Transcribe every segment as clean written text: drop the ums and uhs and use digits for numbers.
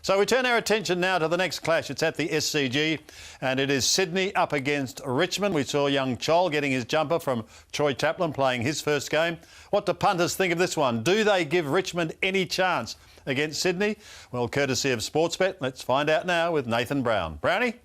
So we turn our attention now to the next clash. It's at the SCG and it is Sydney up against Richmond. We saw young Chol getting his jumper from Troy Chaplin playing his first game. What do punters think of this one? Do they give Richmond any chance against Sydney? Well, courtesy of Sportsbet, let's find out now with Nathan Brown. Brownie?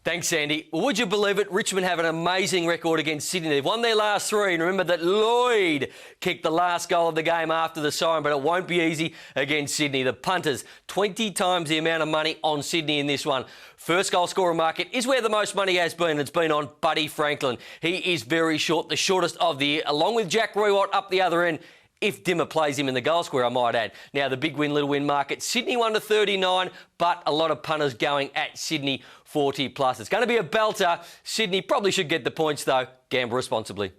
Thanks, Sandy. Well, would you believe it? Richmond have an amazing record against Sydney. They've won their last three. And remember that Lloyd kicked the last goal of the game after the siren, but it won't be easy against Sydney. The punters, 20 times the amount of money on Sydney in this one. First goal scorer market is where the most money has been. It's been on Buddy Franklin. He is very short, the shortest of the year, along with Jack Rewott up the other end. If Dimmer plays him in the goal square, I might add. Now, the big win, little win market. Sydney 1-39, but a lot of punters going at Sydney 40 plus. It's going to be a belter. Sydney probably should get the points, though. Gamble responsibly.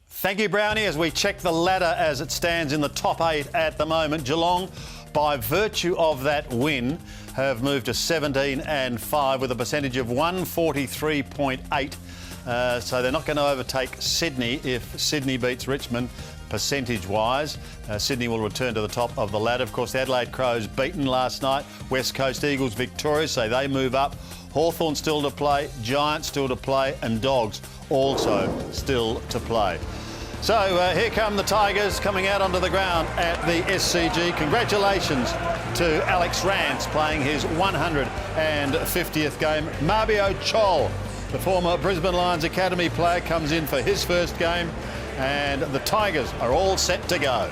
Thank you, Brownie. As we check the ladder as it stands in the top 8 at the moment, Geelong, by virtue of that win, have moved to 17-5 with a percentage of 143.8. So they're not going to overtake Sydney if Sydney beats Richmond. Percentage-wise, Sydney will return to the top of the ladder. Of course, the Adelaide Crows beaten last night. West Coast Eagles victorious, so they move up. Hawthorn still to play, Giants still to play, and Dogs also still to play. So here come the Tigers coming out onto the ground at the SCG. Congratulations to Alex Rance playing his 150th game. Mabio Chol, the former Brisbane Lions Academy player, comes in for his first game. And the Tigers are all set to go.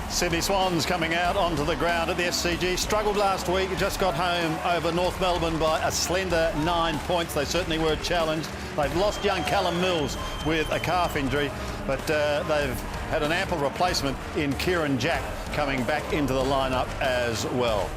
Sydney Swans coming out onto the ground at the SCG. Struggled last week, just got home over North Melbourne by a slender 9 points. They certainly were challenged. They've lost young Callum Mills with a calf injury, but they've had an ample replacement in Kieran Jack coming back into the lineup as well.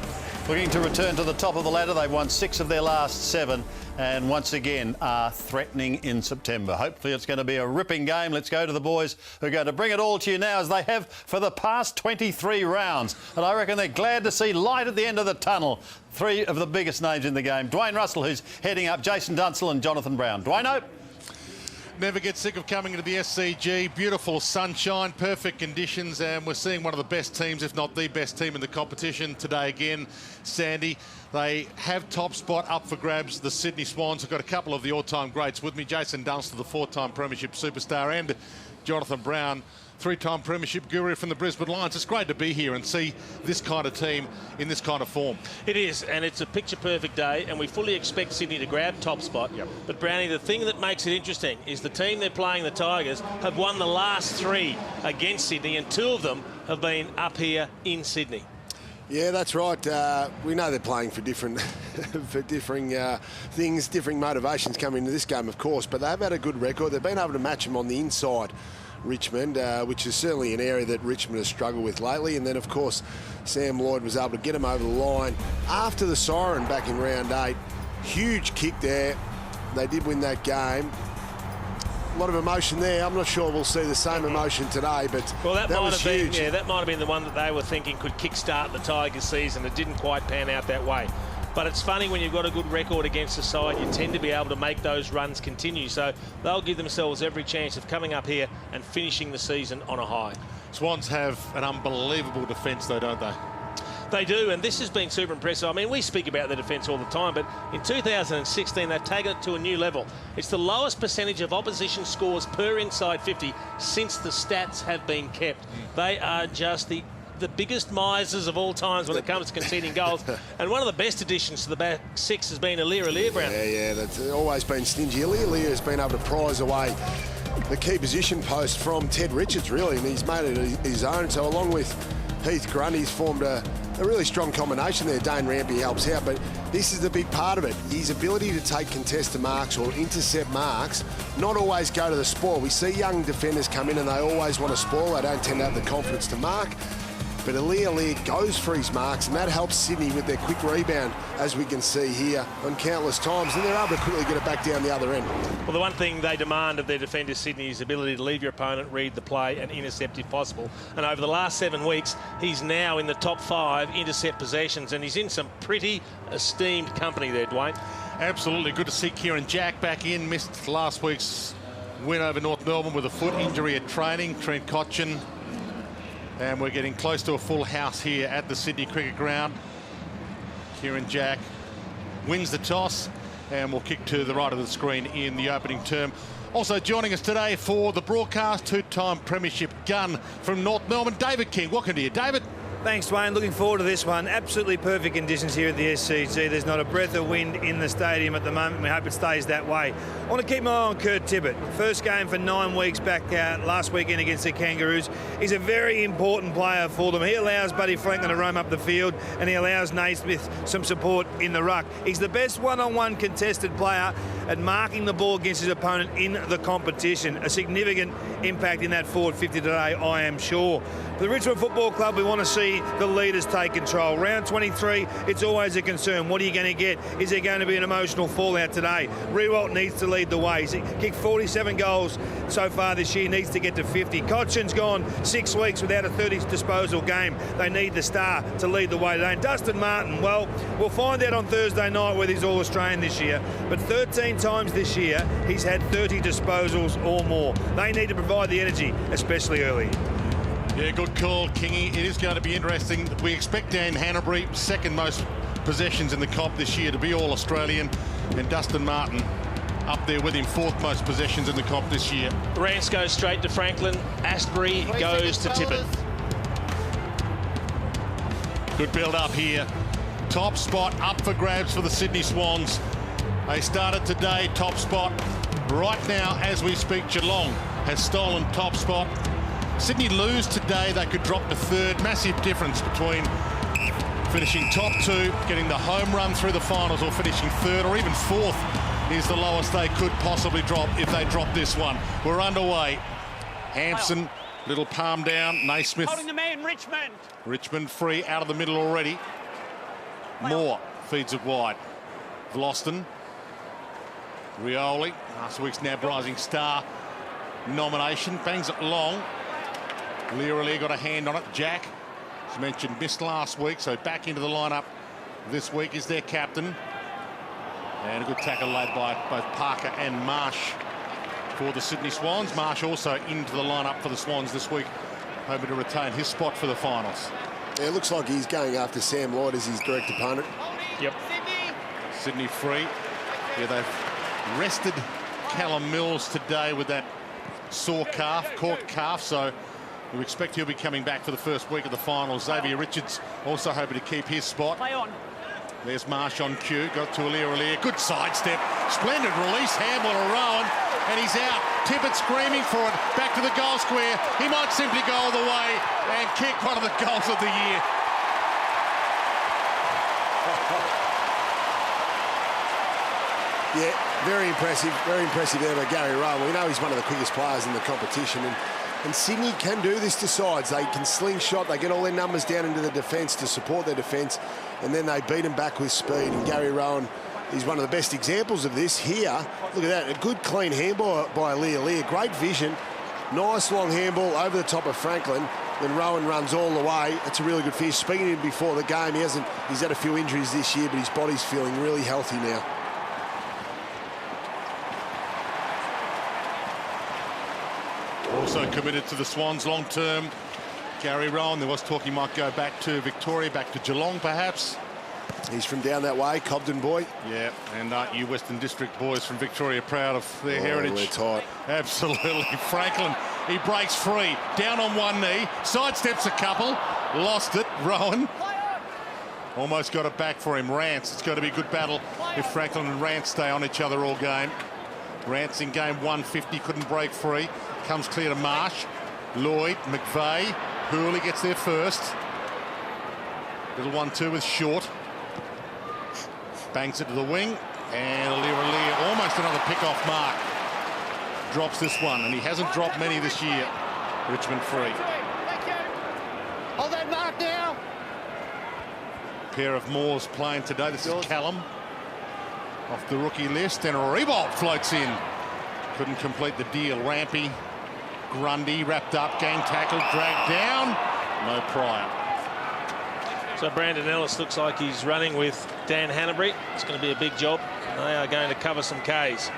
Looking to return to the top of the ladder. They've won 6 of their last 7 and once again are threatening in September. Hopefully it's going to be a ripping game. Let's go to the boys who are going to bring it all to you now as they have for the past 23 rounds. And I reckon they're glad to see light at the end of the tunnel. 3 of the biggest names in the game. Dwayne Russell, who's heading up, Jason Dunsell and Jonathan Brown. Dwayne-o. Never get sick of coming to the SCG. Beautiful sunshine, perfect conditions, and we're seeing one of the best teams, if not the best team in the competition today again, Sandy. They have top spot up for grabs. The Sydney Swans have got a couple of the all-time greats with me. Jason Dunstall, the 4-time premiership superstar, and Jonathan Brown, 3-time premiership guru from the Brisbane Lions. It's great to be here and see this kind of team in this kind of form. It is, and it's a picture-perfect day, and we fully expect Sydney to grab top spot. Yep. But, Brownie, the thing that makes it interesting is the team they're playing, the Tigers, have won the last 3 against Sydney, and 2 of them have been up here in Sydney. Yeah, that's right. We know they're playing for different, differing things, differing motivations coming into this game, of course, but they've had a good record. They've been able to match them on the inside, Richmond, which is certainly an area that Richmond has struggled with lately. And then, of course, Sam Lloyd was able to get him over the line after the siren back in round 8. Huge kick there. They did win that game. A lot of emotion there. I'm not sure we'll see the same emotion today, but well, that might was have been, huge. yeah, that might have been the one that they were thinking could kickstart the Tigers season. It didn't quite pan out that way. But it's funny when you've got a good record against the side, you tend to be able to make those runs continue. So they'll give themselves every chance of coming up here and finishing the season on a high. Swans have an unbelievable defence though, don't they? They do, and this has been super impressive. I mean, we speak about the defence all the time, but in 2016, they've taken it to a new level. It's the lowest percentage of opposition scores per inside 50 since the stats have been kept. They are just the biggest misers of all times when it comes to conceding goals. And one of the best additions to the back 6 has been Aliir Brown. Yeah, that's always been stingy. Aliir has been able to prize away the key position post from Ted Richards, really, and he's made it his own. So along with Heath Grunt, he's formed a really strong combination there. Dane Rampy helps out, but this is the big part of it. His ability to take contested marks or intercept marks, not always go to the spoil. We see young defenders come in and they always want to spoil. They don't tend to have the confidence to mark. But Aliir goes for his marks, and that helps Sydney with their quick rebound, as we can see here on countless times, and they're able to quickly get it back down the other end. Well, the one thing they demand of their defenders, Sydney, is the ability to leave your opponent, read the play and intercept if possible. And over the last 7 weeks, he's now in the top 5 intercept possessions, and he's in some pretty esteemed company there, Dwayne. Absolutely. Good to see Kieran Jack back in. Missed last week's win over North Melbourne with a foot injury at training. Trent Cotchin And we're getting close to a full house here at the Sydney Cricket Ground. Kieran Jack wins the toss and will kick to the right of the screen in the opening term. Also joining us today for the broadcast, two-time premiership gun from North Melbourne, David King. Welcome to you, David. Thanks, Dwayne. Looking forward to this one. Absolutely perfect conditions here at the SCG. There's not a breath of wind in the stadium at the moment. We hope it stays that way. I want to keep my eye on Kurt Tippett. First game for 9 weeks back last weekend against the Kangaroos. He's a very important player for them. He allows Buddy Franklin to roam up the field, and he allows Naismith some support in the ruck. He's the best one-on-one contested player at marking the ball against his opponent in the competition. A significant impact in that forward 50 today, I am sure. For the Richmond Football Club, we want to see the leaders take control. Round 23, it's always a concern. What are you going to get? Is there going to be an emotional fallout today? Riewoldt needs to lead the way. He's kicked 47 goals so far this year, needs to get to 50. Cotchin's gone 6 weeks without a 30 disposal game. They need the star to lead the way today. And Dustin Martin, well, we'll find out on Thursday night whether he's All-Australian this year. But 13 times this year, he's had 30 disposals or more. They need to provide the energy, especially early. Yeah, good call, Kingy. It is going to be interesting. We expect Dan Hanbury, second most possessions in the comp this year, to be All-Australian, and Dustin Martin up there with him, fourth most possessions in the comp this year. Rance goes straight to Franklin. Astbury goes to Tippett. Good build up here. Top spot up for grabs for the Sydney Swans. They started today, top spot. Right now, as we speak, Geelong has stolen top spot. Sydney lose today, they could drop to third. Massive difference between finishing top two, getting the home run through the finals, or finishing third or even fourth is the lowest they could possibly drop if they drop this one. We're underway. Hampson, little palm down. Naismith. Holding the man, Richmond. Richmond free out of the middle already. Moore feeds it wide. Vlosten. Rioli, last week's NAB Rising Star nomination, bangs it long. Leary got a hand on it. Jack, as mentioned, missed last week, so back into the lineup this week is their captain. And a good tackle laid by both Parker and Marsh for the Sydney Swans. Marsh also into the lineup for the Swans this week, hoping to retain his spot for the finals. Yeah, it looks like he's going after Sam Lloyd as his direct opponent. Yep. Sydney free. Yeah, they've rested Callum Mills today with that sore calf, cork calf, so we expect he'll be coming back for the first week of the finals. Xavier Richards also hoping to keep his spot. Play on. There's Marsh on cue, got to Aliir. Good sidestep, splendid release, handball to Rowan, and he's out. Tippett screaming for it, back to the goal square. He might simply go all the way and kick one of the goals of the year. Yeah, very impressive there by Gary Rowan. We know he's one of the quickest players in the competition, and Sydney can do this to sides. They can slingshot, they get all their numbers down into the defence to support their defence, and then they beat them back with speed. And Gary Rowan is one of the best examples of this here. Look at that, a good clean handball by Aliir. Great vision, nice long handball over the top of Franklin. Then Rowan runs all the way. It's a really good finish. Speaking to him before the game, he's had a few injuries this year, but his body's feeling really healthy now. Also committed to the Swans long term, Gary Rowan. There was talk he might go back to Victoria, back to Geelong perhaps. He's from down that way, Cobden boy. Yeah, and aren't you Western District boys from Victoria proud of their heritage? We're tight. Absolutely. Franklin, he breaks free, down on one knee, sidesteps a couple, lost it. Rowan almost got it back for him. Rance, it's got to be a good battle if Franklin and Rance stay on each other all game. Rance in game 150, couldn't break free. Comes clear to Marsh. Lloyd, McVeigh, Hooley gets there first. Little 1-2 with Short. Bangs it to the wing. And Aliir almost another pick-off mark. Drops this one, and he hasn't dropped many this year. Richmond free. Hold that mark now. Pair of Moores playing today. This is Callum off the rookie list, and Riewoldt floats in. Couldn't complete the deal. Rampy, Grundy wrapped up, gang tackle, dragged down. No Pryor. So Brandon Ellis looks like he's running with Dan Hanbury. It's going to be a big job. They are going to cover some Ks.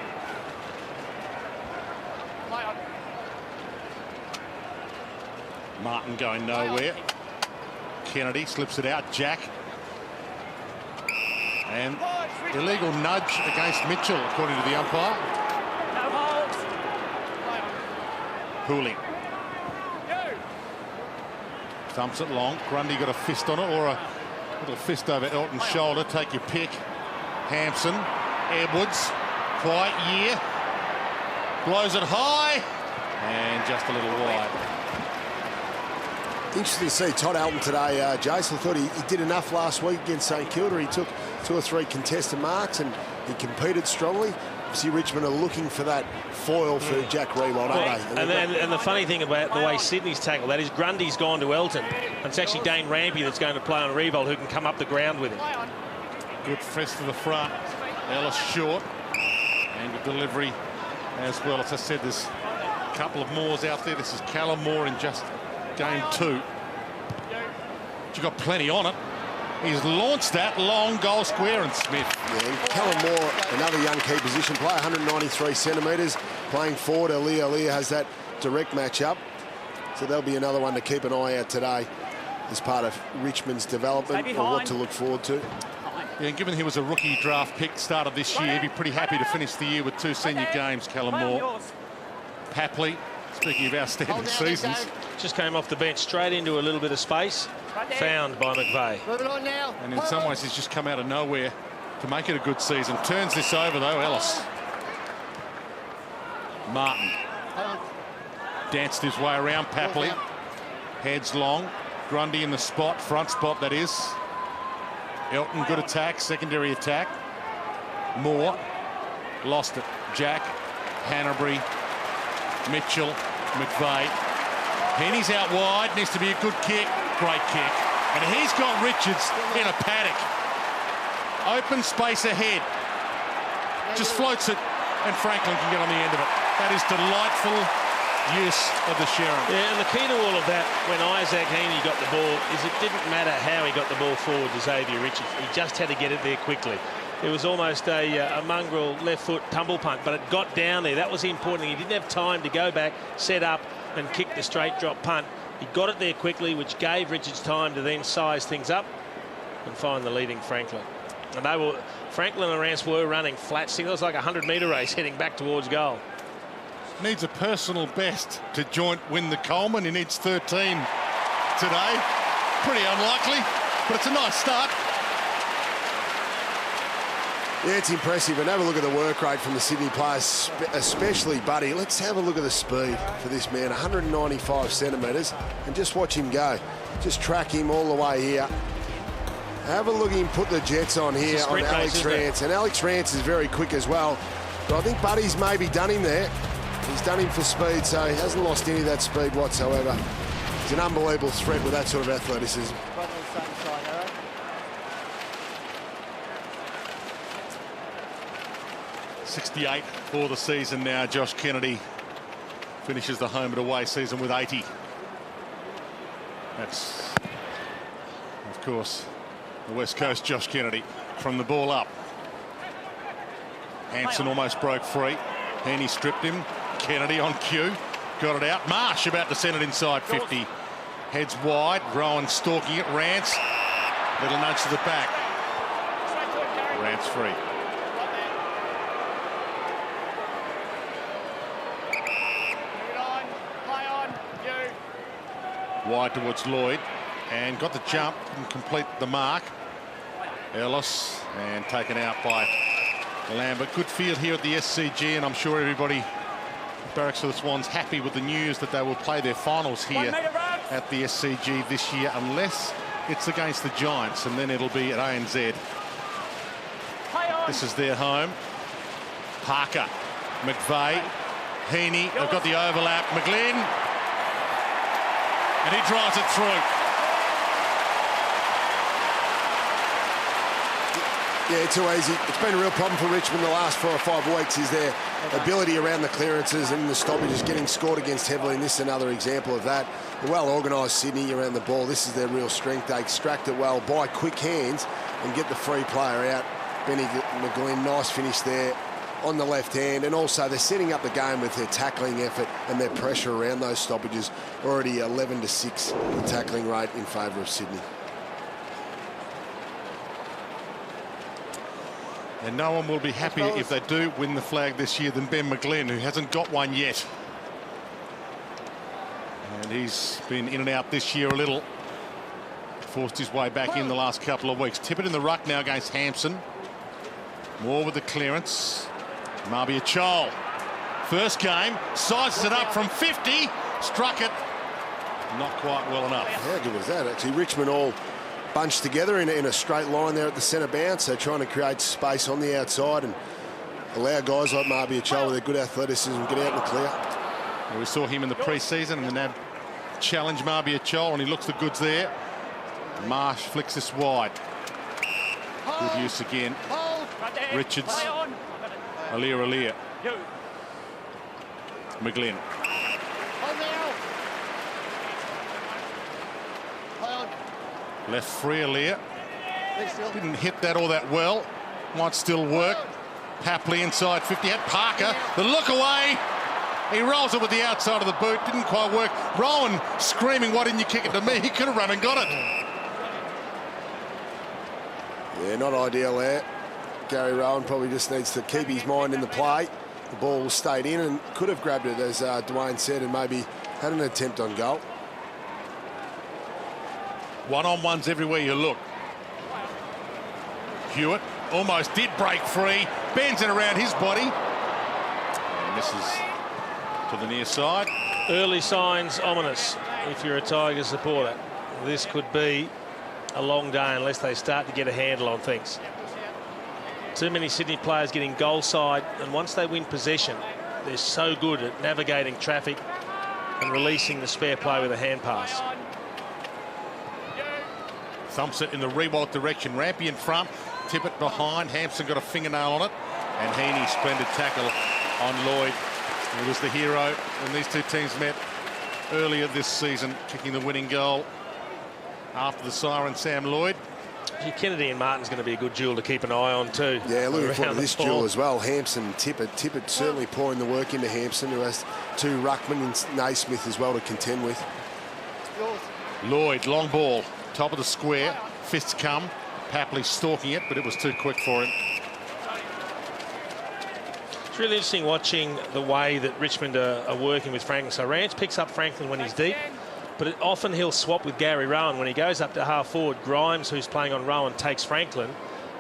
Martin going nowhere. Kennedy slips it out. Jack. And illegal nudge against Mitchell, according to the umpire. Hooley. Thumps it long. Grundy got a fist on it, or a little fist over Elton's shoulder. Take your pick. Hampson. Edwards. Quiet year. Blows it high. And just a little wide. Interesting to see Todd Alton today, Jason. I thought he did enough last week against St Kilda. He took 2 or 3 contested marks and he competed strongly. Obviously, Richmond are looking for that foil for Jack Rewald, aren't they? And the funny thing about the way Sydney's tackled that is Grundy's gone to Elton. And it's actually Dane Rampy that's going to play on Rewald, who can come up the ground with him. Good fist to the front. Ellis short. And good delivery as well. As I said, there's a couple of Moores out there. This is Callum Moore in just game 2. But you got plenty on it. He's launched that long goal square, and Smith. Yeah, Callum Moore, another young key position player, 193 centimetres, playing forward. Aaliyah has that direct match-up. So there'll be another one to keep an eye out today as part of Richmond's development, or what to look forward to. Yeah, and given he was a rookie draft pick start of this year, he'd be pretty happy to finish the year with 2 senior games, Callum Moore. Papley, speaking of outstanding seasons. Just came off the bench straight into a little bit of space. Found by McVeigh. And in some ways, he's just come out of nowhere to make it a good season. Turns this over, though, Ellis. Martin. Danced his way around Papley. Heads long. Grundy in the spot, front spot, that is. Elton, good attack, secondary attack. Moore. Lost it. Jack. Hanbury. Mitchell. McVeigh. Penny's out wide. Needs to be a good kick. Great kick. And he's got Richards in a paddock. Open space ahead. Just floats it, and Franklin can get on the end of it. That is delightful use of the Sharon. Yeah, and the key to all of that, when Isaac Heaney got the ball, is it didn't matter how he got the ball forward to Xavier Richards. He just had to get it there quickly. It was almost a mongrel left foot tumble punt, but it got down there. That was important. He didn't have time to go back, set up, and kick the straight drop punt. He got it there quickly, which gave Richards time to then size things up and find the leading Franklin. And Franklin and Rance were running flat. It was like a 100-metre race heading back towards goal. Needs a personal best to joint win the Coleman. He needs 13 today. Pretty unlikely, but it's a nice start. Yeah, it's impressive. And have a look at the work rate from the Sydney players, especially Buddy. Let's have a look at the speed for this man, 195 centimetres, and just watch him go. Just track him all the way here. Have a look at him put the jets on here on Alex Rance. And Alex Rance is very quick as well. But I think Buddy's maybe done him there. He's done him for speed, so he hasn't lost any of that speed whatsoever. He's an unbelievable threat with that sort of athleticism. 68 for the season now. Josh Kennedy finishes the home and away season with 80. That's, of course, the West Coast Josh Kennedy from the ball up. Hampson almost broke free. Heaney stripped him. Kennedy on cue. Got it out. Marsh about to send it inside 50. Heads wide. Rowan stalking it. Rance. Little nudge to the back. Rance free. Wide towards Lloyd, and got the jump and complete the mark. Ellis, and taken out by Lambert. Good field here at the SCG, and I'm sure everybody at Barracks of the Swans happy with the news that they will play their finals here at the SCG this year, unless it's against the Giants, and then it'll be at ANZ. This is their home. Parker, McVeigh, Heaney, they've got the overlap. McGlynn, and he drives it through. Yeah, too easy. It's been a real problem for Richmond the last 4 or 5 weeks, is their ability around the clearances and the stoppages, getting scored against heavily, and this is another example of that. The well-organised Sydney around the ball, this is their real strength. They extract it well, by quick hands, and get the free player out. Benny McGlynn, nice finish there. on the left hand, and also they're setting up the game with their tackling effort and their pressure around those stoppages. Already 11-6 the tackling rate in favour of Sydney. And no one will be happier if they do win the flag this year than Ben McGlynn, who hasn't got one yet. And he's been in and out this year a little. Forced his way back in the last couple of weeks. Tippett in the ruck now against Hampson. Moore with the clearance. Marbia Chol. First game, sizes it up from 50. Struck it. Not quite well enough. How good was that, actually? Richmond all bunched together in a straight line there at the centre bounce. So trying to create space on the outside and allow guys like Marbia Chol with their good athleticism get out and clear. Well, we saw him in the pre-season and the NAB challenge Marbia Chol, and he looks the goods there. Marsh flicks this wide. Good use again. Richards. Alir. McGlynn. Left free Alir. Didn't hit that all that well. Might still work. Happily inside 50. Had Parker. The look away. He rolls it with the outside of the boot. Didn't quite work. Rowan screaming, "Why didn't you kick it to me?" He could have run and got it. Yeah, not ideal there. Gary Rowan probably just needs to keep his mind in the play. The ball stayed in and could have grabbed it, as Dwayne said, and maybe had an attempt on goal. One-on-ones everywhere you look. Hewitt almost did break free. Bends it around his body. And misses to the near side. Early signs ominous if you're a Tigers supporter. This could be a long day unless they start to get a handle on things. Too many Sydney players getting goal side, and once they win possession, they're so good at navigating traffic and releasing the spare play with a hand pass. Thumps it in the Rewalt direction. Rampy in front. Tippett behind. Hampson got a fingernail on it. And Heaney, splendid tackle on Lloyd. He was the hero when these two teams met earlier this season, kicking the winning goal after the siren. Sam Lloyd. Kennedy and Martin's going to be a good duel to keep an eye on too. Yeah, looking forward to this ball. duel as well. Hampson and Tippett. Tippett certainly pouring the work into Hampson, who has two ruckmen and Naismith as well to contend with. Lloyd, long ball, top of the square. Fists come. Papley stalking it, but it was too quick for him. It's really interesting watching the way that Richmond are working with Franklin. So Rance picks up Franklin when he's deep, but often he'll swap with Gary Rowan. When he goes up to half forward, Grimes, who's playing on Rowan, takes Franklin,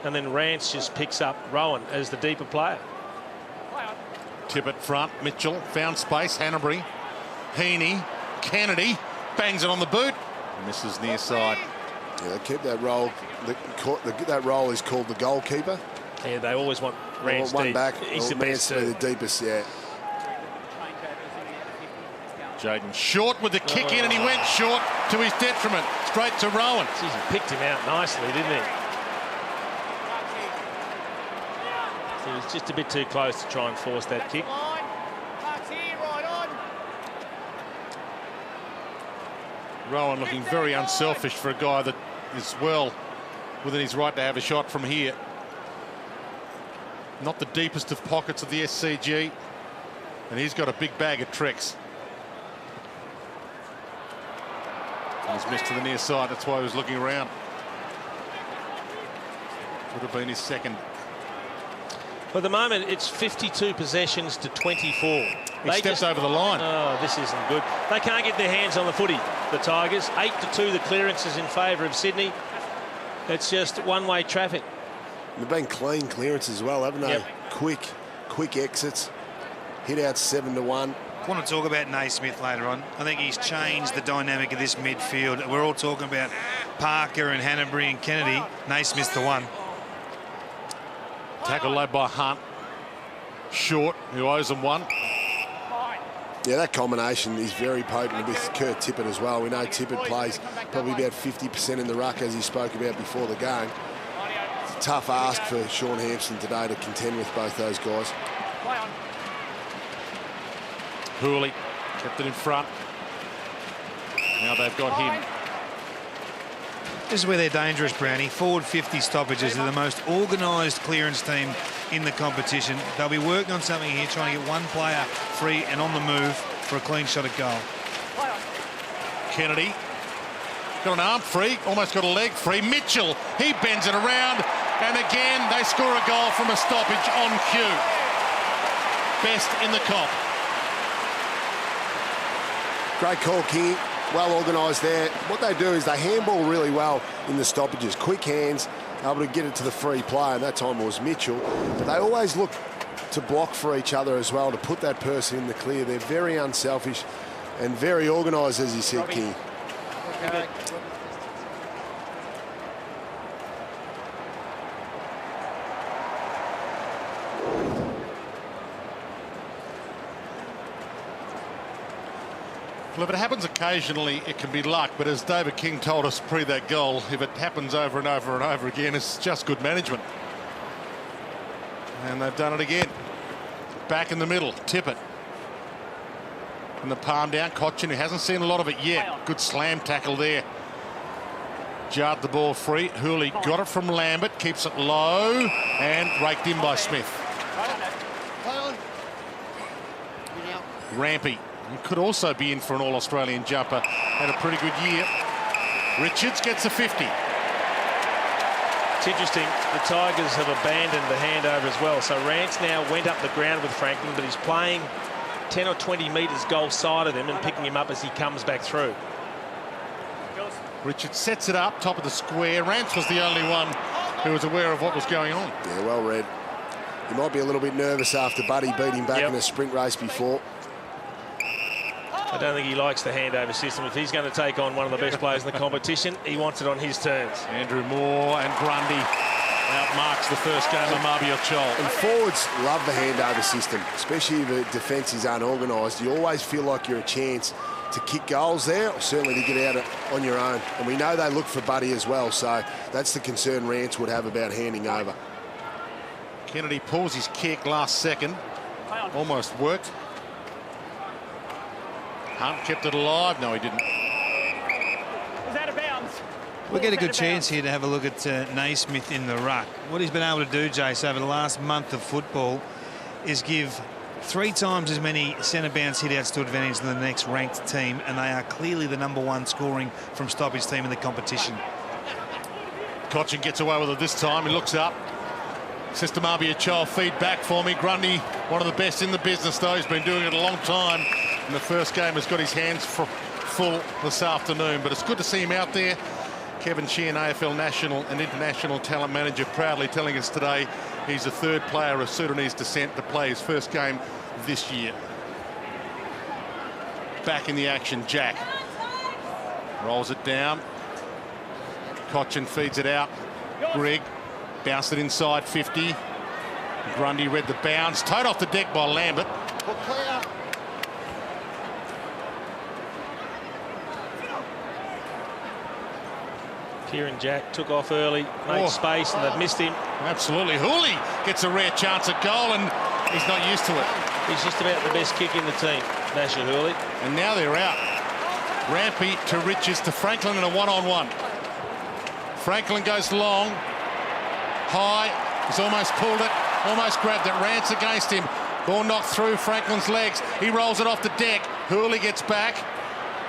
and then Rance just picks up Rowan as the deeper player. Tippett front. Mitchell found space. Hanbury. Heaney. Kennedy bangs it on the boot. Misses near side. Yeah, they keep that roll. That roll is called the goalkeeper. Yeah, they always want Rance one deep. back. He's the best. The deepest, yeah. Jaden short with the kick in, and he went short to his detriment. Straight to Rowan. Jeez, he picked him out nicely, didn't he? He was just a bit too close to try and force that kick. Rowan looking very unselfish for a guy that is well within his right to have a shot from here. Not the deepest of pockets of the SCG, and he's got a big bag of tricks. He's missed to the near side. That's why he was looking around. Would have been his second. For the moment, it's 52 possessions to 24. He steps over the line. Oh, this isn't good. They can't get their hands on the footy, the Tigers. 8-2, the clearance is in favour of Sydney. It's just one-way traffic. They've been clean clearances as well, haven't they? Yep. Quick exits. Hit out 7-1. I want to talk about Naismith later on. I think he's changed the dynamic of this midfield. We're all talking about Parker and Hanbury and Kennedy. Naismith's the one. Tackle led by Hunt. Short, who owes him one. Yeah, that combination is very potent with Kurt Tippett as well. We know Tippett plays probably about 50% in the ruck, as he spoke about before the game. It's a tough ask for Sean Hampson today to contend with both those guys. Hooley kept it in front. Now they've got him. This is where they're dangerous, Brownie. Forward 50 stoppages. They're the most organised clearance team in the competition. They'll be working on something here, trying to get one player free and on the move for a clean shot at goal. Kennedy got an arm free, almost got a leg free. Mitchell, he bends it around, and again they score a goal from a stoppage on cue. Best in the comp. Great call, King. Well organised there. What they do is they handball really well in the stoppages. Quick hands, able to get it to the free player, and that time it was Mitchell. But they always look to block for each other as well, to put that person in the clear. They're very unselfish and very organised, as you said, King. Okay. Well, if it happens occasionally, it can be luck. But as David King told us pre that goal, if it happens over and over and over again, it's just good management. And they've done it again. Back in the middle, Tippett. And the palm down, Cochin, who hasn't seen a lot of it yet. Good slam tackle there. Jarred the ball free. Hooley got it from Lambert, keeps it low, and raked in by Smith. Rampy. He could also be in for an All-Australian jumper. Had a pretty good year. Richards gets a 50. It's interesting, the Tigers have abandoned the handover as well. So Rance now went up the ground with Franklin, but he's playing 10 or 20 metres goal side of him and picking him up as he comes back through. Richards sets it up, top of the square. Rance was the only one who was aware of what was going on. Yeah, well read. He might be a little bit nervous after Buddy beat him back in a sprint race before. I don't think he likes the handover system. If he's going to take on one of the best players in the competition, he wants it on his terms. Andrew Moore and Grundy outmarks the first game of Marbia Chol. And forwards love the handover system, especially if the defence is unorganised. You always feel like you're a chance to kick goals there, or certainly to get out on your own. And we know they look for Buddy as well, so that's the concern Rance would have about handing over. Kennedy pulls his kick last second. Almost worked. Hunt kept it alive. No, he didn't. Is that a bounds? We'll get a good chance here to have a look at Naismith in the ruck. What he's been able to do, Jace, over the last month of football is give 3 times as many centre bounce hit-outs to advantage than the next ranked team, and they are clearly the #1 scoring from stoppage team in the competition. Cochin gets away with it this time. He looks up. Says to Marbia Chol, feed back for me. Grundy, one of the best in the business, though. He's been doing it a long time. In the first game, has got his hands full this afternoon. But it's good to see him out there. Kevin Sheehan, AFL National and International Talent Manager, proudly telling us today he's the 3rd player of Sudanese descent to play his first game this year. Back in the action, Jack. Rolls it down. Cochin feeds it out. Greg bounced it inside 50. Grundy read the bounce. Towed off the deck by Lambert. Kieran Jack took off early, made space, and they've missed him. Absolutely. Hooley gets a rare chance at goal, and he's not used to it. He's just about the best kick in the team, Nasher Hooley. And now they're out. Rampy to Richards to Franklin in a one-on-one. Franklin goes long. High. He's almost pulled it. Almost grabbed it. Rance against him. Ball knocked through Franklin's legs. He rolls it off the deck. Hooley gets back.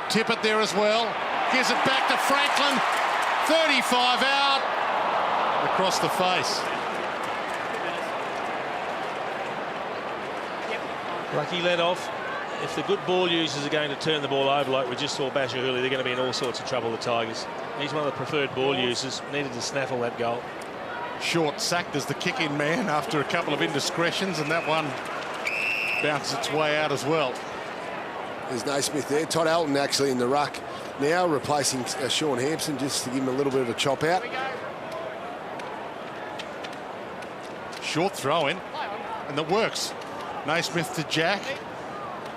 Tippett there as well. Gives it back to Franklin. 35 out. Across the face. Lucky let off. If the good ball users are going to turn the ball over like we just saw Basher Hooley, they're going to be in all sorts of trouble, the Tigers. He's one of the preferred ball users. Needed to snaffle that goal. Short sacked as the kick-in man after a couple of indiscretions, and that one bounces its way out as well. There's Naismith there. Todd Alton actually in the ruck now, replacing Sean Hampson, just to give him a little bit of a chop out. Short throw in, and that works. Naismith to Jack.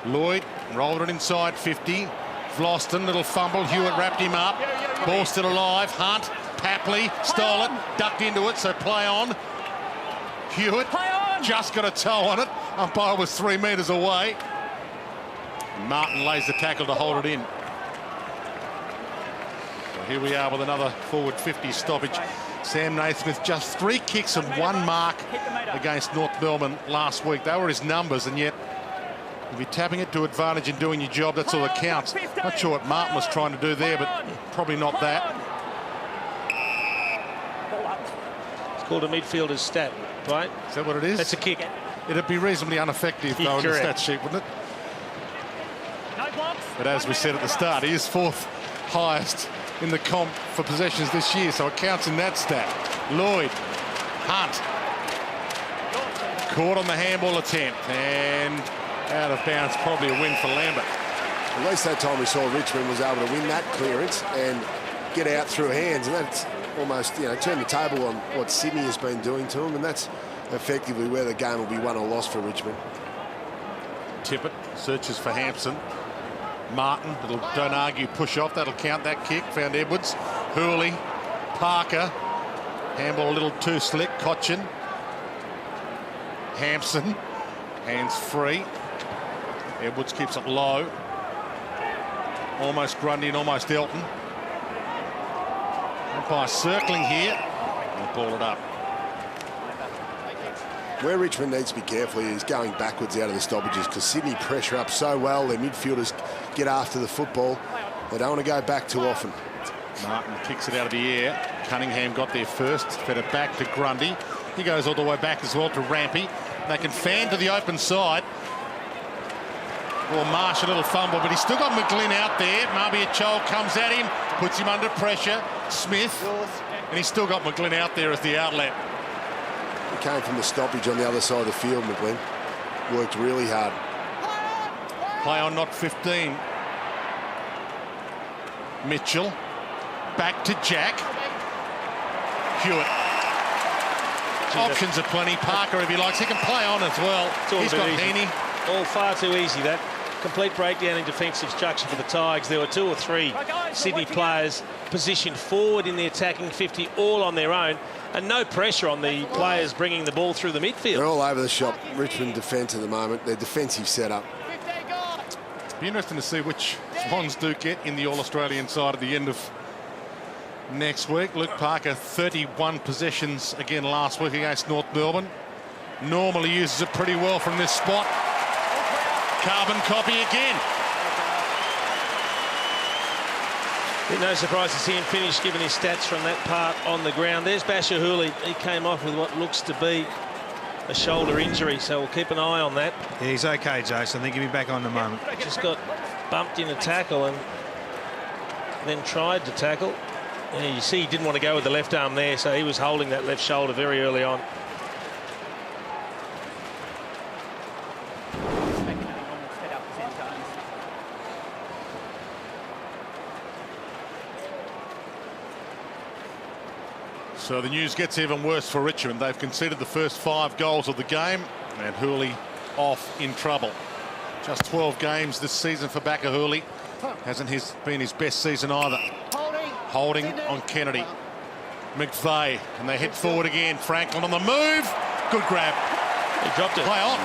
Lloyd rolled it inside 50. Vlosten, little fumble. Hewitt wrapped him up. Ball still alive. Hunt, Papley stole it, ducked into it, so play on. Hewitt just got a toe on it. Umpire was 3 metres away. Martin lays the tackle to hold it in. So here we are with another forward 50 stoppage. Sam Naismith just 3 kicks and 1 mark against North Melbourne last week. They were his numbers, and yet if you're tapping it to advantage and doing your job, that's all that counts. Not sure what Martin was trying to do there, but probably not that. It's called a midfielder's stat, right? Is that what it is? That's a kick. It'd be reasonably ineffective, though, in the stat sheet, wouldn't it? But as we said at the start, he is 4th highest in the comp for possessions this year, so it counts in that stat. Lloyd, Hunt, caught on the handball attempt, and out of bounds, probably a win for Lambert. At least that time we saw Richmond was able to win that clearance and get out through hands, and that's almost, you know, turn the table on what Sydney has been doing to them, and that's effectively where the game will be won or lost for Richmond. Tippett searches for Hampson. Martin, little don't argue push off, that'll count that kick. Found Edwards, Hooley, Parker, handball a little too slick. Cochin, Hampson, hands free. Edwards keeps it low. Almost Grundy and almost Elton. Umpire circling here. And ball it up. Where Richmond needs to be careful is going backwards out of the stoppages, because Sydney pressure up so well. Their midfielders get after the football. They don't want to go back too often. Martin kicks it out of the air. Cunningham got there first. Fed it back to Grundy. He goes all the way back as well to Rampy. They can fan to the open side. Or Marsh a little fumble, but he's still got McGlynn out there. Marbia Chol comes at him, puts him under pressure. Smith, and he's still got McGlynn out there as the outlet. He came from the stoppage on the other side of the field, McGlynn. Worked really hard. Play on, not 15. Mitchell. Back to Jack. Hewitt. Options are plenty. Parker, if he likes, he can play on as well. He's got Heaney. All far too easy, that. Complete breakdown in defensive structure for the Tigers. There were 2 or 3 Sydney players positioned forward in the attacking 50, all on their own, and no pressure on the players bringing the ball through the midfield. They're all over the shop. Richmond defence at the moment. Their defensive setup. Be interesting to see which Swans do get in the All-Australian side at the end of next week. Luke Parker, 31 possessions again last week against North Melbourne. Normally uses it pretty well from this spot. Carbon copy again. No surprise to see him finish, given his stats from that part on the ground. There's Basher Hooley. He came off with what looks to be a shoulder injury, so we'll keep an eye on that. Yeah, he's okay, Jason. I think he'll be back on in a moment. Just got bumped in a tackle and then tried to tackle. Yeah, you see he didn't want to go with the left arm there, so he was holding that left shoulder very early on. So the news gets even worse for Richmond. They've conceded the first 5 goals of the game, and Hooley off in trouble. Just 12 games this season for Backer Hooley. Hasn't been his best season either. Holding on Kennedy. McVeigh, and they head forward again. Franklin on the move. Good grab. He dropped it. Play on.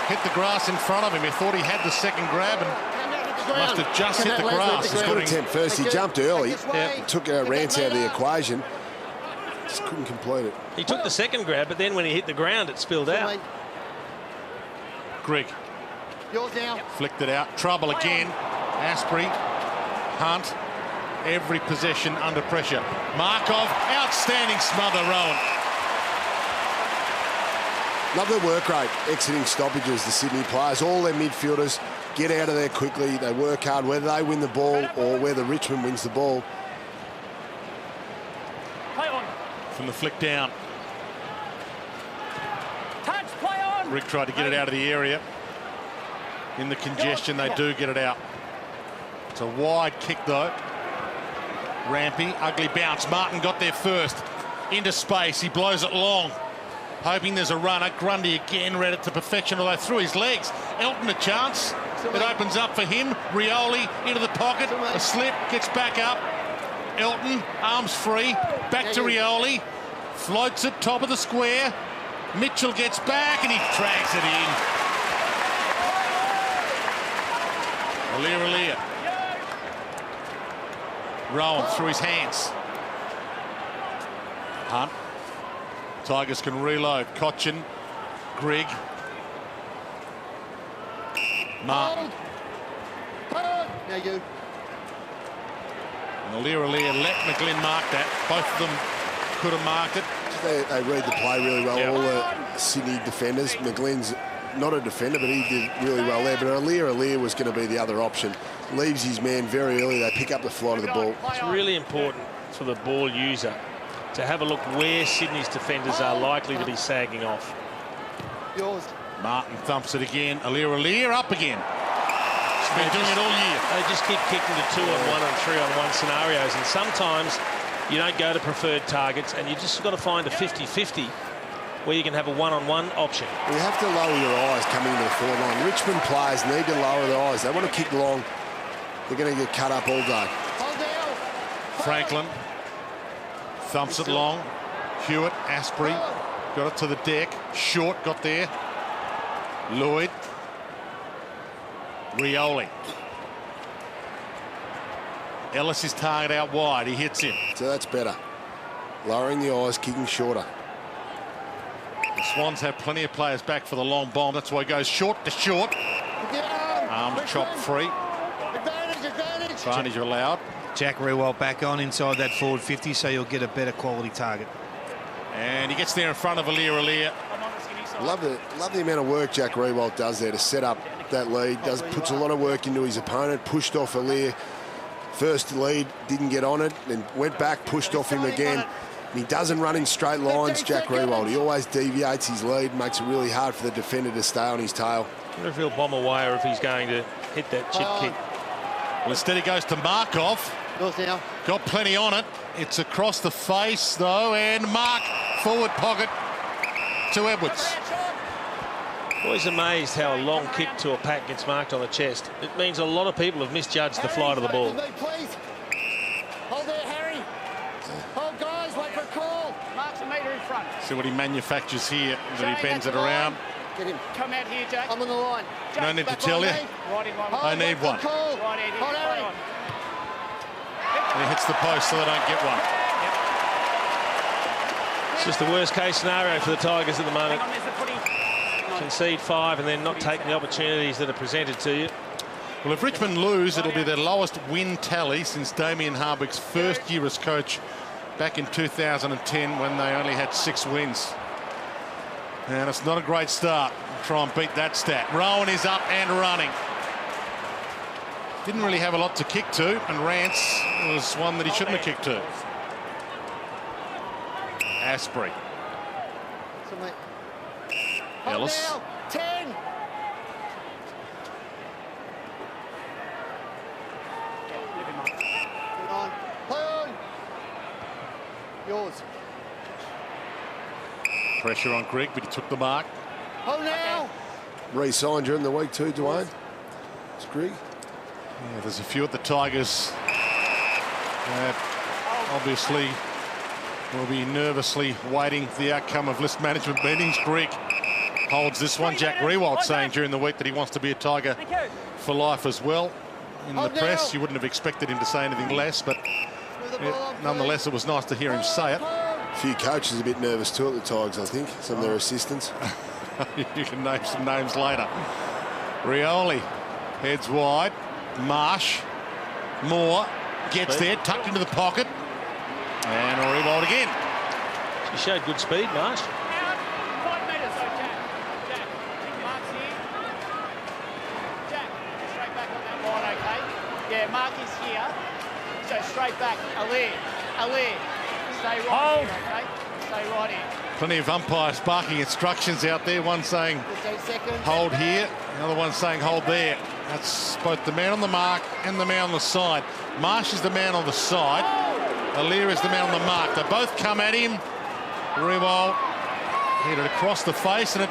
Hit the grass in front of him. He thought he had the second grab and must have just hit the grass. He's good attempt first. He jumped early. Took Rance out of the equation. Just couldn't complete it. He took the second grab, but then when he hit the ground, it spilled out. Grigg. Flicked it out. Trouble again. Asprey. Hunt. Every possession under pressure. Markov. Outstanding smother, Rowan. Love their work rate exiting stoppages, the Sydney players. All their midfielders get out of there quickly. They work hard, whether they win the ball or whether Richmond wins the ball. From the flick down. Touch, play on. Rick tried to get it out of the area. In the congestion, they do get it out. It's a wide kick, though. Rampy, ugly bounce. Martin got there first. Into space, he blows it long. Hoping there's a runner. Grundy again read it to perfection, although through his legs. Elton a chance. It opens up for him. Rioli into the pocket. A slip, gets back up. Elton, arms free. Back to Rioli. Floats it, top of the square. Mitchell gets back and he drags it in. Aliir. Rowan through his hands. Hunt. Tigers can reload. Cochin. Grigg. Martin. Now you. And Aliir let McGlynn mark that. Both of them could have marked it. They read the play really well, Yeah. all the Sydney defenders. McGlynn's not a defender, but he did really well there. But Aliir was going to be the other option. Leaves his man very early. They pick up the flight of the ball. It's really important for the ball user to have a look where Sydney's defenders are likely to be sagging off. Yours. Martin thumps it again. Aliir up again. He's been doing it all year. They just keep kicking to 2-on-1 and 3-on-1 scenarios, and sometimes you don't go to preferred targets, and you just got to find a 50-50 where you can have a one-on-one option. You have to lower your eyes coming into the forward line. Richmond players need to lower their eyes. They want to kick long. They're going to get cut up all day. Franklin thumps it long. Hewitt, Asprey got it to the deck. Short got there. Lloyd. Rioli. Ellis is target out wide. He hits him. So that's better. Lowering the eyes, kicking shorter. The Swans have plenty of players back for the long bomb. That's why he goes short to short. Arms chopped free. Advantage allowed. Jack Rewalt back on inside that forward 50, so you'll get a better quality target. And he gets there in front of Aliir. Love the amount of work Jack Rewalt does there to set up that lead. Puts a lot of work into his opponent. Pushed off Aliir. First lead, didn't get on it, then went back, pushed off him again. He doesn't run in straight lines, Jack Rewalt. He always deviates his lead, makes it really hard for the defender to stay on his tail. I wonder if he'll bomb away or if he's going to hit that chip kick. Well, instead he goes to Markov. Got plenty on it. It's across the face, though, and Mark, forward pocket to Edwards. Always amazed how a long kick to a pack gets marked on the chest. It means a lot of people have misjudged the flight of the ball. Hold there, Harry. Hold, guys. Wait for a call. Mark's a metre in front. See what he manufactures here, that he bends it around. Get him. Come out here, Jack. I'm on the line. Jack, No need to tell you. Right in one. I need one. Right in. Hold, Harry. And he hits the post so they don't get one. It's just the worst case scenario for the Tigers at the moment. Hang on, there's the footy. Concede 5 and then not take the opportunities that are presented to you. Well, if Richmond lose, it'll be their lowest win tally since Damien Hardwick's first year as coach back in 2010 when they only had 6 wins. And it's not a great start. Try and beat that stat. Rowan is up and running. Didn't really have a lot to kick to, and Rance was one that he shouldn't have kicked to. Asprey. Ellis. 10. Play on. Yours. Pressure on Grigg, but he took the mark. Hold now. Re-signed during the week too, Dwayne. It's Grigg. Yeah, there's a few at the Tigers that obviously will be nervously waiting for the outcome of list management meetings. Grigg holds this one. Jack Rewalt saying during the week that he wants to be a Tiger for life as well. In the press, you wouldn't have expected him to say anything less, but nonetheless, it was nice to hear him say it. A few coaches a bit nervous too at the Tigers, I think. Some of their assistants. You can name some names later. Rioli heads wide. Marsh. Moore gets there, tucked into the pocket. And Rewalt again. She showed good speed, Marsh. 5 metres, so Jack. Mark's here. Jack, straight back on that line, okay? Yeah, Mark is here. So straight back. Aliir. Stay right here, okay? Stay right here. Plenty of umpires barking instructions out there. One saying 15 seconds. hold here, the other one saying hold there. That's both the man on the mark and the man on the side. Marsh is the man on the side. Aliir is the man on the mark. They both come at him. Rewalt hit it across the face, and it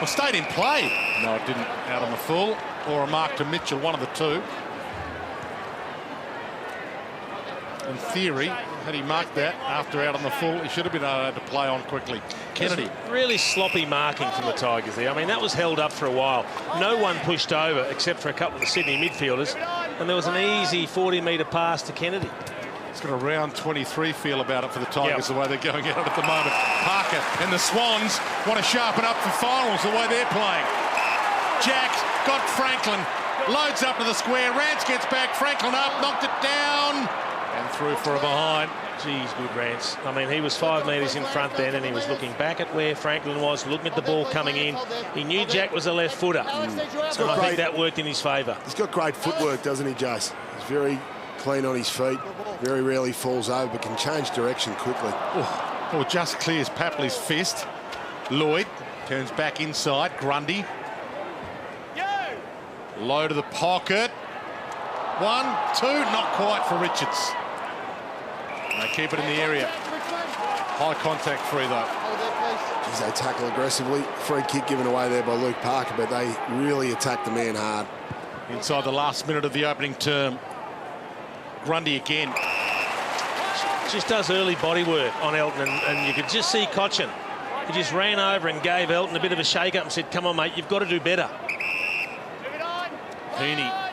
stayed in play. No, it didn't. Out on the full, or a mark to Mitchell, one of the two. In theory, had he marked that after out on the full, he should have been able to play on quickly. Kennedy. Really sloppy marking from the Tigers there. I mean, that was held up for a while. No one pushed over except for a couple of the Sydney midfielders, and there was an easy 40-metre pass to Kennedy. It's got a round 23 feel about it for the Tigers, the way they're going out at the moment. Parker and the Swans want to sharpen up for finals the way they're playing. Jack got Franklin, loads up to the square. Rance gets back, Franklin up, knocked it down, and through for a behind. Geez, good Rance. I mean, he was 5 metres in front then, and he was looking back at where Franklin was, looking at the ball coming in. He knew Jack was a left footer, and I think that worked in his favour. He's got great footwork, doesn't he, Jace? He's very clean on his feet, very rarely falls over, but can change direction quickly. Oh, just clears Papley's fist. Lloyd turns back inside. Grundy. Low to the pocket. 1, 2, not quite for Richards. They keep it in the area. High contact free though. Geez, they tackle aggressively. Free kick given away there by Luke Parker, but they really attack the man hard. Inside the last minute of the opening term. Grundy again. Just does early body work on Elton, and you could just see Cochin. He just ran over and gave Elton a bit of a shake-up and said, come on, mate, you've got to do better. Heaney.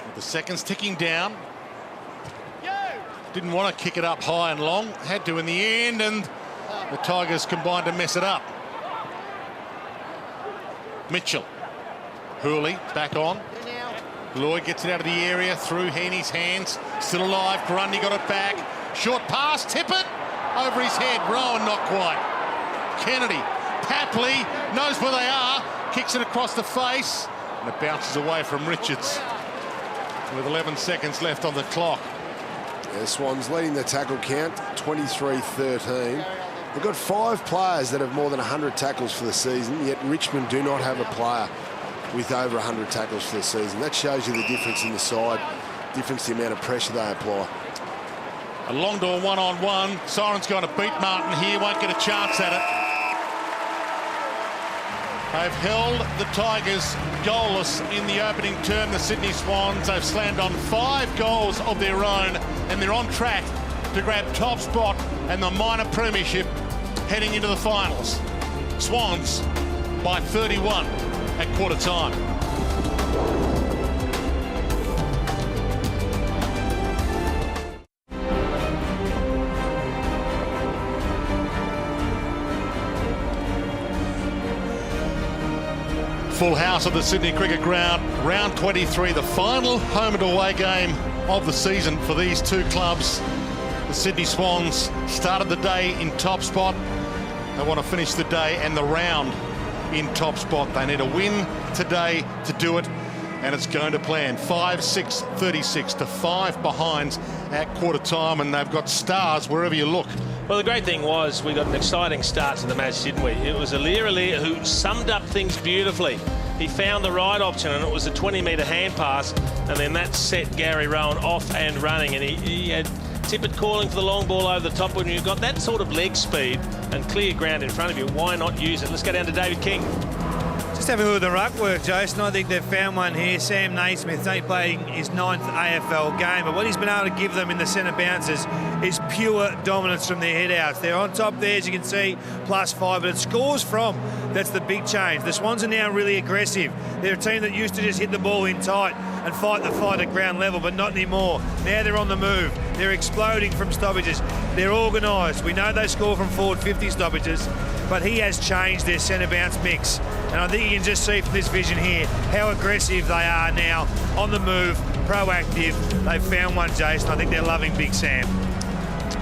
With the seconds ticking down. Didn't want to kick it up high and long. Had to in the end, and the Tigers combined to mess it up. Mitchell. Hooley back on. Lloyd gets it out of the area through Heaney's hands. Still alive. Grundy got it back. Short pass. Tippett over his head. Rowan not quite. Kennedy. Papley knows where they are. Kicks it across the face. And it bounces away from Richards. With 11 seconds left on the clock. Yeah, Swans leading the tackle count, 23-13. They've got 5 players that have more than 100 tackles for the season, yet Richmond do not have a player with over 100 tackles for the season. That shows you the difference in the side, difference in the amount of pressure they apply. A Longdor one-on-one. Siren's going to beat Martin here, won't get a chance at it. They've held the Tigers goalless in the opening term, the Sydney Swans. They've slammed on 5 goals of their own, and they're on track to grab top spot and the minor premiership heading into the finals. Swans by 31 at quarter time. Full house at the Sydney Cricket Ground. Round 23, the final home and away game of the season for these two clubs. The Sydney Swans started the day in top spot. They want to finish the day and the round in top spot. They need a win today to do it, and it's going to plan. 5-6-36 to 5 behinds at quarter time, and they've got stars wherever you look. Well, the great thing was we got an exciting start to the match, didn't we? It was Aliir who summed up things beautifully. He found the right option, and it was a 20-metre hand pass, and then that set Gary Rowan off and running, and he had Tippett calling for the long ball over the top. When you've got that sort of leg speed and clear ground in front of you, why not use it? Let's go down to David King. Just having a look at the ruck work, Jason. I think they've found one here. Sam Naismith ain't playing his 9th AFL game, but what he's been able to give them in the centre bounces is pure dominance from their head-outs. They're on top there, as you can see, +5, but it scores from. That's the big change. The Swans are now really aggressive. They're a team that used to just hit the ball in tight and fight the fight at ground level, but not anymore. Now they're on the move. They're exploding from stoppages. They're organised. We know they score from forward 50 stoppages, but he has changed their centre bounce mix. And I think you can just see from this vision here how aggressive they are now, on the move, proactive. They've found one, Jason. I think they're loving Big Sam.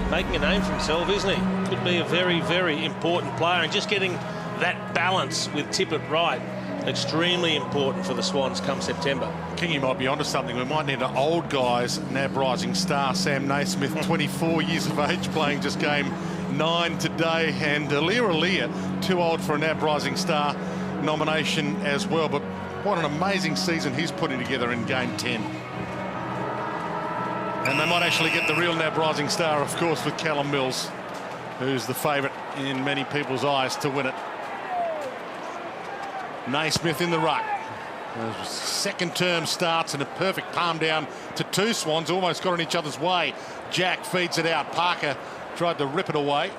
Making a name for himself, isn't he? Could be a very, very important player, and just getting that balance with Tippett right, extremely important for the Swans come September. Kingy might be onto something. We might need an old guys NAB rising star, Sam Naismith, 24 years of age, playing just game 9 today, and Aliir, too old for a NAB rising star nomination as well. But what an amazing season he's putting together in game 10. And they might actually get the real NAB rising star, of course, with Callum Mills, who's the favourite in many people's eyes to win it. Naismith in the ruck. Second term starts, and a perfect palm down to 2 Swans, almost got in each other's way. Jack feeds it out. Parker tried to rip it away.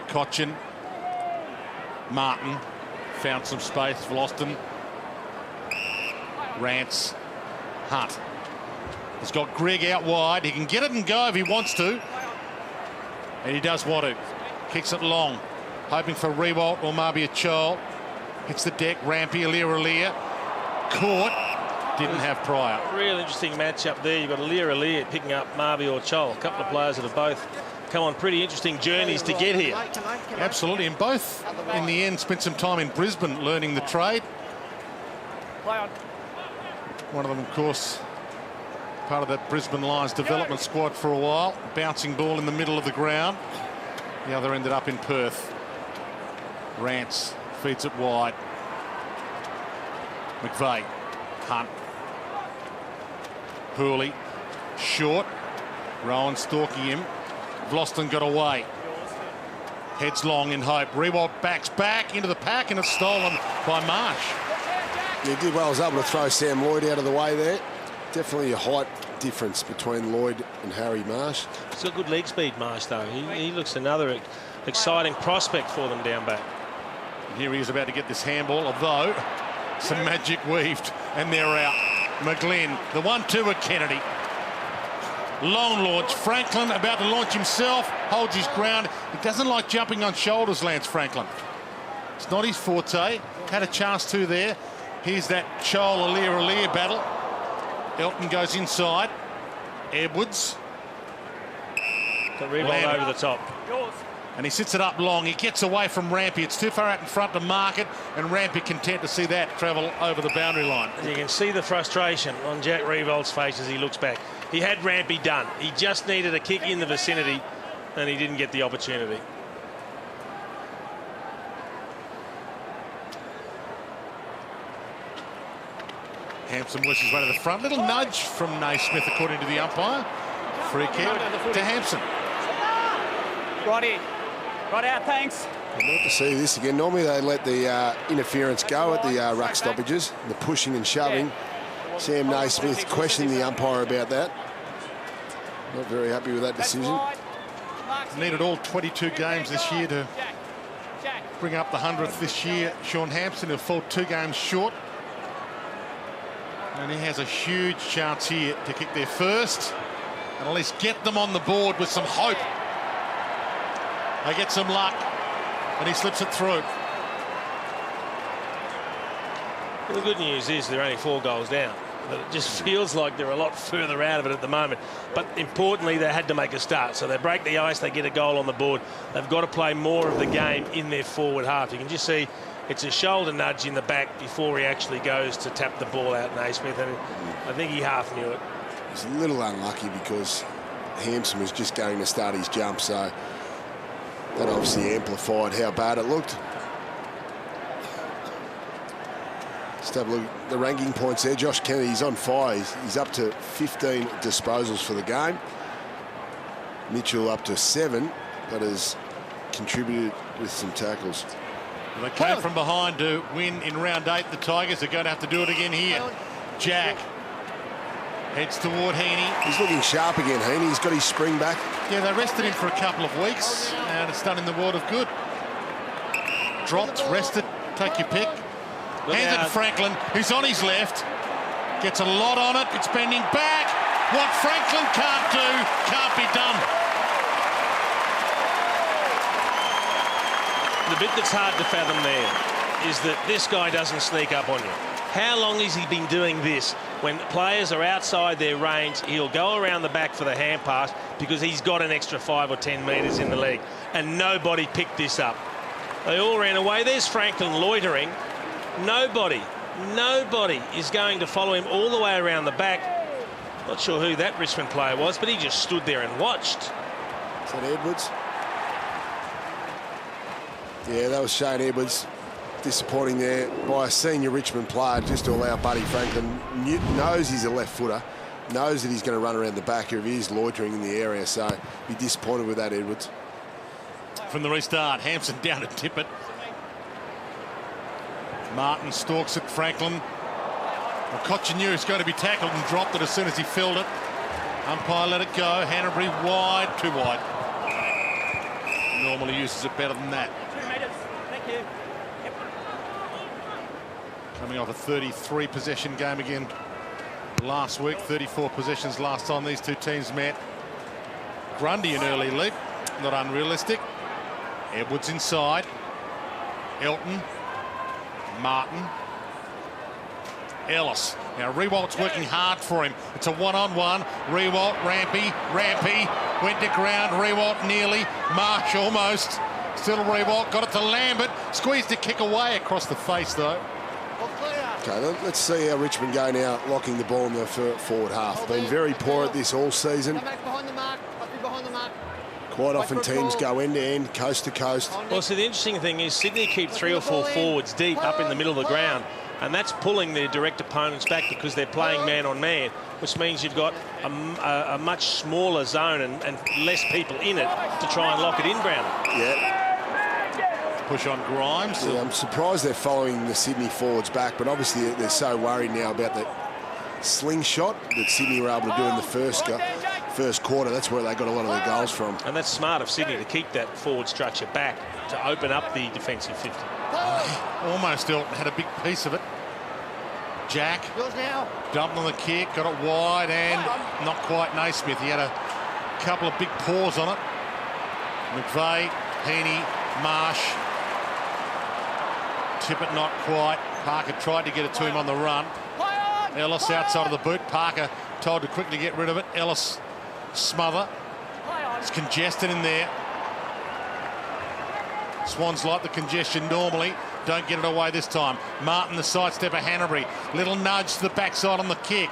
Cochin. Martin found some space. Vlosten. Rance. Hunt. He's got Greg out wide. He can get it and go if he wants to. And he does want to. Kicks it long. Hoping for Rewalt or maybe a Chol. Hits the deck. Rampy, Alir. Caught. Didn't have prior. Real interesting matchup there. You've got Alir picking up Marby or Chol. A couple of players that have both come on pretty interesting journeys to get here. Absolutely. And both, in the end, spent some time in Brisbane learning the trade. One of them, of course, part of that Brisbane Lions development squad for a while. Bouncing ball in the middle of the ground. The other ended up in Perth. Rance feeds it wide. McVeigh. Hunt. Hooley. Short. Rowan stalking him. Vlosten got away. Heads long in hope. Rewalt backs back into the pack and it's stolen by Marsh. He did well. He was able to throw Sam Lloyd out of the way there. Definitely a height difference between Lloyd and Harry Marsh. He's got good leg speed, Marsh, though. He looks another exciting prospect for them down back. And here he is about to get this handball, although some magic weaved and they're out. McGlynn, the 1-2 at Kennedy. Long launch. Franklin about to launch himself, holds his ground. He doesn't like jumping on shoulders, Lance Franklin. It's not his forte. Had a chance to there. Here's that Chol Alir battle. Elton goes inside. Edwards. Got Rewalt over the top. And he sits it up long. He gets away from Rampy. It's too far out in front to mark it, and Rampy content to see that travel over the boundary line. And you can see the frustration on Jack Rewalt's face as he looks back. He had Rampy done. He just needed a kick in the vicinity, and he didn't get the opportunity. Hampson works his way to the front. Little nudge from Naismith, according to the umpire. Free kick to Hampson. Right in. Right out, thanks. I'd like to see this again. Normally they let the interference go at the ruck stoppages, the pushing and shoving. Sam Naismith questioning the umpire about that. Not very happy with that decision. Needed all 22 games this year to bring up the 100th this year. Sean Hampson will fall 2 games short. And he has a huge chance here to kick their first and at least get them on the board with some hope. They get some luck and he slips it through. Well, the good news is they're only 4 goals down, but it just feels like they're a lot further out of it at the moment. But importantly, they had to make a start. So they break the ice, they get a goal on the board. They've got to play more of the game in their forward half. You can just see it's a shoulder nudge in the back before he actually goes to tap the ball out, Naismith, and I think he half knew it. He's a little unlucky because Hampson was just going to start his jump, so that obviously amplified how bad it looked. Just have a look at the ranking points there. Josh Kennedy's on fire. He's up to 15 disposals for the game. Mitchell up to 7, but has contributed with some tackles. They came from behind to win in round 8. The Tigers are going to have to do it again here. Jack heads toward Heaney. He's looking sharp again, Heaney. He's got his spring back. Yeah, they rested him for a couple of weeks, and it's done in the world of good. Dropped, rested, take your pick. Hands it to Franklin, who's on his left. Gets a lot on it. It's bending back. What Franklin can't do can't be done. The bit that's hard to fathom there is that this guy doesn't sneak up on you. How long has he been doing this? When players are outside their range, he'll go around the back for the hand pass because he's got an extra 5 or 10 metres in the league. And nobody picked this up. They all ran away. There's Franklin loitering. Nobody is going to follow him all the way around the back. Not sure who that Richmond player was, but he just stood there and watched. Is that Edwards? Yeah, that was Shane Edwards. Disappointing there by a senior Richmond player just to allow Buddy Franklin. Knows he's a left footer, knows that he's going to run around the back if he is loitering in the area, so be disappointed with that, Edwards. From the restart, Hampson down to Tippett. Martin stalks at Franklin. Well, Kochenu is going to be tackled and dropped it as soon as he filled it. Umpire let it go. Hanbury wide, too wide. Normally uses it better than that. 2 metres. Thank you. Coming off a 33 possession game again last week. 34 possessions last time these two teams met. Grundy an early lead, not unrealistic. Edwards inside. Elton. Martin. Ellis. Now Rewalt's working hard for him. It's a one-on-one. Rewalt, Rampy went to ground. Rewalt nearly. Marsh almost. Still Rewalt, got it to Lambert. Squeezed the kick away across the face though. Okay, let's see how Richmond go now, locking the ball in the forward half. Been very poor at this all season. Quite often teams go end to end, coast to coast. Well, see, the interesting thing is Sydney keep 3 or 4 forwards deep up in the middle of the ground, and that's pulling their direct opponents back because they're playing man on man, which means you've got a much smaller zone and less people in it to try and lock it in, Brown. Yeah. Push on Grimes. Yeah, I'm surprised they're following the Sydney forwards back, but obviously they're so worried now about the slingshot that Sydney were able to do in the first quarter. That's where they got a lot of their goals from. And that's smart of Sydney to keep that forward structure back to open up the defensive 50. Almost had a big piece of it. Jack dumped on the kick, got it wide and not quite Naismith. He had a couple of big paws on it. McVeigh, Heaney, Marsh. Tippett not quite. Parker tried to get it to him on the run. Ellis outside of the boot. Parker told to quickly get rid of it. Ellis smother. It's congested in there. Swans like the congestion normally. Don't get it away this time. Martin the sidestepper. Hanbury. Little nudge to the backside on the kick.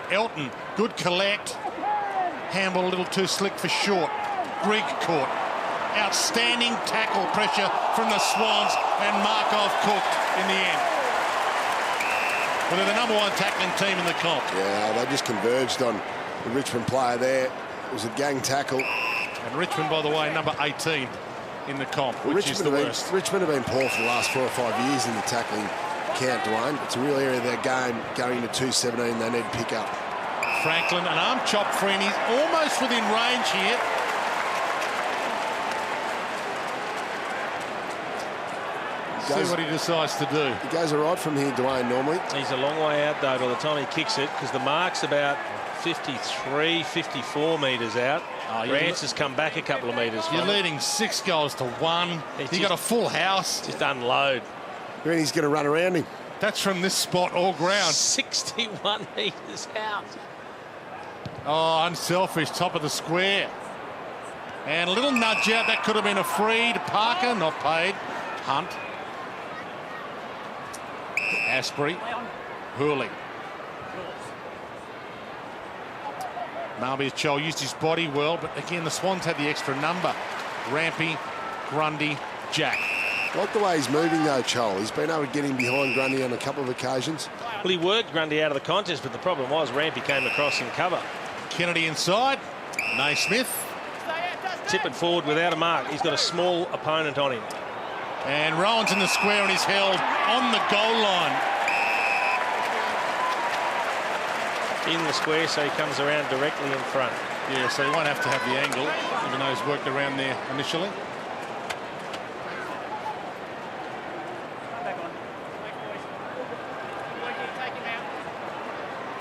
Elton, good collect. Handball a little too slick for short. Grigg caught. Outstanding tackle pressure from the Swans, and Markov cooked in the end. Well, they're the #1 tackling team in the comp. Yeah, they just converged on the Richmond player there. It was a gang tackle. And Richmond, by the way, number 18 in the comp, which is the worst. Richmond have been poor for the last 4 or 5 years in the tackling count, Dwayne. It's a real area of their game. Going into 2:17, they need to pick up. Franklin, an arm chop free, and he's almost within range here. See what he decides to do. He goes all right from here, Dwayne, normally. He's a long way out, though, by the time he kicks it, because the mark's about 53, 54 metres out. Rance has come back a couple of metres. You're leading 6 goals to 1. You got a full house. Just unload. You mean he's going to run around him? That's from this spot, all ground. 61 metres out. Oh, unselfish, top of the square. And a little nudge out. That could have been a free to Parker, not paid. Hunt. Asprey. Hurley. Malby Chol used his body well, but again, the Swans had the extra number. Rampy, Grundy, Jack. Like the way he's moving, though, Chol. He's been able to get in behind Grundy on a couple of occasions. Well, he worked Grundy out of the contest, but the problem was Rampy came across in cover. Kennedy inside. Naismith. Tippett forward without a mark. He's got a small opponent on him. And Rowan's in the square and he's held on the goal line. In the square, so he comes around directly in front. Yeah, so he won't have to have the angle, even though he's worked around there initially.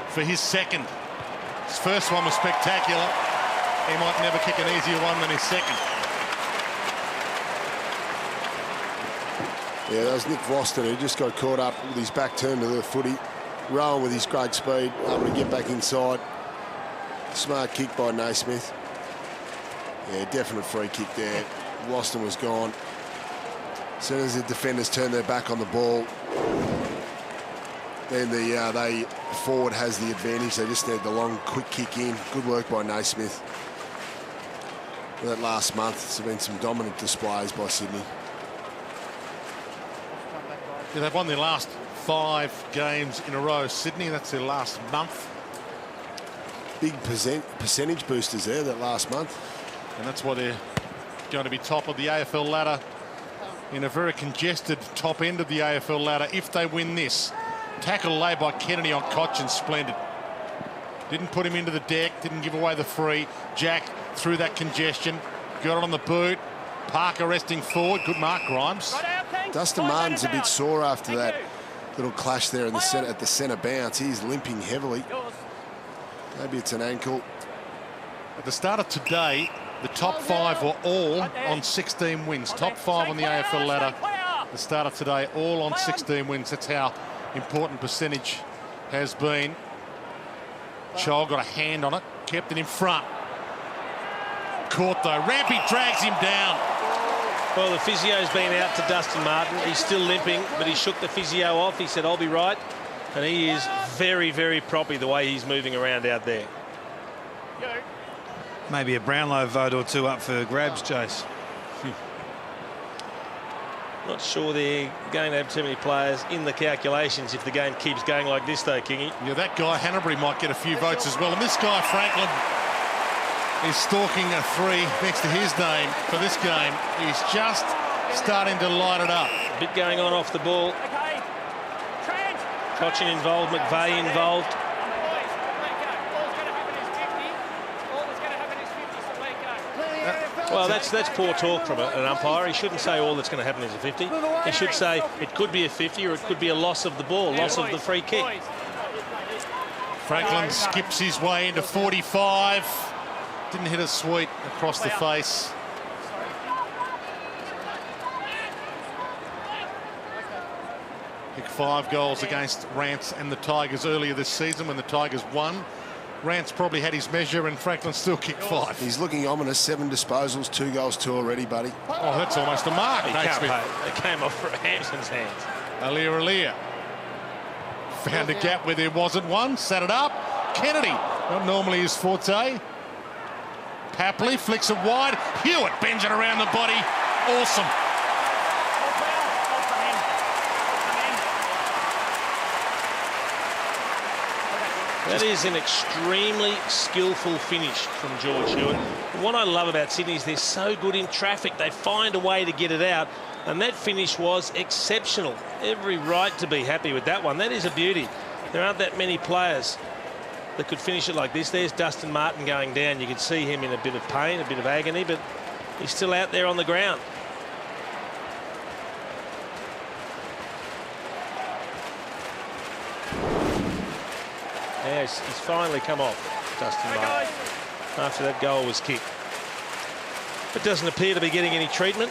For his second. His first one was spectacular. He might never kick an easier one than his second. Yeah, that was Nick Voston who just got caught up with his back turned to the footy. Rowan with his great speed, able to get back inside. Smart kick by Naismith. Yeah, definite free kick there. Voston was gone. As soon as the defenders turn their back on the ball, then the forward has the advantage. They just need the long, quick kick in. Good work by Naismith. That last month, there's been some dominant displays by Sydney. Yeah, they've won their last 5 games in a row. Sydney, that's their last month. Big percentage boosters there that last month. And that's why they're going to be top of the AFL ladder in a very congested top end of the AFL ladder if they win this. Tackle laid by Kennedy on Cochin, splendid. Didn't put him into the deck, didn't give away the free. Jack through that congestion, got it on the boot. Parker resting forward, good mark, Grimes. Dustin Martin's a bit sore after that little clash there in the centre, at the centre bounce. He's limping heavily. Maybe it's an ankle. At the start of today, the top 5 were all on 16 wins. Top 5 on the AFL ladder. The start of today, all on 16 wins. That's how important percentage has been. Child got a hand on it, kept it in front. Caught though. Rampy drags him down. Well, the physio's been out to Dustin Martin. He's still limping, but he shook the physio off. He said, I'll be right. And he is very, very proppy the way he's moving around out there. Maybe a Brownlow vote or two up for grabs, Jace. Not sure they're going to have too many players in the calculations if the game keeps going like this, though, Kingy. Yeah, that guy Hanbury might get a few votes as well. And this guy Franklin is stalking a 3 next to his name for this game. He's just starting to light it up. A bit going on off the ball. Cochin involved, McVeigh involved. Well, that's poor talk from an umpire. He shouldn't say all that's going to happen is a 50. He should say it could be a 50 or it could be a loss of the ball, loss of the free kick. Franklin skips his way into 45. Didn't hit a sweep across the face. Kicked 5 goals against Rance and the Tigers earlier this season when the Tigers won. Rance probably had his measure and Franklin still kicked 5. He's looking ominous. 7 disposals, 2 goals, 2 already, buddy. Oh, that's almost a mark. He can't pay. It came off Hampson's hands. Alia found a gap where there wasn't one. Sat it up. Kennedy, not normally his forte. Papley flicks it wide. Hewitt bends it around the body. Awesome. That is an extremely skillful finish from George Hewitt. What I love about Sydney is they're so good in traffic. They find a way to get it out. And that finish was exceptional. Every right to be happy with that one. That is a beauty. There aren't that many players that could finish it like this. There's Dustin Martin going down. You can see him in a bit of pain, a bit of agony, but he's still out there on the ground. Yes, he's finally come off, Dustin Martin, after that goal was kicked. But doesn't appear to be getting any treatment.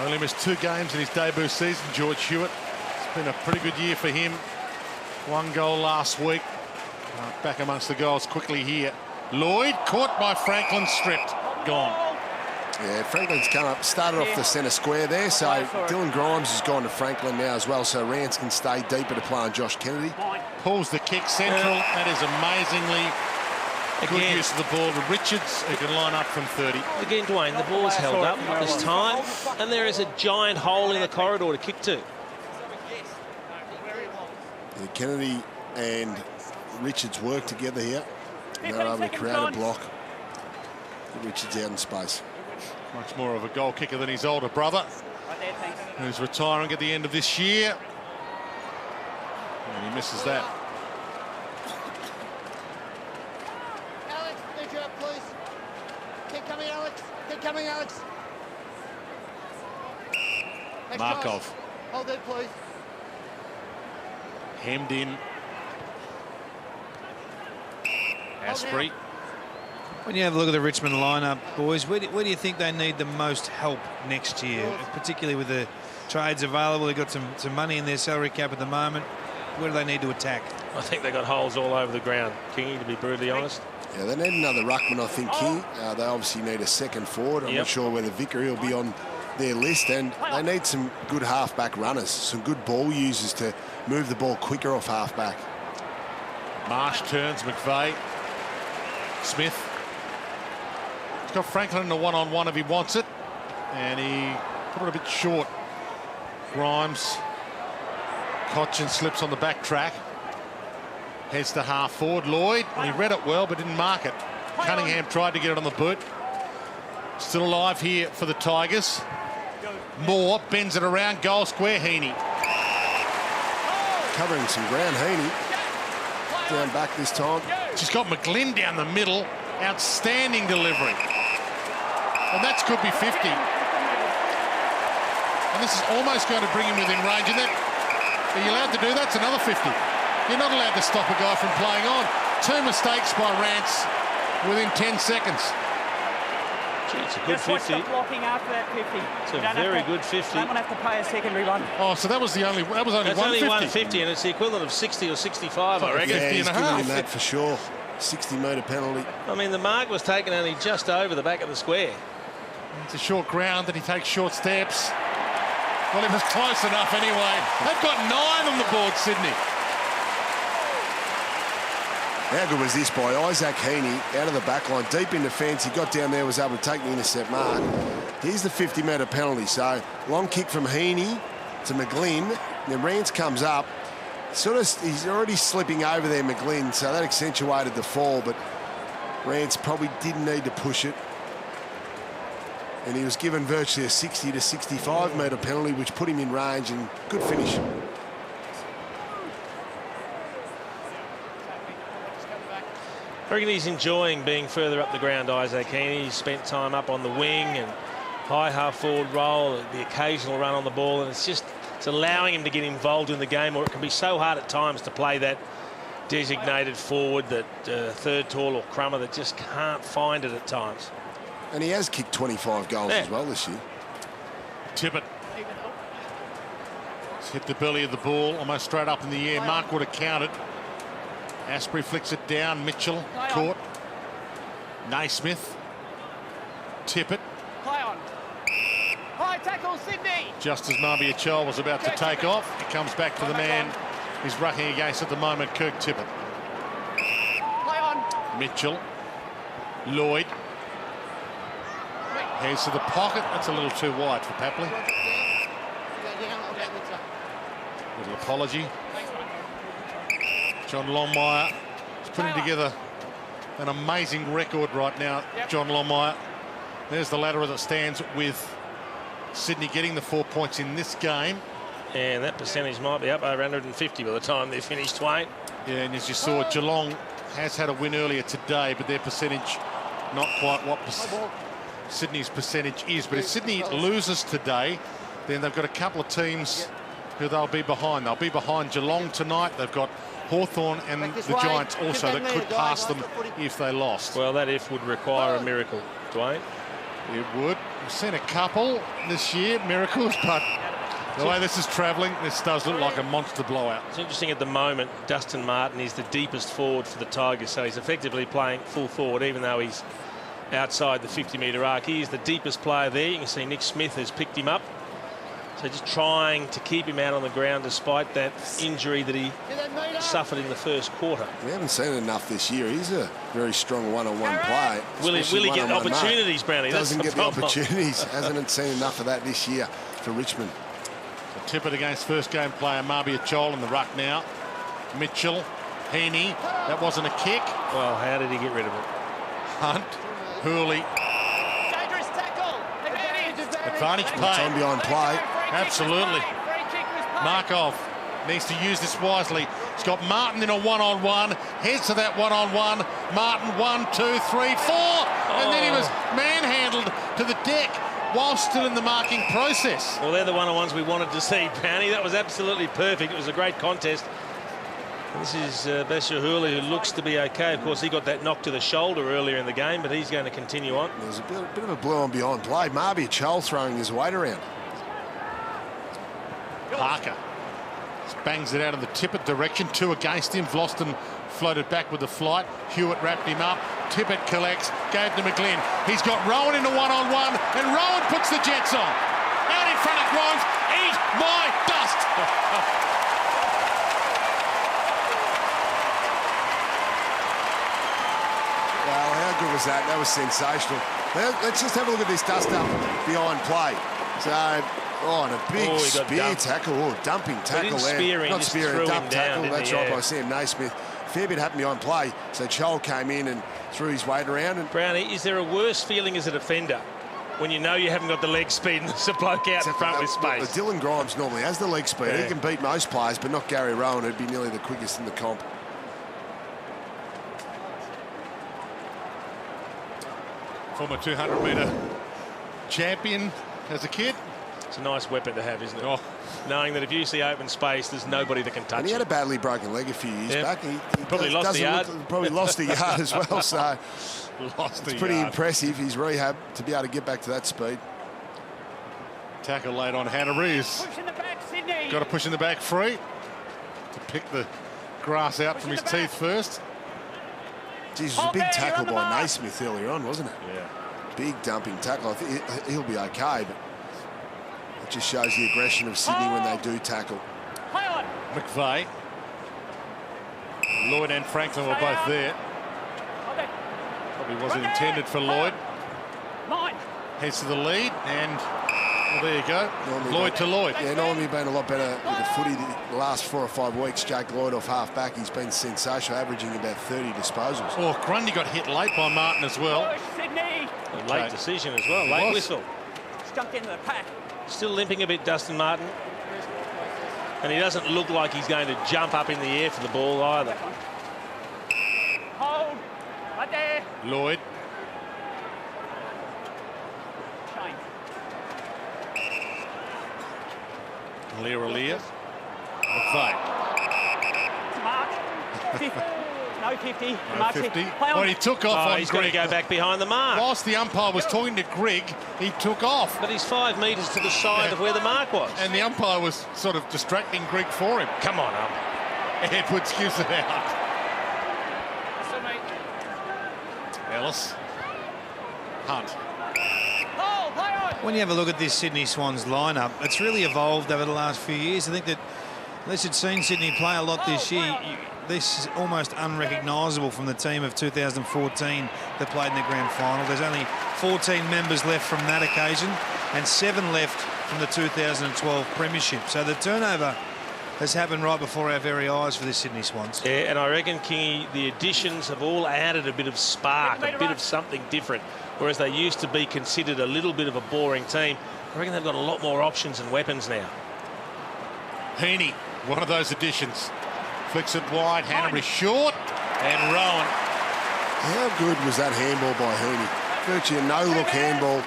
Only missed 2 games in his debut season, George Hewitt. It's been a pretty good year for him. 1 goal last week. Back amongst the goals quickly here. Lloyd caught by Franklin, stripped, gone. Yeah, Franklin's come up, started off the centre square there, so Dylan Grimes has gone to Franklin now as well, so Rance can stay deeper to play on Josh Kennedy. Pulls the kick central. That is amazingly good use of the ball to Richards, who can line up from 30. Again, Dwayne, the ball's held up. There's time, and there is a giant hole in the corridor to kick to. Yeah, Kennedy and Richards work together here. And they're able to create a block. Get Richards out in space. Much more of a goal kicker than his older brother, who's retiring at the end of this year. And he misses that. Alex, need you up, please. Keep coming, Alex. Keep coming, Alex. Next Markov. Josh. Hold it, please. Hemmed in. Asprey. When you have a look at the Richmond lineup, boys, where do you think they need the most help next year, particularly with the trades available? They've got some money in their salary cap at the moment. Where do they need to attack? I think they've got holes all over the ground, Kingy, to be brutally honest. Yeah, they need another ruckman, I think, King. They obviously need a second forward. I'm not sure whether Vickery will be on their list, and they need some good half-back runners, some good ball users to move the ball quicker off half-back. Marsh turns, McVeigh. Smith. He's got Franklin in a one-on-one if he wants it, and he put it a bit short. Grimes. Cochin slips on the back track. Heads to half forward. Lloyd, he read it well but didn't mark it. Cunningham tried to get it on the boot. Still alive here for the Tigers. Moore bends it around, goal square. Heaney. Covering some ground, Heaney. Down back this time. She's got McGlynn down the middle. Outstanding delivery. And that could be 50. And this is almost going to bring him within range. And that, are you allowed to do that? It's another 50. You're not allowed to stop a guy from playing on. 2 mistakes by Rance within 10 seconds. Gee, it's a good Just watch 50. the blocking after that 50. It's a very good 50. Don't want to have to pay a secondary one. Oh, so that was only That's only 150. 150, and it's the equivalent of 60 or 65, I reckon. Yeah, 50 he's and a giving half. him that for sure. 60-metre penalty. I mean, the mark was taken only just over the back of the square. It's a short ground and he takes short steps. Well, it was close enough anyway. They've got 9 on the board, Sydney. How good was this by Isaac Heaney out of the back line, deep in defence. He got down there, was able to take the intercept mark. Here's the 50-metre penalty. So long kick from Heaney to McGlynn. Then Rance comes up. He's already slipping over there, McGlynn, so that accentuated the fall, but Rance probably didn't need to push it. And he was given virtually a 60 to 65-metre penalty, which put him in range, and good finish. I reckon he's enjoying being further up the ground, Isaac Heaney. He's spent time up on the wing and high half-forward roll, the occasional run on the ball, and it's allowing him to get involved in the game, or it can be so hard at times to play that designated forward, that third tall or crummer that just can't find it at times. And he has kicked 25 goals as well this year. Tippett. It's hit the belly of the ball, almost straight up in the air. Mark would have counted. Asprey flicks it down. Mitchell caught. Naismith. Tippett. Play on. High tackle, Sydney. Just as Marbia Chol was about to take off, it comes back to the man he's rucking against at the moment, Kirk Tippett. Play on. Mitchell. Lloyd. Heads to the pocket. That's a little too wide for Papley. Little apology. John Longmire is putting together an amazing record right now, John Longmire. There's the ladder as it stands, with Sydney getting the 4 points in this game. And that percentage might be up over 150 by the time they're finished, Wayne. Yeah, and as you saw, Geelong has had a win earlier today, but their percentage not quite what Sydney's percentage is. But if Sydney loses today, then they've got a couple of teams who they'll be behind. They'll be behind Geelong tonight. They've got Hawthorn and the Giants also that could pass them if they lost. Well, that if would require a miracle, Dwayne. It would. We've seen a couple this year, miracles, but the way this is travelling, this does look like a monster blowout. It's interesting at the moment, Dustin Martin is the deepest forward for the Tigers, so he's effectively playing full forward, even though he's outside the 50-metre arc. He is the deepest player there. You can see Nick Smith has picked him up. So just trying to keep him out on the ground despite that injury that he suffered in the first quarter. We haven't seen it enough this year. He's a very strong one-on-one player. Will he get opportunities, Brownie? Doesn't get the problem. opportunities. Hasn't seen enough of that this year for Richmond. So Tippett against first game player Marbia Chol in the ruck now. Mitchell, Heaney. That wasn't a kick. Well, how did he get rid of it? Hunt, Hurley. Dangerous tackle. Advantage play. Time behind play. Absolutely. Markov needs to use this wisely. He's got Martin in a one-on-one. Heads to that one-on-one. Martin, 1, 2, 3, 4. And then he was manhandled to the deck while still in the marking process. Well, they're the one-on-ones we wanted to see, Brownie. That was absolutely perfect. It was a great contest. This is Basher Hurley, who looks to be okay. Of course, he got that knock to the shoulder earlier in the game, but he's going to continue on. There's a bit of a blow on behind play. Marbia Chol throwing his weight around. Parker just bangs it out of the Tippett direction. 2 against him. Vlosten floated back with the flight. Hewitt wrapped him up. Tippett collects. Gave to McGlynn. He's got Rowan in a one-on-one, and Rowan puts the Jets on. Out in front of Grimes. Eat my dust. Well, how good was that? That was sensational. Let's just have a look at this dust-up behind play. So, and a big spear tackle. Oh, dumping tackle there. Not spearing, dump tackle. down, That's right by Sam Naismith. Fair bit happened behind play. So Chol came in and threw his weight around. And Brownie, is there a worse feeling as a defender when you know you haven't got the leg speed and there's a bloke out in front with space? Dylan Grimes normally has the leg speed. Yeah. He can beat most players, but not Gary Rowan, who'd be nearly the quickest in the comp. Former 200-metre champion as a kid. It's a nice weapon to have, isn't it? Oh. Knowing that if you see open space, there's nobody that can touch And he had it. a badly broken leg a few years back. He Probably lost the yard. Probably lost the yard as well. So Lost the it's pretty yard. impressive. His rehab to be able to get back to that speed. Tackle late on Hanbury. Push in the back, Sydney. Got to push in the back free to pick the grass out from his teeth first. Geez, it was a big tackle by Naismith earlier on, wasn't it? Yeah. Big dumping tackle. I think he'll be okay, but it just shows the aggression of Sydney when they do tackle. McVeigh. Lloyd and Franklin were both there. Probably wasn't intended for Lloyd. Heads to the lead, and well, there you go. Lloyd to Lloyd. Yeah, normally been a lot better with the footy the last 4 or 5 weeks. Jake Lloyd off half back. He's been sensational, averaging about 30 disposals. Oh, Grundy got hit late by Martin as well. Sydney. A late decision as well. Late whistle. Jumped into the pack. Still limping a bit, Dustin Martin. And he doesn't look like he's going to jump up in the air for the ball either. Hold. Right there. Lloyd. Lear. McVeigh. Mark. No 50. No Mark 50. Play on. Well, he took off on He's got to Greg. go back behind the mark. Whilst the umpire was talking to Greg, he took off. But he's 5 metres to the side of where the mark was. And the umpire was sort of distracting Greg for him. Come on up. Edwards gives it out. Ellis. Hunt. When you have a look at this Sydney Swans lineup, it's really evolved over the last few years. I think that unless you'd seen Sydney play a lot this year, this is almost unrecognisable from the team of 2014 that played in the grand final. There's only 14 members left from that occasion and 7 left from the 2012 premiership. So the turnover has happened right before our very eyes for the Sydney Swans. Yeah, and I reckon, Kingy, the additions have all added a bit of spark, a bit of something different. Whereas they used to be considered a little bit of a boring team. I reckon they've got a lot more options and weapons now. Heaney, one of those additions. Flicks it wide, Hanbury short, and Rowan. How good was that handball by Heaney? Virtually a no-look handball.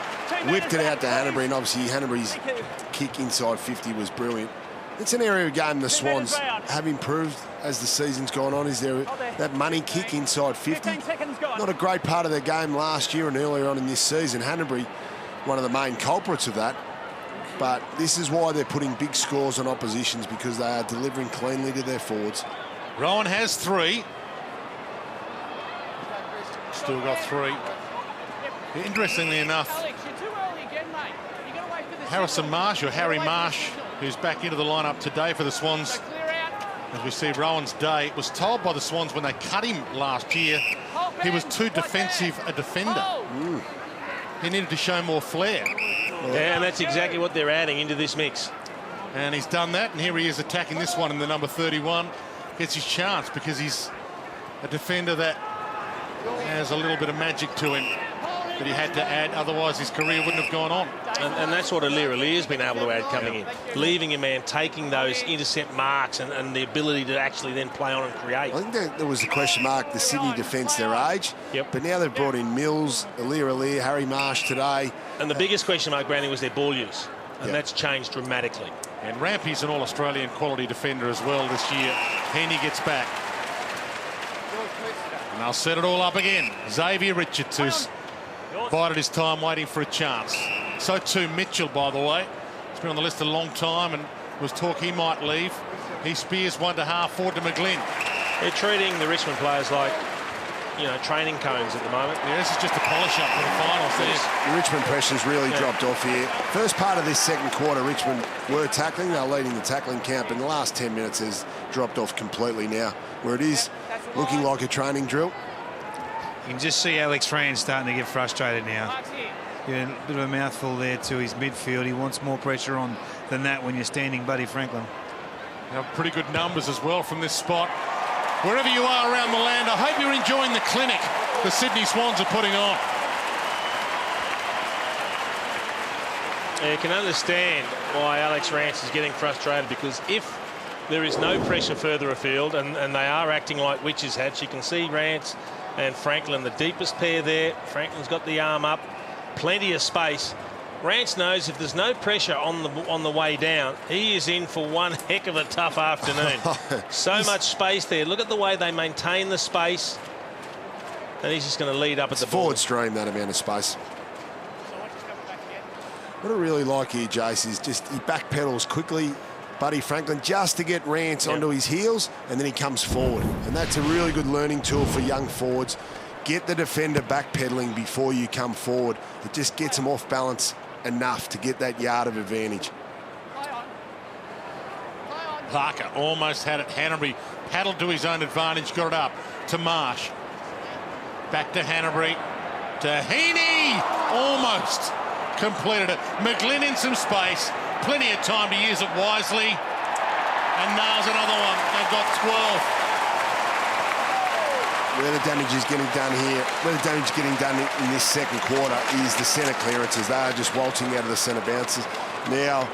Whipped it out to Hanbury, and obviously Hanbury's kick inside 50 was brilliant. It's an area of game the Swans have improved as the season's gone on. Is there that money kick inside 50? Not a great part of their game last year and earlier on in this season. Hanbury, one of the main culprits of that. But this is why they're putting big scores on oppositions, because they are delivering cleanly to their forwards. Rowan has 3. Still got 3. Interestingly enough, Harrison Marsh, or Harry Marsh, who's back into the lineup today for the Swans, as we see Rowan's day, was told by the Swans when they cut him last year he was too defensive a defender. He needed to show more flair. Yeah, and that's exactly what they're adding into this mix. And he's done that, and here he is attacking this one in the number 31. Gets his chance because he's a defender that has a little bit of magic to him that he had to add, otherwise his career wouldn't have gone on. And that's what Lear's been able to add coming in. Leaving a man, taking those intercept marks and the ability to actually then play on and create. I think there was a question mark, the Sydney defence, their age. Yep. But now they've brought in Mills, Lear, Harry Marsh today. And the biggest question mark, Brandon, was their ball use. And that's changed dramatically. And Rampy's an all-Australian quality defender as well this year. Heaney gets back. And they'll set it all up again. Xavier Richards, who's bided his time waiting for a chance. So too Mitchell, by the way. He's been on the list a long time and was talk he might leave. He spears one to half forward to McGlynn. They're treating the Richmond players like, you know, training cones at the moment. Yeah, this is just a polish up for the finals. The Richmond pressure's really dropped off here. First part of this second quarter, Richmond were tackling. They're leading the tackling count, but in the last 10 minutes has dropped off completely now, where it is looking like a training drill. You can just see Alex Rance starting to get frustrated now. Yeah, a bit of a mouthful there to his midfield. He wants more pressure on than that when you're standing Buddy Franklin. Now, pretty good numbers as well from this spot. Wherever you are around the land, I hope you're enjoying the clinic the Sydney Swans are putting on. You can understand why Alex Rance is getting frustrated, because if there is no pressure further afield and they are acting like witches hats, you can see Rance and Franklin, the deepest pair there. Franklin's got the arm up, plenty of space. Rance knows if there's no pressure on the way down, he is in for one heck of a tough afternoon. So much space there. Look at the way they maintain the space. And he's just going to lead up at the forward ball. stream, that amount of space. What I really like here, Jace, is just he backpedals quickly, Buddy Franklin, just to get Rance onto his heels, and then he comes forward. And that's a really good learning tool for young forwards. Get the defender backpedaling before you come forward. It just gets him off balance enough to get that yard of advantage. Parker almost had it. Hanbury paddled to his own advantage, got it up to Marsh. Back to Hanbury. To Heaney! Almost completed it. McGlynn in some space. Plenty of time to use it wisely. And nails another one. They've got 12. Where the damage is getting done here, where the damage is getting done in this second quarter is the centre clearances. They are just waltzing out of the centre bounces. Now,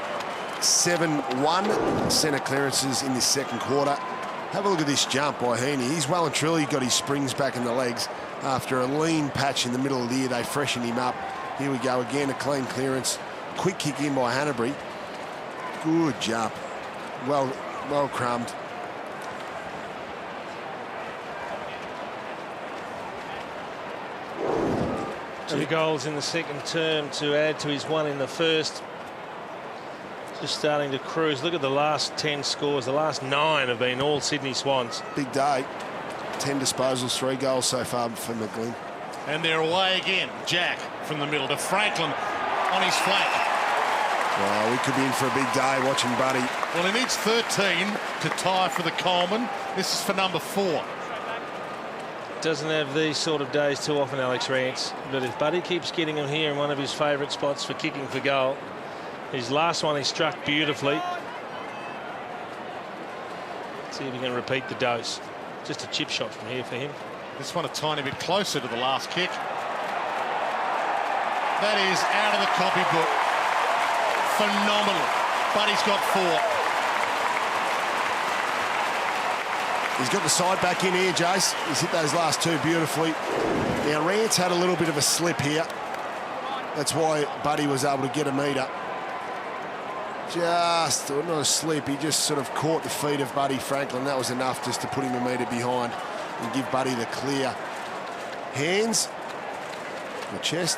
7-1 centre clearances in this second quarter. Have a look at this jump by Heaney. He's well and truly got his springs back in the legs. After a lean patch in the middle of the year, they freshened him up. Here we go again, a clean clearance. Quick kick in by Hanbury. Good jump. Well crumbed. 2 goals in the second term to add to his one in the first. Just starting to cruise. Look at the last 10 scores. The last 9 have been all Sydney Swans. Big day. 10 disposals, 3 goals so far for McGlynn. And they're away again. Jack from the middle to Franklin on his flank. Well, we could be in for a big day watching Buddy. Well, he needs 13 to tie for the Coleman. This is for number 4. Doesn't have these sort of days too often, Alex Rance. But if Buddy keeps getting him here in one of his favourite spots for kicking for goal, his last one he struck beautifully. See if he can repeat the dose. Just a chip shot from here for him. This one a tiny bit closer to the last kick. That is out of the copybook. Phenomenal. Buddy's got 4. He's got the side back in here, Jace. He's hit those last 2 beautifully. Now, Rance had a little bit of a slip here. That's why Buddy was able to get a metre. Just, not a slip, he just sort of caught the feet of Buddy Franklin. That was enough just to put him a metre behind and give Buddy the clear. Hands, the chest.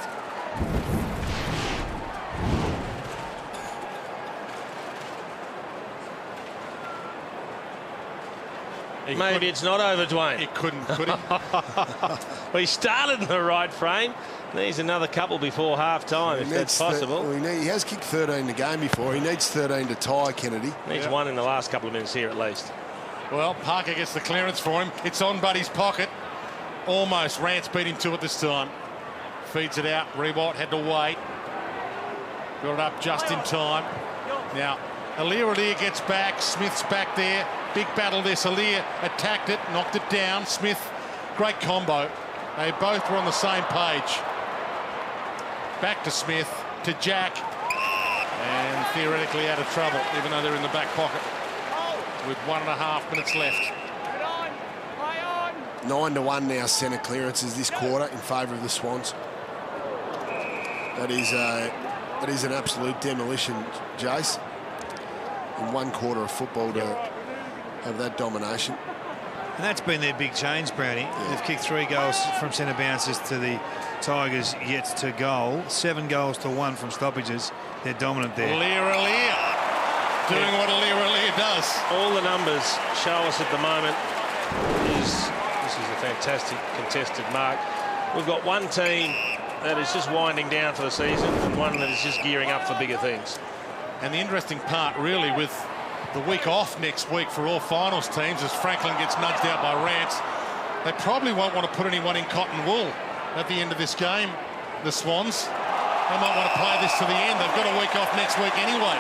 Maybe it's not over, Dwayne. He couldn't, could he? Well, he started in the right frame. Needs another couple before half-time, if that's possible. He has kicked 13 in the game before. He needs 13 to tie, Kennedy. Needs one in the last couple of minutes here, at least. Well, Parker gets the clearance for him. It's on Buddy's pocket. Almost. Rance beat him to it this time. Feeds it out. Rewalt had to wait. Got it up just in time. Now, Aliir gets back. Smith's back there. Big battle this. Aliir attacked it, knocked it down. Smith, great combo. They both were on the same page. Back to Smith, to Jack. And theoretically out of trouble, even though they're in the back pocket. With 1.5 minutes left. 9-1 now centre clearances this quarter in favour of the Swans. That is an absolute demolition, Jace. In 1 quarter of football to have that domination. And that's been their big change, Brownie. They've kicked 3 goals from centre bounces to the Tigers yet to goal. 7 goals to 1 from stoppages. They're dominant there. Aliir doing what Aliir does. All the numbers show us at the moment this is a fantastic contested mark. We've got one team that is just winding down for the season and one that is just gearing up for bigger things. And the interesting part really with the week off next week for all finals teams as Franklin gets nudged out by Rance, they probably won't want to put anyone in cotton wool at the end of this game, the Swans. They might want to play this to the end. They've got a week off next week anyway.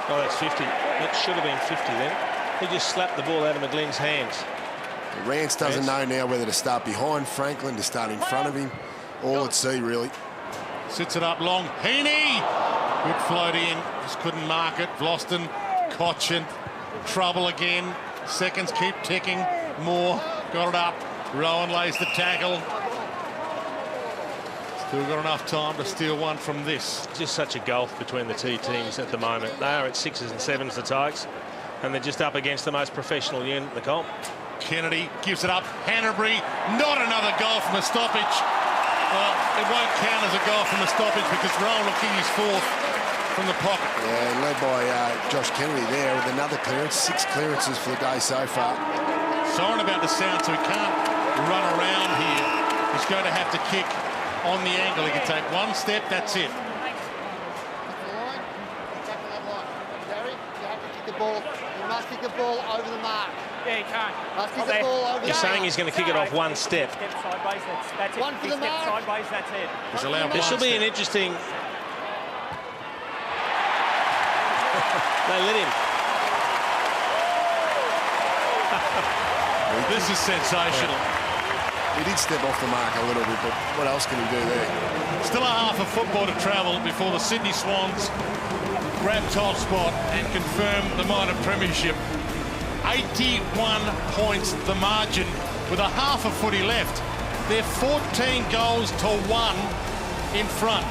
Oh, that's 50. That should have been 50 then. He just slapped the ball out of McGlynn's hands. Rance doesn't know now whether to start behind Franklin, to start in front of him. All at sea, really. Sits it up long. Heaney! Good float in. Just couldn't mark it. Vlosten, Cochin. Trouble again. Seconds keep ticking. Moore got it up. Rowan lays the tackle. Still got enough time to steal one from this. Just such a gulf between the two teams at the moment. They are at 6s and 7s, the Tigers, and they're just up against the most professional unit in the comp. Kennedy gives it up. Hanbury, not another goal from a stoppage. Well, it won't count as a goal from a stoppage because Rowan will kick his fourth from the pocket. Yeah, led by Josh Kennedy there with another clearance. 6 clearances for the day so far. Siren about to sound, so he can't run around here. He's going to have to kick on the angle. He can take one step, that's it. You must kick the ball over the mark. Yeah, you can't. Must kick the ball over the He's saying he's going to kick it off one step. Step sideways, that's it. One for the Step mark. sideways, that's it. He's allowed This one will be step. an interesting... They let him. This is sensational. He did step off the mark a little bit, but what else can he do there? Still a half of football to travel before the Sydney Swans grab top spot and confirm the minor premiership. 81 points the margin with a half a footy left. They're 14 goals to 1 in front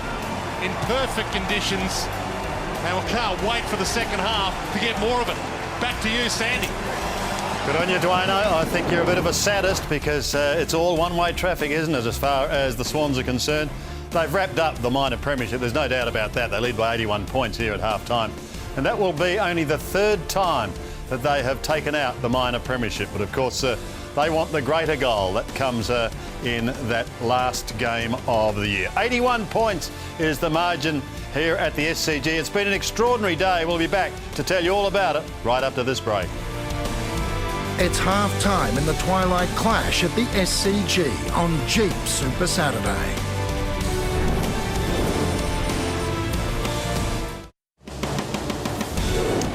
in perfect conditions. And we can't wait for the second half to get more of it. Back to you, Sandy. Good on you, Dwayno. I think you're a bit of a sadist because it's all one-way traffic, isn't it, as far as the Swans are concerned? They've wrapped up the minor premiership. There's no doubt about that. They lead by 81 points here at half-time. And that will be only the 3rd time that they have taken out the minor premiership. But, of course, they want the greater goal that comes in that last game of the year. 81 points is the margin here at the SCG. It's been an extraordinary day. We'll be back to tell you all about it right after this break. It's half-time in the Twilight Clash at the SCG on Jeep Super Saturday.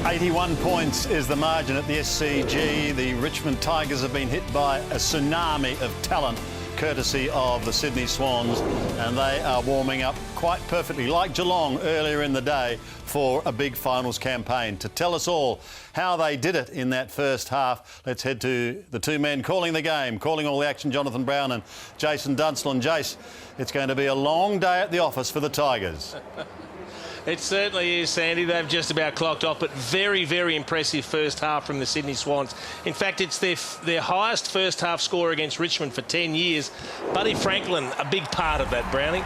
.81 points is the margin at the SCG. The Richmond Tigers have been hit by a tsunami of talent courtesy of the Sydney Swans, and they are warming up quite perfectly, like Geelong earlier in the day, for a big finals campaign. To tell us all how they did it in that first half, let's head to the two men calling the game, calling all the action, Jonathan Brown and Jason Dunstall. And Jace, it's going to be a long day at the office for the Tigers. It certainly is, Sandy. They've just about clocked off, but very, very impressive first half from the Sydney Swans. In fact, it's their highest first half score against Richmond for 10 years. Buddy Franklin, a big part of that, Browning.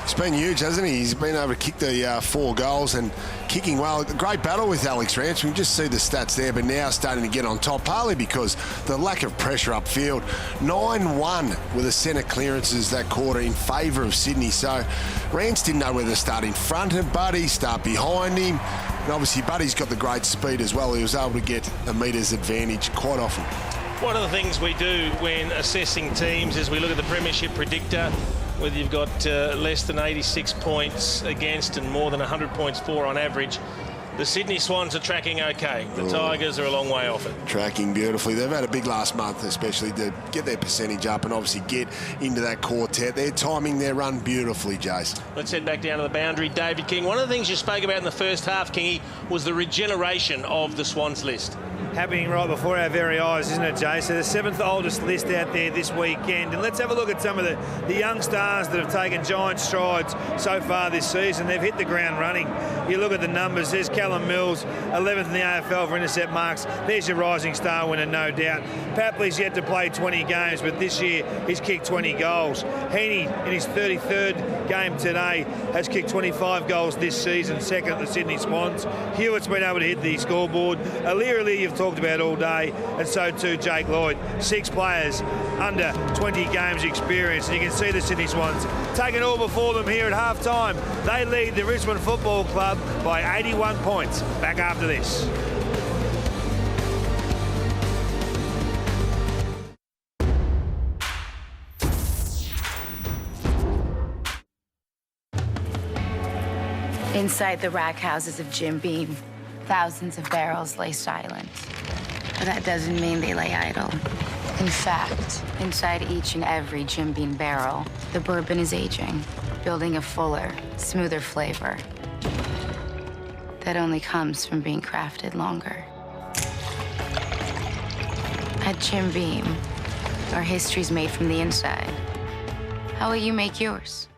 It's been huge, hasn't he? He's been able to kick the 4 goals and kicking well. A great battle with Alex Rance. We can just see the stats there, but now starting to get on top, partly because the lack of pressure upfield. 9-1 with the centre clearances that quarter in favour of Sydney. So Rance didn't know whether to start in front of Buddy, start behind him. And obviously Buddy's got the great speed as well. He was able to get a metres advantage quite often. One of the things we do when assessing teams is we look at the Premiership predictor, whether you've got less than 86 points against and more than 100 points for on average. The Sydney Swans are tracking okay. The Tigers are a long way off it. Tracking beautifully. They've had a big last month, especially to get their percentage up and obviously get into that quartet. They're timing their run beautifully, Jace. Let's head back down to the boundary. David King, one of the things you spoke about in the first half, Kingy, was the regeneration of the Swans list. Happening right before our very eyes, isn't it, Jay? So the 7th oldest list out there this weekend. And let's have a look at some of the young stars that have taken giant strides so far this season. They've hit the ground running. You look at the numbers. There's Callum Mills, 11th in the AFL for intercept marks. There's your rising star winner, no doubt. Papley's yet to play 20 games, but this year he's kicked 20 goals. Heaney, in his 33rd game today, has kicked 25 goals this season, second at the Sydney Swans. Hewitt's been able to hit the scoreboard. Aliir, you've talked about all day, and so too Jake Lloyd. 6 players under 20 games experience, and you can see the Sydney Swans taking all before them here at half-time. They lead the Richmond Football Club by 81 points. Back after this. Inside the rack houses of Jim Beam, thousands of barrels lay silent. But that doesn't mean they lay idle. In fact, inside each and every Jim Beam barrel, the bourbon is aging, building a fuller, smoother flavor that only comes from being crafted longer. At Jim Beam, our history's made from the inside. How will you make yours?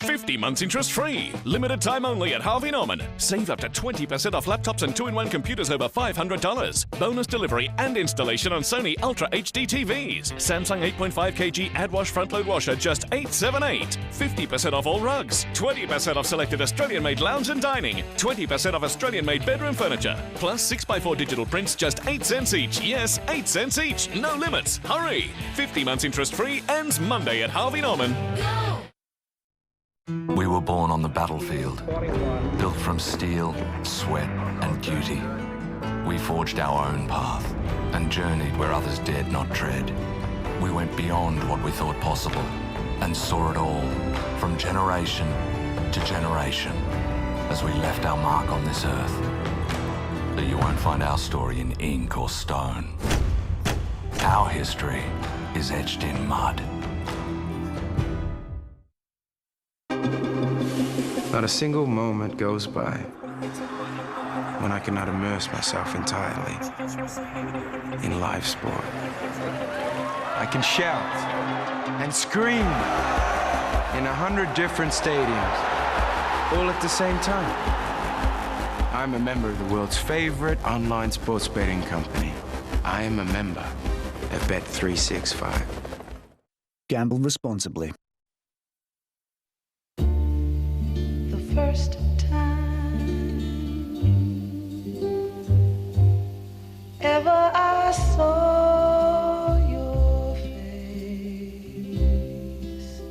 50 months interest free. Limited time only at Harvey Norman. Save up to 20% off laptops and 2-in-1 computers over $500. Bonus delivery and installation on Sony Ultra HD TVs. Samsung 8.5 kg AdWash front load washer just $878. 50% off all rugs. 20% off selected Australian-made lounge and dining. 20% off Australian-made bedroom furniture. Plus 6x4 digital prints just 8 cents each. Yes, 8 cents each. No limits. Hurry! 50 months interest free ends Monday at Harvey Norman. We were born on the battlefield, built from steel, sweat and duty. We forged our own path and journeyed where others dared not tread. We went beyond what we thought possible and saw it all from generation to generation as we left our mark on this earth. But you won't find our story in ink or stone. Our history is etched in mud. Not a single moment goes by when I cannot immerse myself entirely in live sport. I can shout and scream in 100 different stadiums, all at the same time. I'm a member of the world's favorite online sports betting company. I am a member of Bet365. Gamble responsibly. First time ever I saw your face,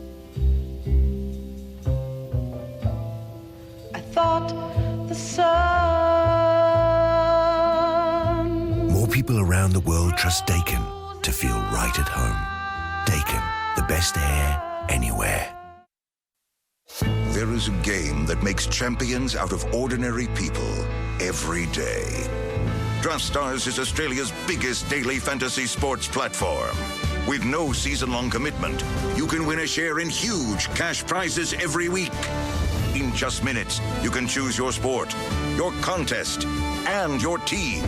I thought the sun. More people around the world trust Dakin to feel right at home. Dakin, the best air anywhere. There is a game that makes champions out of ordinary people every day. DraftStars is Australia's biggest daily fantasy sports platform. With no season-long commitment, you can win a share in huge cash prizes every week. In just minutes, you can choose your sport, your contest, and your team.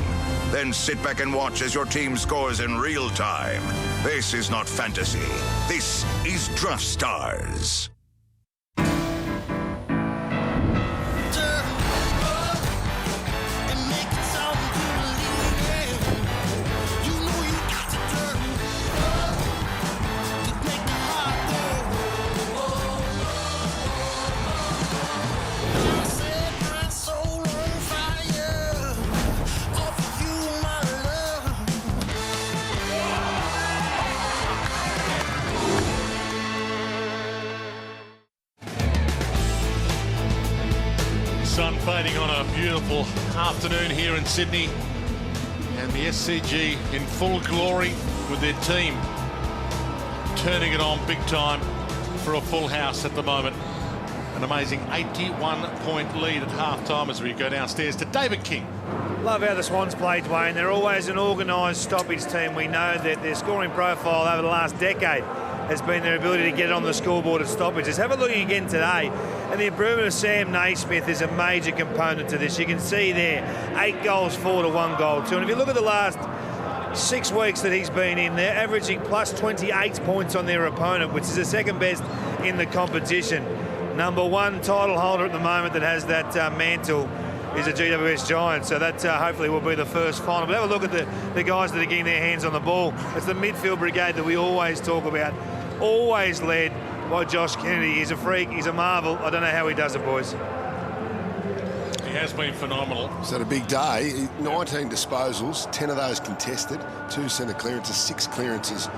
Then sit back and watch as your team scores in real time. This is not fantasy. This is DraftStars. Sun fading on a beautiful afternoon here in Sydney, and the SCG in full glory with their team turning it on big time for a full house at the moment. An amazing 81-point lead at half-time as we go downstairs to David King. Love how the Swans played, Wayne. They're always an organised stoppage team. We know that their scoring profile over the last decade has been their ability to get on the scoreboard at stoppages. Have a look again today, and the improvement of Sam Naismith is a major component to this. You can see there, 8 goals for to 1 goal to. And if you look at the last 6 weeks that he's been in, they're averaging plus 28 points on their opponent, which is the second best in the competition. Number 1 title holder at the moment that has that mantle is a GWS Giant, so that hopefully will be the first final. But have a look at the guys that are getting their hands on the ball. It's the midfield brigade that we always talk about, always led by Josh Kennedy. He's a freak, he's a marvel. I don't know how he does it, boys. He has been phenomenal. He's had a big day. 19 disposals, 10 of those contested, 2 centre clearances, 6 clearances.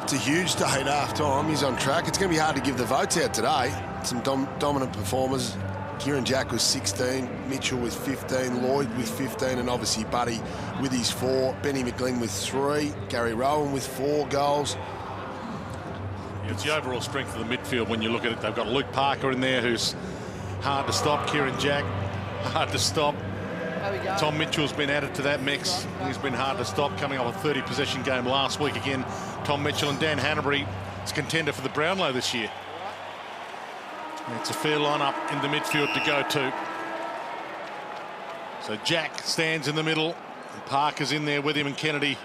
It's a huge day at half-time. He's on track. It's going to be hard to give the votes out today. Some dominant performers. Kieran Jack with 16, Mitchell with 15, Lloyd with 15, and obviously Buddy with his 4, Benny McGlynn with 3, Gary Rowan with 4 goals. Yeah, it's the overall strength of the midfield when you look at it. They've got Luke Parker in there who's hard to stop. Kieran Jack, hard to stop. Tom Mitchell's been added to that mix. He's been hard to stop, coming off a 30-possession game last week again. Tom Mitchell and Dan Hanbury is contender for the Brownlow this year. It's a fair lineup in the midfield to go to. So Jack stands in the middle, and Parker's in there with him, and Kennedy.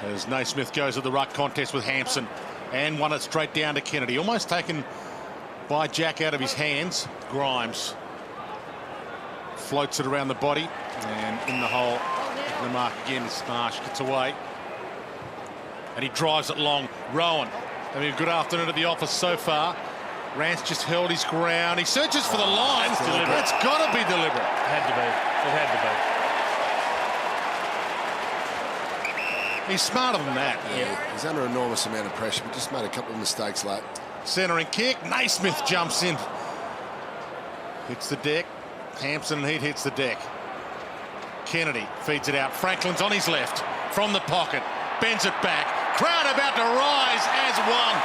As Naismith goes to the ruck contest with Hampson. And won it straight down to Kennedy. Almost taken by Jack out of his hands. Grimes floats it around the body and in the hole. The mark again is Marsh, gets away. And he drives it long. Rowan having a good afternoon at the office so far. Rance just held his ground. He searches for the line. That's got to be deliberate. It had to be. It had to be. He's smarter than that. Yeah. He's under an enormous amount of pressure, but just made a couple of mistakes late. Centering kick. Naismith jumps in. Hits the deck. Hampson and Heat hits the deck. Kennedy feeds it out. Franklin's on his left. From the pocket. Bends it back. Crowd about to rise as one.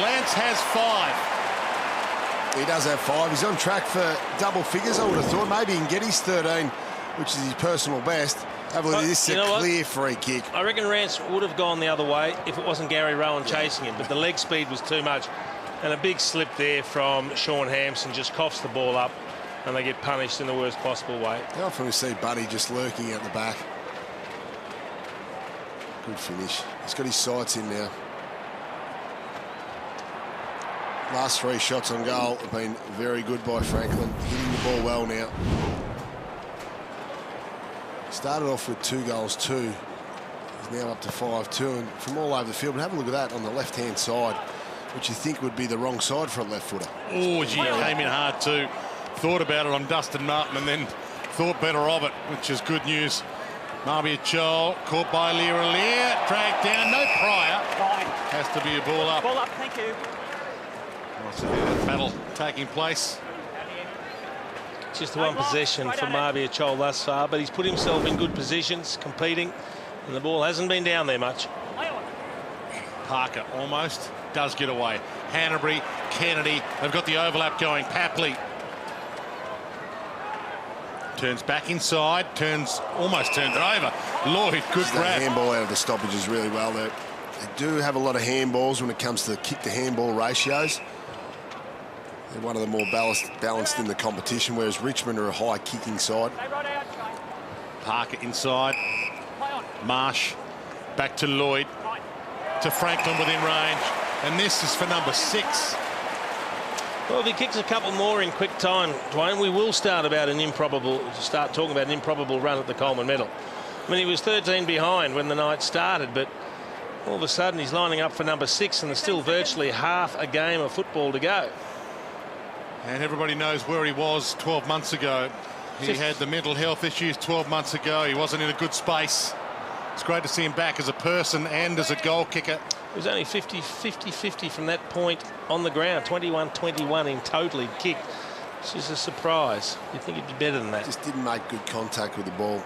Lance has 5. He does have 5. He's on track for double figures, I would have thought. Maybe he can get his 13, which is his personal best. Have a look at this, a clear free kick. I reckon Rance would have gone the other way if it wasn't Gary Rowan chasing him, but the leg speed was too much. And a big slip there from Sean Hampson, just coughs the ball up and they get punished in the worst possible way. How often we see Buddy just lurking at the back. Good finish. He's got his sights in now. Last 3 shots on goal have been very good by Franklin. Hitting the ball well now. Started off with 2 goals, 2. He's now up to 5-2, and from all over the field. But have a look at that on the left-hand side, which you think would be the wrong side for a left footer. Oh, gee, came in hard too. Thought about it on Dustin Martin and then thought better of it, which is good news. Marbia Chol caught by Lear, dragged down, no prior. Has to be a ball up. Ball up, thank you. Battle taking place. Just the one possession for Marbia Chol thus far, but he's put himself in good positions, competing, and the ball hasn't been down there much. Parker almost does get away. Hanbury, Kennedy, they've got the overlap going. Papley turns back inside, almost turns it over. Lloyd, good grab. Handball out of the stoppages really well there. They do have a lot of handballs when it comes to the kick to handball ratios. They're one of the more balanced in the competition, whereas Richmond are a high kicking side. Parker inside. Marsh back to Lloyd. To Franklin within range. And this is for number 6. Well, if he kicks a couple more in quick time, Dwayne, we will start talking about an improbable run at the Coleman Medal. I mean, he was 13 behind when the night started, but all of a sudden he's lining up for number 6 and there's still virtually half a game of football to go. And everybody knows where he was 12 months ago. He had the mental health issues 12 months ago. He wasn't in a good space. It's great to see him back as a person and as a goal kicker. It was only 50-50 from that point on the ground. 21-21 in total he'd kicked. It's just a surprise. You'd think he'd be better than that. Just didn't make good contact with the ball.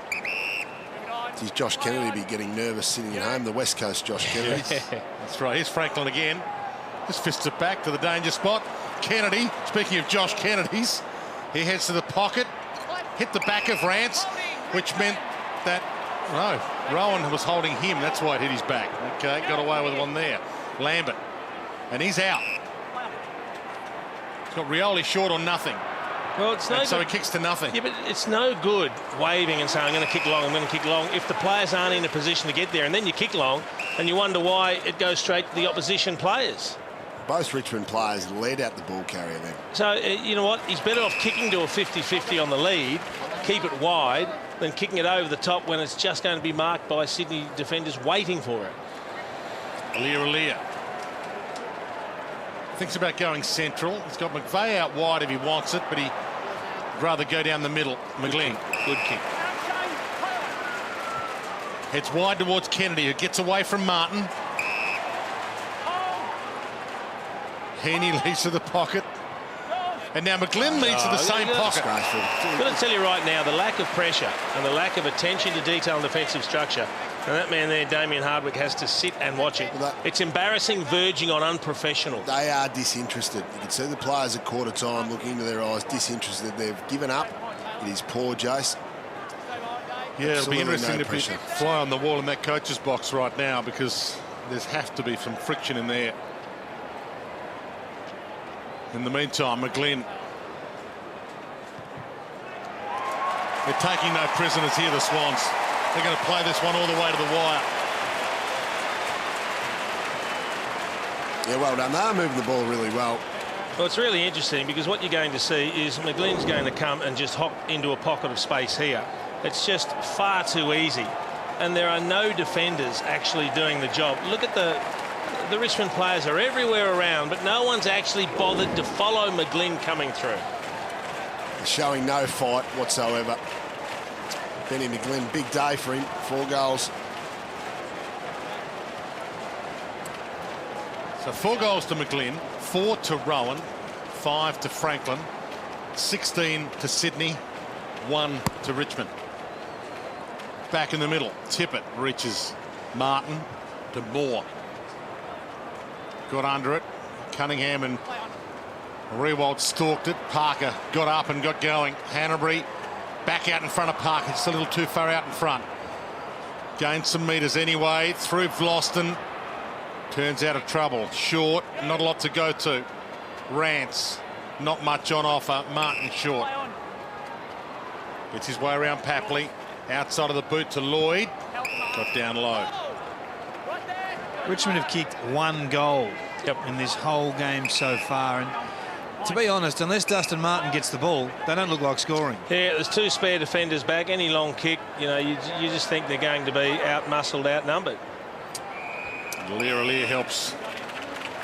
Geez, Josh Kennedy be getting nervous sitting at home. The West Coast Josh Kennedy. That's right. Here's Franklin again. Just fists it back to the danger spot. Kennedy, speaking of Josh Kennedy's, he heads to the pocket, hit the back of Rance, which meant that, no, Rowan was holding him. That's why it hit his back. Okay, got away with one there. Lambert, and he's out. He's got Rioli short on nothing. Well, it's no good. So he kicks to nothing. Yeah, but it's no good waving and saying, I'm going to kick long, I'm going to kick long, if the players aren't in a position to get there, and then you kick long, and you wonder why it goes straight to the opposition players. Both Richmond players led out the ball carrier then. So, you know what? He's better off kicking to a 50-50 on the lead, keep it wide, than kicking it over the top when it's just going to be marked by Sydney defenders waiting for it. Lear thinks about going central. He's got McVeigh out wide if he wants it, but he'd rather go down the middle. McGlynn, good kick. Heads wide towards Kennedy, who gets away from Martin. Heaney leads to the pocket. And now McGlynn leads to the same pocket. I'm going to tell you right now, the lack of pressure and the lack of attention to detail and defensive structure, and that man there, Damien Hardwick, has to sit and watch it. It's embarrassing, verging on unprofessional. They are disinterested. You can see the players at quarter time looking into their eyes, disinterested. They've given up. It is poor, Jace. Yeah, it'll be interesting no to be fly on the wall in that coach's box right now, because there's have to be some friction in there. In the meantime, McGlynn. They're taking no prisoners here, the Swans. They're going to play this one all the way to the wire. Yeah, well done. They're moving the ball really well. Well, it's really interesting because what you're going to see is McGlynn's going to come and just hop into a pocket of space here. It's just far too easy. And there are no defenders actually doing the job. Look at the Richmond players are everywhere around, but no one's actually bothered to follow McGlynn coming through. Showing no fight whatsoever. Benny McGlynn, big day for him, 4 goals. So 4 goals to McGlynn, 4 to Rowan, 5 to Franklin, 16 to Sydney, 1 to Richmond. Back in the middle, Tippett reaches Martin to Moore. Got under it. Cunningham and Rewald stalked it. Parker got up and got going. Hanbury back out in front of Parker. Just a little too far out in front. Gained some metres anyway. Through Vlosten. Turns out of trouble. Short. Not a lot to go to. Rance. Not much on offer. Martin short. Gets his way around Papley. Outside of the boot to Lloyd. Got down low. Richmond have kicked 1 goal in this whole game so far. And to be honest, unless Dustin Martin gets the ball, they don't look like scoring. Yeah, there's 2 spare defenders back. Any long kick, you know, you just think they're going to be out-muscled, outnumbered. Lear helps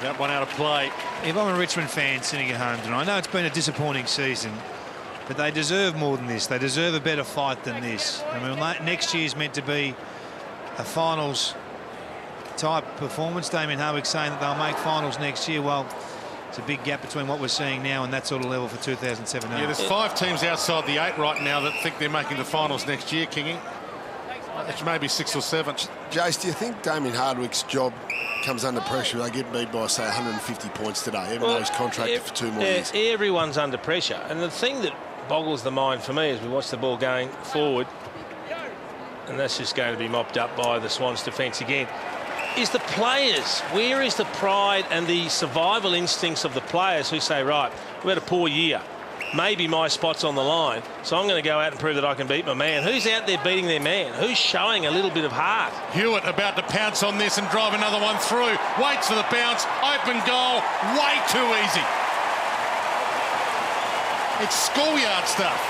that one out of play. If I'm a Richmond fan sitting at home tonight, I know it's been a disappointing season, but they deserve more than this. They deserve a better fight than this. I mean, next year's meant to be a finals type performance. Damien Hardwick saying that they'll make finals next year. Well, it's a big gap between what we're seeing now and that sort of level for 2017. Yeah, there's 5 teams outside the 8 right now that think they're making the finals next year, Kingy. It's maybe 6 or 7. Jace, do you think Damien Hardwick's job comes under pressure? They get beat by, say, 150 points today, even though he's contracted for 2 more years. Everyone's under pressure. And the thing that boggles the mind for me as we watch the ball going forward, and that's just going to be mopped up by the Swans defence again, is the players. Where is the pride and the survival instincts of the players who say, right, we've had a poor year. Maybe my spot's on the line, so I'm going to go out and prove that I can beat my man. Who's out there beating their man? Who's showing a little bit of heart? Hewitt about to pounce on this and drive another one through. Waits for the bounce. Open goal. Way too easy. It's schoolyard stuff.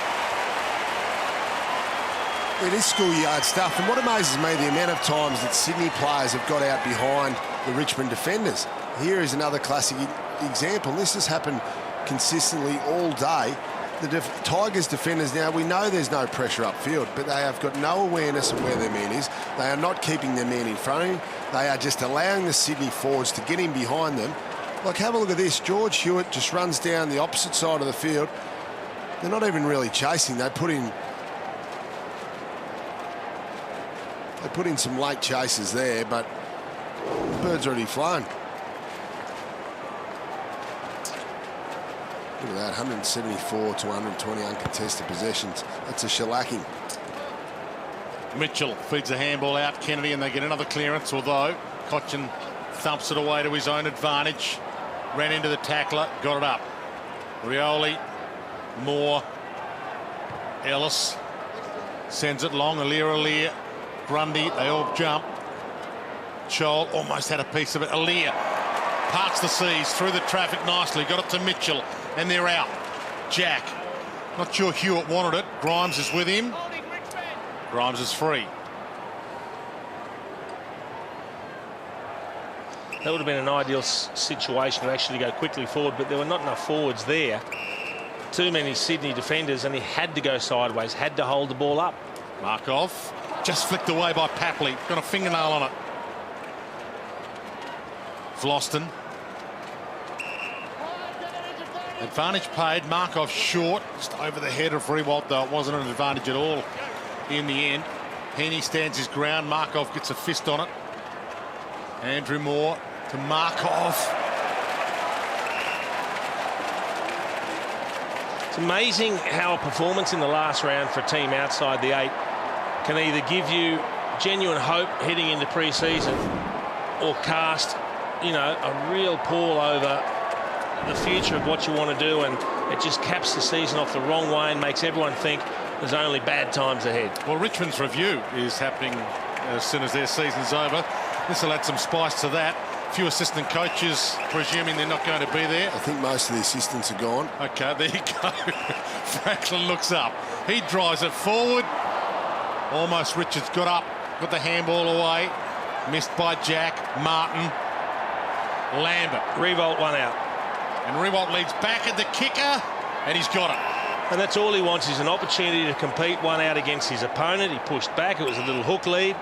It is schoolyard stuff, and what amazes me, the amount of times that Sydney players have got out behind the Richmond defenders. Here is another classic example. This has happened consistently all day. The Tigers defenders now, we know there's no pressure upfield, but they have got no awareness of where their man is. They are not keeping their man in front of him. They are just allowing the Sydney forwards to get in behind them. Like, have a look at this. George Hewitt just runs down the opposite side of the field. They're not even really chasing. They put in some late chases there, but the bird's already flown. Look at that, 174 to 120 uncontested possessions. That's a shellacking. Mitchell feeds a handball out, Kennedy, and they get another clearance, although Cochin thumps it away to his own advantage. Ran into the tackler, got it up. Rioli, Moore, Ellis sends it long. Aliir, Grundy, they all jump. Chol almost had a piece of it. Aliir parts the seas through the traffic nicely. Got it to Mitchell, and they're out. Jack, not sure Hewitt wanted it. Grimes is with him. Grimes is free. That would have been an ideal situation to actually go quickly forward, but there were not enough forwards there. Too many Sydney defenders, and he had to go sideways, had to hold the ball up. Markov just flicked away by Papley. Got a fingernail on it. Vlosten. Advantage paid. Markov short, just over the head of Rewalt, though it wasn't an advantage at all in the end. Heaney stands his ground. Markov gets a fist on it. Andrew Moore to Markov. It's amazing how a performance in the last round for a team outside the 8 can either give you genuine hope heading into pre-season or cast, you know, a real pall over the future of what you want to do, and it just caps the season off the wrong way and makes everyone think, there's only bad times ahead. Well, Richmond's review is happening as soon as their season's over. This will add some spice to that. A few assistant coaches presuming they're not going to be there. I think most of the assistants are gone. Okay, there you go. Franklin looks up. He drives it forward. Almost Richards got up, got the handball away. Missed by Jack, Martin, Lambert. Revolt one out. And Revolt leads back at the kicker, and he's got it. And that's all he wants, is an opportunity to compete one out against his opponent. He pushed back. It was a little hook lead.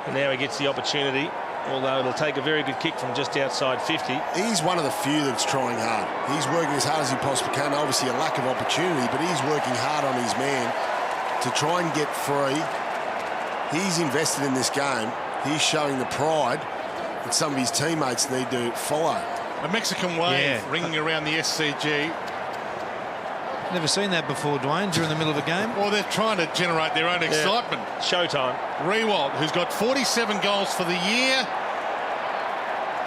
And now he gets the opportunity, although it'll take a very good kick from just outside 50. He's one of the few that's trying hard. He's working as hard as he possibly can. Obviously a lack of opportunity, but he's working hard on his man to try and get free. He's invested in this game. He's showing the pride that some of his teammates need to follow. A Mexican wave ringing around the SCG. Never seen that before, Dwayne, during the middle of a game. Well, they're trying to generate their own excitement. Showtime. Rewalt, who's got 47 goals for the year,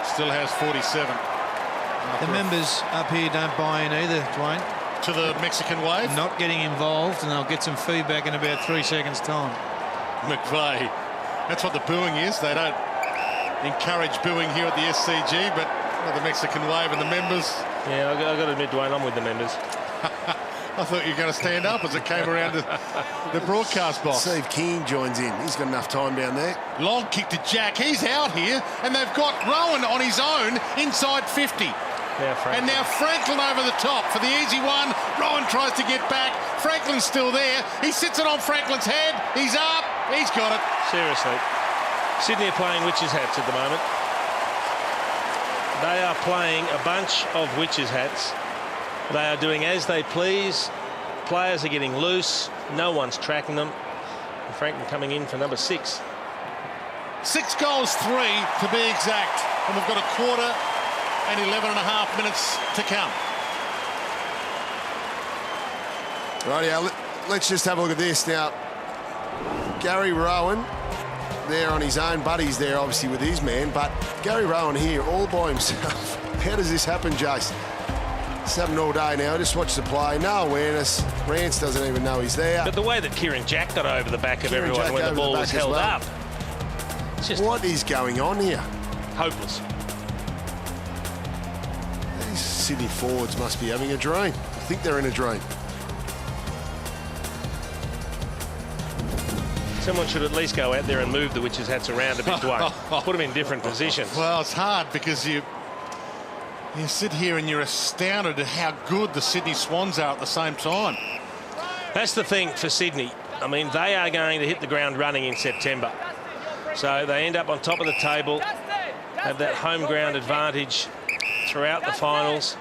still has 47. The members up here don't buy in either, Dwayne. To the Mexican wave? Not getting involved, and they'll get some feedback in about 3 seconds' time. McVeigh. That's what the booing is. They don't encourage booing here at the SCG, but the Mexican wave and the members. Yeah, I've got to admit, Dwayne, I'm with the members. I thought you were going to stand up as it came around to the broadcast box. Steve King joins in. He's got enough time down there. Long kick to Jack. He's out here, and they've got Rowan on his own inside 50. And now Franklin over the top for the easy one. Rowan tries to get back. Franklin's still there. He sits it on Franklin's head. He's up. He's got it. Seriously. Sydney are playing witches' hats at the moment. They are playing a bunch of witches' hats. They are doing as they please. Players are getting loose. No one's tracking them. And Franklin coming in for number 6. 6 goals, 3 to be exact. And we've got a quarter and 11 and a half minutes to come. Rightio, let's just have a look at this now. Gary Rowan there on his own. Buddy's there obviously with his man, but Gary Rowan here all by himself. How does this happen, Jace? It's happened all day now. Just watch the play. No awareness. Rance doesn't even know he's there. But the way that Kieran Jack got over the back of everyone when the ball was held up. It's just what is going on here? Hopeless. These Sydney forwards must be having a dream. I think they're in a dream. Someone should at least go out there and move the witches' hats around a bit, Dwayne. Put them in different positions. Well, it's hard because you sit here and you're astounded at how good the Sydney Swans are at the same time. That's the thing for Sydney. I mean, they are going to hit the ground running in September. So they end up on top of the table, have that home ground advantage throughout the finals.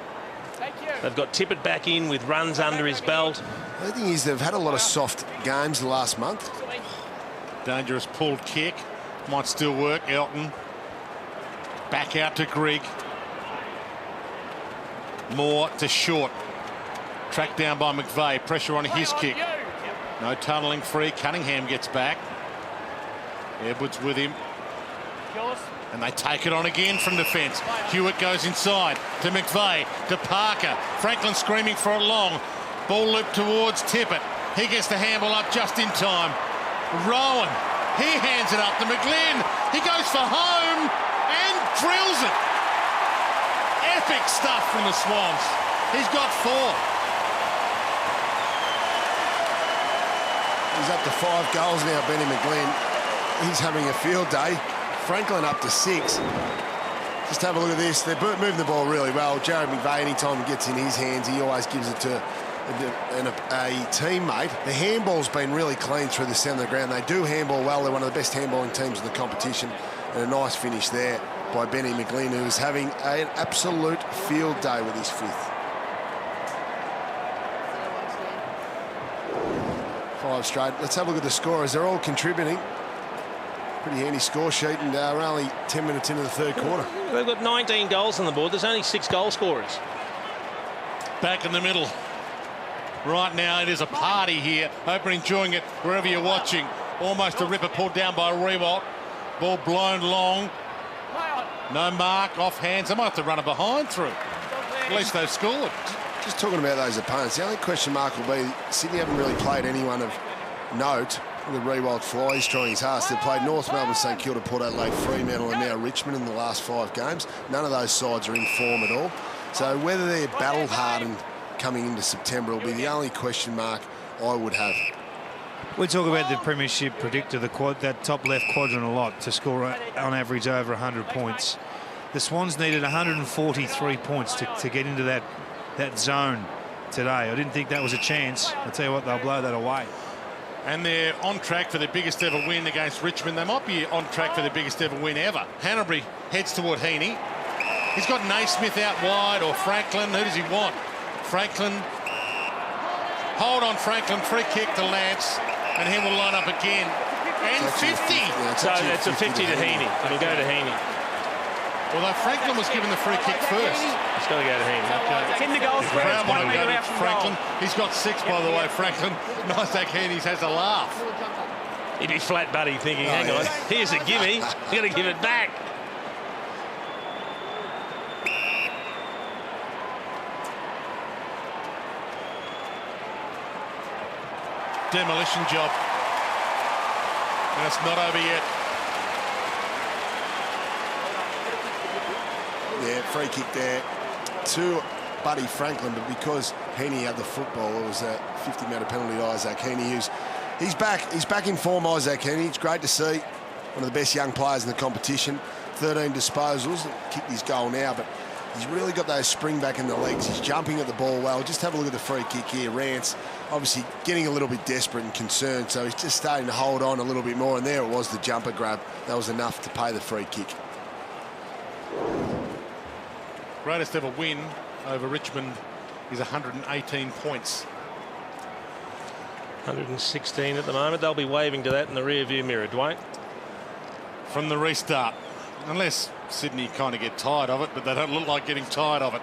They've got Tippett back in with runs under his belt. The thing is, they've had a lot of soft games the last month. Dangerous pulled kick. Might still work. Elton. Back out to Grigg. Moore to Short. Tracked down by McVeigh. Pressure on his kick. No tunnelling free. Cunningham gets back. Edwards with him. And they take it on again from defence. Hewitt goes inside to McVeigh, to Parker. Franklin screaming for it long. Ball loop towards Tippett. He gets the handball up just in time. Rowan, he hands it up to McGlynn. He goes for home and drills it. Epic stuff from the Swans. He's got 4. He's up to 5 goals now, Benny McGlynn. He's having a field day. Franklin up to 6. Just have a look at this. They're moving the ball really well. Jared McVeigh, anytime he gets in his hands, he always gives it to a teammate. The handball's been really clean through the centre of the ground. They do handball well. They're one of the best handballing teams in the competition. And a nice finish there by Benny McGlynn, who is having an absolute field day with his 5th. 5 straight. Let's have a look at the scorers. They're all contributing. Pretty handy score sheet, and we're only 10 minutes into the 3rd quarter. They've got 19 goals on the board. There's only 6 goal scorers. Back in the middle. Right now it is a party here. Hope you're enjoying it wherever you're watching. Almost a ripper pulled down by Rewalt. Ball blown long. No mark, off hands. They might have to run a behind through. At least they've scored. just talking about those opponents, the only question mark will be Sydney haven't really played anyone of note. The Rewald Flies trying his hardest. They've played North Melbourne, St Kilda, Port Adelaide, Fremantle and now Richmond in the last 5 games. None of those sides are in form at all. So whether they're battle-hardened coming into September will be the only question mark I would have. We talk about the premiership predictor, that top left quadrant a lot, to score on average over 100 points. The Swans needed 143 points to get into that zone today. I didn't think that was a chance. I'll tell you what, they'll blow that away. And they're on track for their biggest ever win against Richmond. They might be on track for their biggest ever win ever. Hanbury heads toward Heaney. He's got Naismith out wide, or Franklin. Who does he want? Franklin. Hold on, Franklin. Free kick to Lance. And he will line up again. And 50. So it's a 50 to Heaney. It'll go to Heaney. Although Franklin was given the free kick first. It's got to go to Heaney. Okay. It's in the goal square. It's 1 metre out from Franklin. goal. He's got 6, by the way, Franklin. Isaac Heaney has a laugh. He'd be flat buddy thinking, hang on, here's a gimme. You've got to give it back. Demolition job. And it's not over yet. Yeah, free kick there to Buddy Franklin, but because Heaney had the football, it was a 50-metre penalty to Isaac Heaney. He's back in form, Isaac Heaney. It's great to see. One of the best young players in the competition. 13 disposals, kicked his goal now, but he's really got those spring back in the legs. He's jumping at the ball well. Just have a look at the free kick here. Rance obviously getting a little bit desperate and concerned, so he's just starting to hold on a little bit more, and there it was, the jumper grab. That was enough to pay the free kick. Greatest ever win over Richmond is 118 points. 116 at the moment. They'll be waving to that in the rear view mirror, Dwayne. From the restart. Unless Sydney kind of get tired of it, but they don't look like getting tired of it.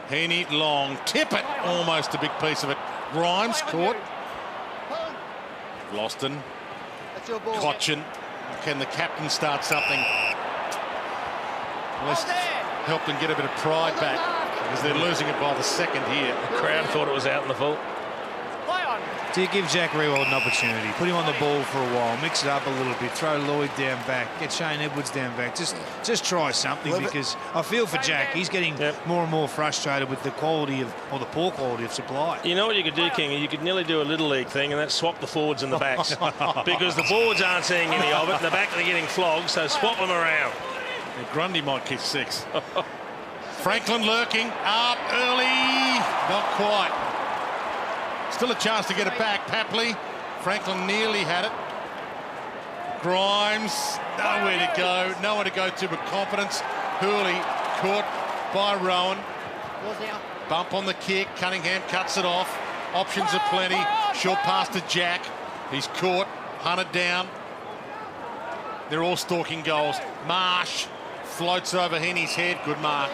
Heaney, long, tip it. Almost a big piece of it. Grimes caught. Loston. Cochin. Can the captain start something? Let's help them get a bit of pride back, because they're losing it by the second here. The crowd thought it was out in the full. Do you give Jack Rewald an opportunity? Put him on the ball for a while, mix it up a little bit, throw Lloyd down back, get Shane Edwards down back. Just try something, because I feel for Jack. He's getting more and more frustrated with the quality of, or the poor quality of supply. You know what you could do, King? You could nearly do a little league thing, and that's swap the forwards and the backs. Because the forwards aren't seeing any of it, and the back they're getting flogged, so swap them around. And Grundy might kick 6. Franklin lurking up early. Not quite. Still a chance to get it back. Papley. Franklin nearly had it. Grimes. Nowhere to go. Nowhere to go to but confidence. Hurley caught by Rowan. Bump on the kick. Cunningham cuts it off. Options are plenty. Short pass to Jack. He's caught. Hunted down. They're all stalking goals. Marsh floats over Heaney's head. Good mark.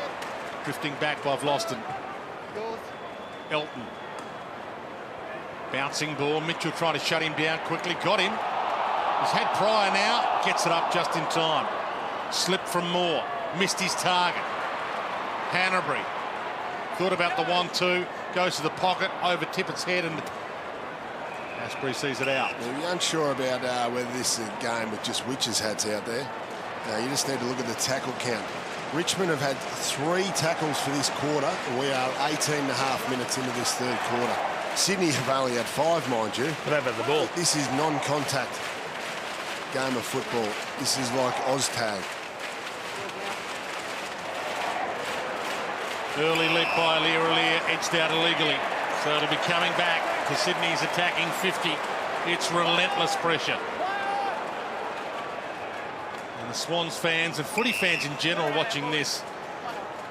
Drifting back by Vlosten. Elton. Bouncing ball. Mitchell trying to shut him down quickly. Got him. He's had Pryor now. Gets it up just in time. Slip from Moore. Missed his target. Hanbury. Thought about the 1-2. Goes to the pocket. Over Tippett's head, and Asprey sees it out. You're unsure about whether this is a game with just witches' hats out there. You just need to look at the tackle count. Richmond have had 3 tackles for this quarter, and we are 18.5 minutes into this third quarter. Sydney have only had 5, mind you. But they've had the ball. This is non-contact game of football. This is like Oztag. Early leap by Aliir, edged out illegally. So it'll be coming back to Sydney's attacking 50. It's relentless pressure. And the Swans fans and footy fans in general watching this,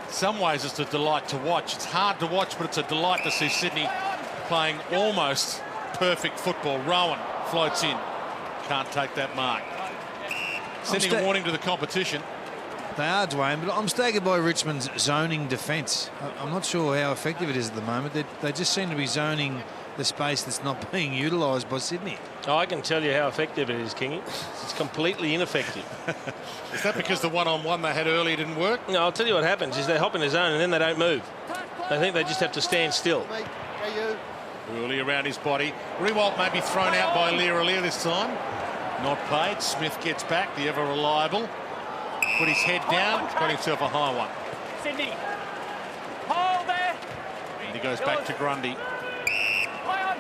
in some ways it's a delight to watch. It's hard to watch, but it's a delight to see Sydney playing almost perfect football. Rowan floats in. Can't take that mark. Sending a warning to the competition. They are, Dwayne, but I'm staggered by Richmond's zoning defence. I'm not sure how effective it is at the moment. They just seem to be zoning the space that's not being utilised by Sydney. Oh, I can tell you how effective it is, Kingy. It's completely ineffective. Is that because the one-on-one they had earlier didn't work? No, I'll tell you what happens is they hop in the zone and then they don't move. I think they just have to stand still. Early around his body. Rewalt may be thrown out by Lear this time. Not paid. Smith gets back, the ever reliable. Put his head down, got himself a high one. Sydney. Hold there. And he goes back to Grundy. Play on.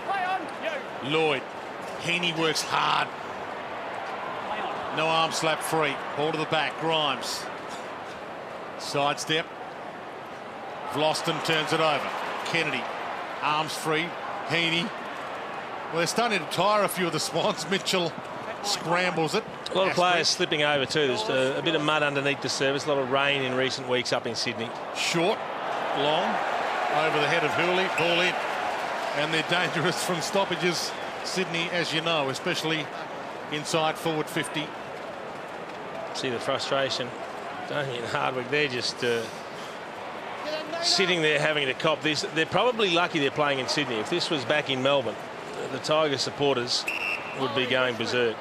Play on. You. Lloyd. Heaney works hard. No arm slap free. Ball to the back. Grimes. Sidestep. Vlosten turns it over. Kennedy. Arms free. Heaney. Well, they're starting to tire a few of the Swans. Mitchell scrambles it. A lot of players slipping over too. There's a bit of mud underneath the surface. A lot of rain in recent weeks up in Sydney. Short. Long. Over the head of Hooley. Ball in. And they're dangerous from stoppages. Sydney, as you know, especially inside forward 50. See the frustration. Damien Hardwick, they're just sitting there having to cop this. They're probably lucky they're playing in Sydney. If this was back in Melbourne, the Tigers supporters would be going berserk.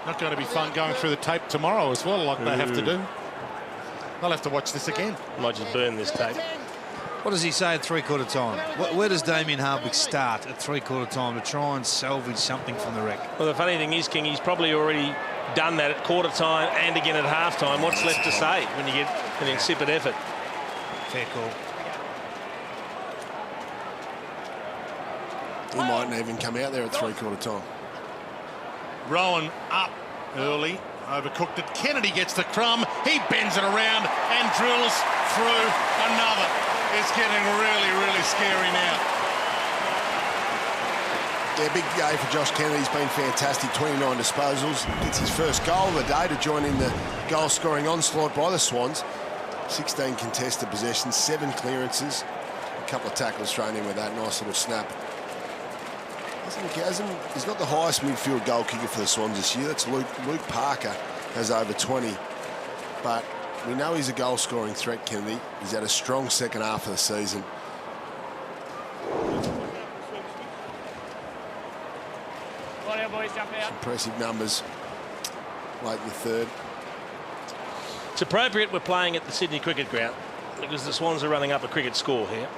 Not going to be fun going through the tape tomorrow as well, like they have to do. They'll have to watch this again. Might just burn this tape. What does he say at three-quarter time? Where does Damien Hardwick start at three-quarter time to try and salvage something from the wreck? Well, the funny thing is, King, he's probably already done that at quarter time and again at half time. What's left to say when you get an insipid effort? Fair call. He mightn't even come out there at three-quarter time. Rowan up early. Overcooked it. Kennedy gets the crumb. He bends it around and drills through another. It's getting really, really scary now. Yeah, big day for Josh Kennedy. He's been fantastic. 29 disposals. Gets his first goal of the day to join in the goal-scoring onslaught by the Swans. 16 contested possessions, 7 clearances. A couple of tackles thrown in with that. Nice little snap. He's not the highest midfield goal kicker for the Swans this year. That's Luke Parker, has over 20. But we know he's a goal-scoring threat, Kennedy. He's had a strong second half of the season. Impressive numbers late in the third. It's appropriate we're playing at the Sydney Cricket Ground because the Swans are running up a cricket score here.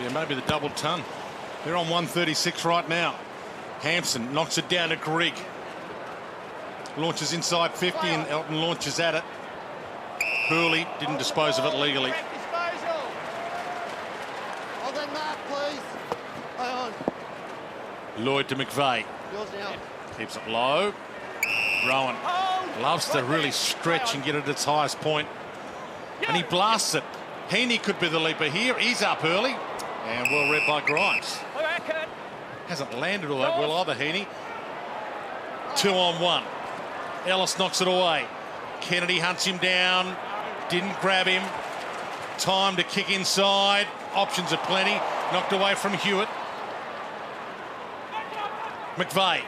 Yeah, maybe the double ton. They're on 136 right now. Hampson knocks it down to Grigg. Launches inside 50 and Elton launches at it. Hurley didn't dispose of it legally. Hold that mark, please. Play on. Lloyd to McVeigh. Yours now. Keeps it low. Rowan loves to really stretch and get it at its highest point. And he blasts it. Heaney could be the leaper here. He's up early. And well read by Grimes. Hasn't landed all that well either, Heaney. 2-on-1. Ellis knocks it away. Kennedy hunts him down. Didn't grab him. Time to kick inside. Options are plenty. Knocked away from Hewitt. McVeigh.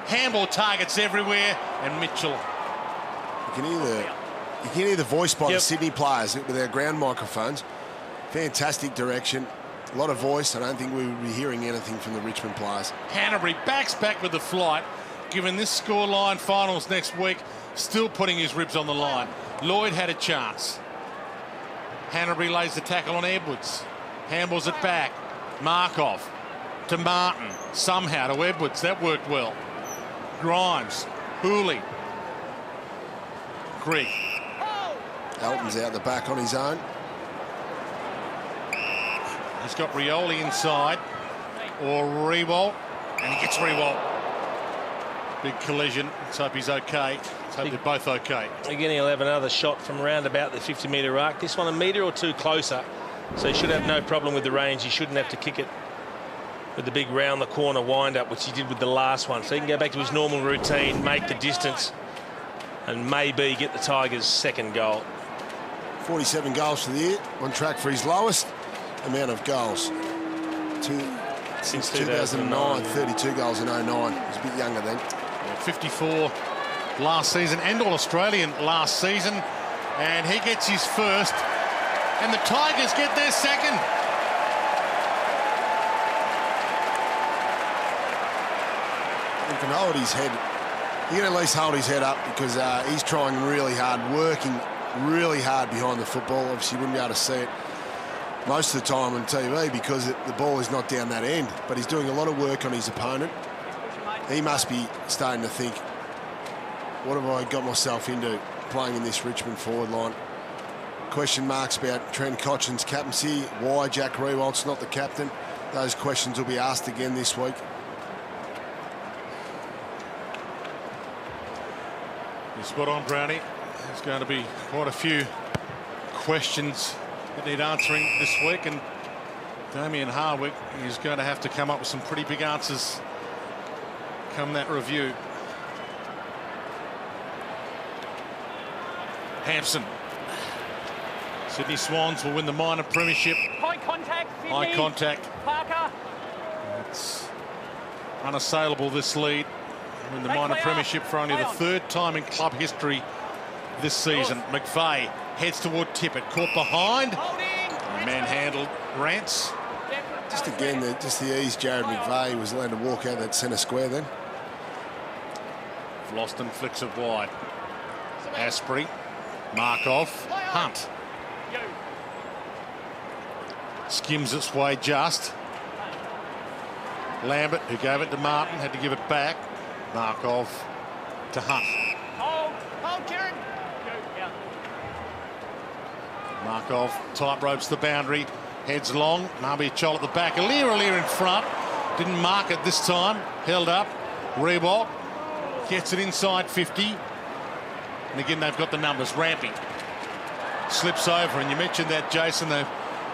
Handball targets everywhere. And Mitchell. You can hear the voice by the Sydney players with their ground microphones. Fantastic direction. A lot of voice. I don't think we would be hearing anything from the Richmond players. Hanbury backs back with the flight. Given this scoreline, finals next week, still putting his ribs on the line. Lloyd had a chance. Hanbury lays the tackle on Edwards. Handballs it back. Markov to Martin. Somehow to Edwards. That worked well. Grimes. Hooley. Grigg. Elton's out the back on his own. He's got Rioli inside, or Rewalt, and he gets Rewalt. Big collision. Let's hope he's okay. Let's hope they're both okay. Again, he'll have another shot from around about the 50-metre arc. This one a metre or two closer, so he should have no problem with the range. He shouldn't have to kick it with the big round-the-corner wind-up, which he did with the last one. So he can go back to his normal routine, make the distance, and maybe get the Tigers' second goal. 47 goals for the year, on track for his lowest amount of goals since 2009. 32 goals in 09. He was a bit younger then. 54 last season and All-Australian last season, and he gets his first, and the Tigers get their second. You can hold his head he can at least hold his head up because he's trying really hard, working really hard behind the football. Obviously, you wouldn't be able to see it most of the time on TV because the ball is not down that end, but he's doing a lot of work on his opponent. He must be starting to think, what have I got myself into playing in this Richmond forward line? Question marks about Trent Cotchin's captaincy, why Jack Riewold's not the captain. Those questions will be asked again this week. You're spot on, Brownie. There's going to be quite a few questions that need answering this week, and Damien Harwick is going to have to come up with some pretty big answers come that review. Hampson. Sydney Swans will win the minor premiership. High contact, Sydney. High contact. Parker. It's unassailable, this lead. Win the minor premiership for only the third time in club history this season. McVeigh heads toward Tippett, caught behind. Manhandled Rance. Just again, the ease Jared McVeigh was allowed to walk out that centre square then. Vlosten flicks it wide. Asprey, Markov, Hunt. Skims its way just. Lambert, who gave it to Martin, had to give it back. Markov to Hunt. Hold, Kieran. Markov tight ropes the boundary, heads long. Marby Chol at the back. Aliir in front. Didn't mark it this time. Held up. Riewoldt gets it inside 50. And again, they've got the numbers. Rampy slips over, and you mentioned that, Jason. They've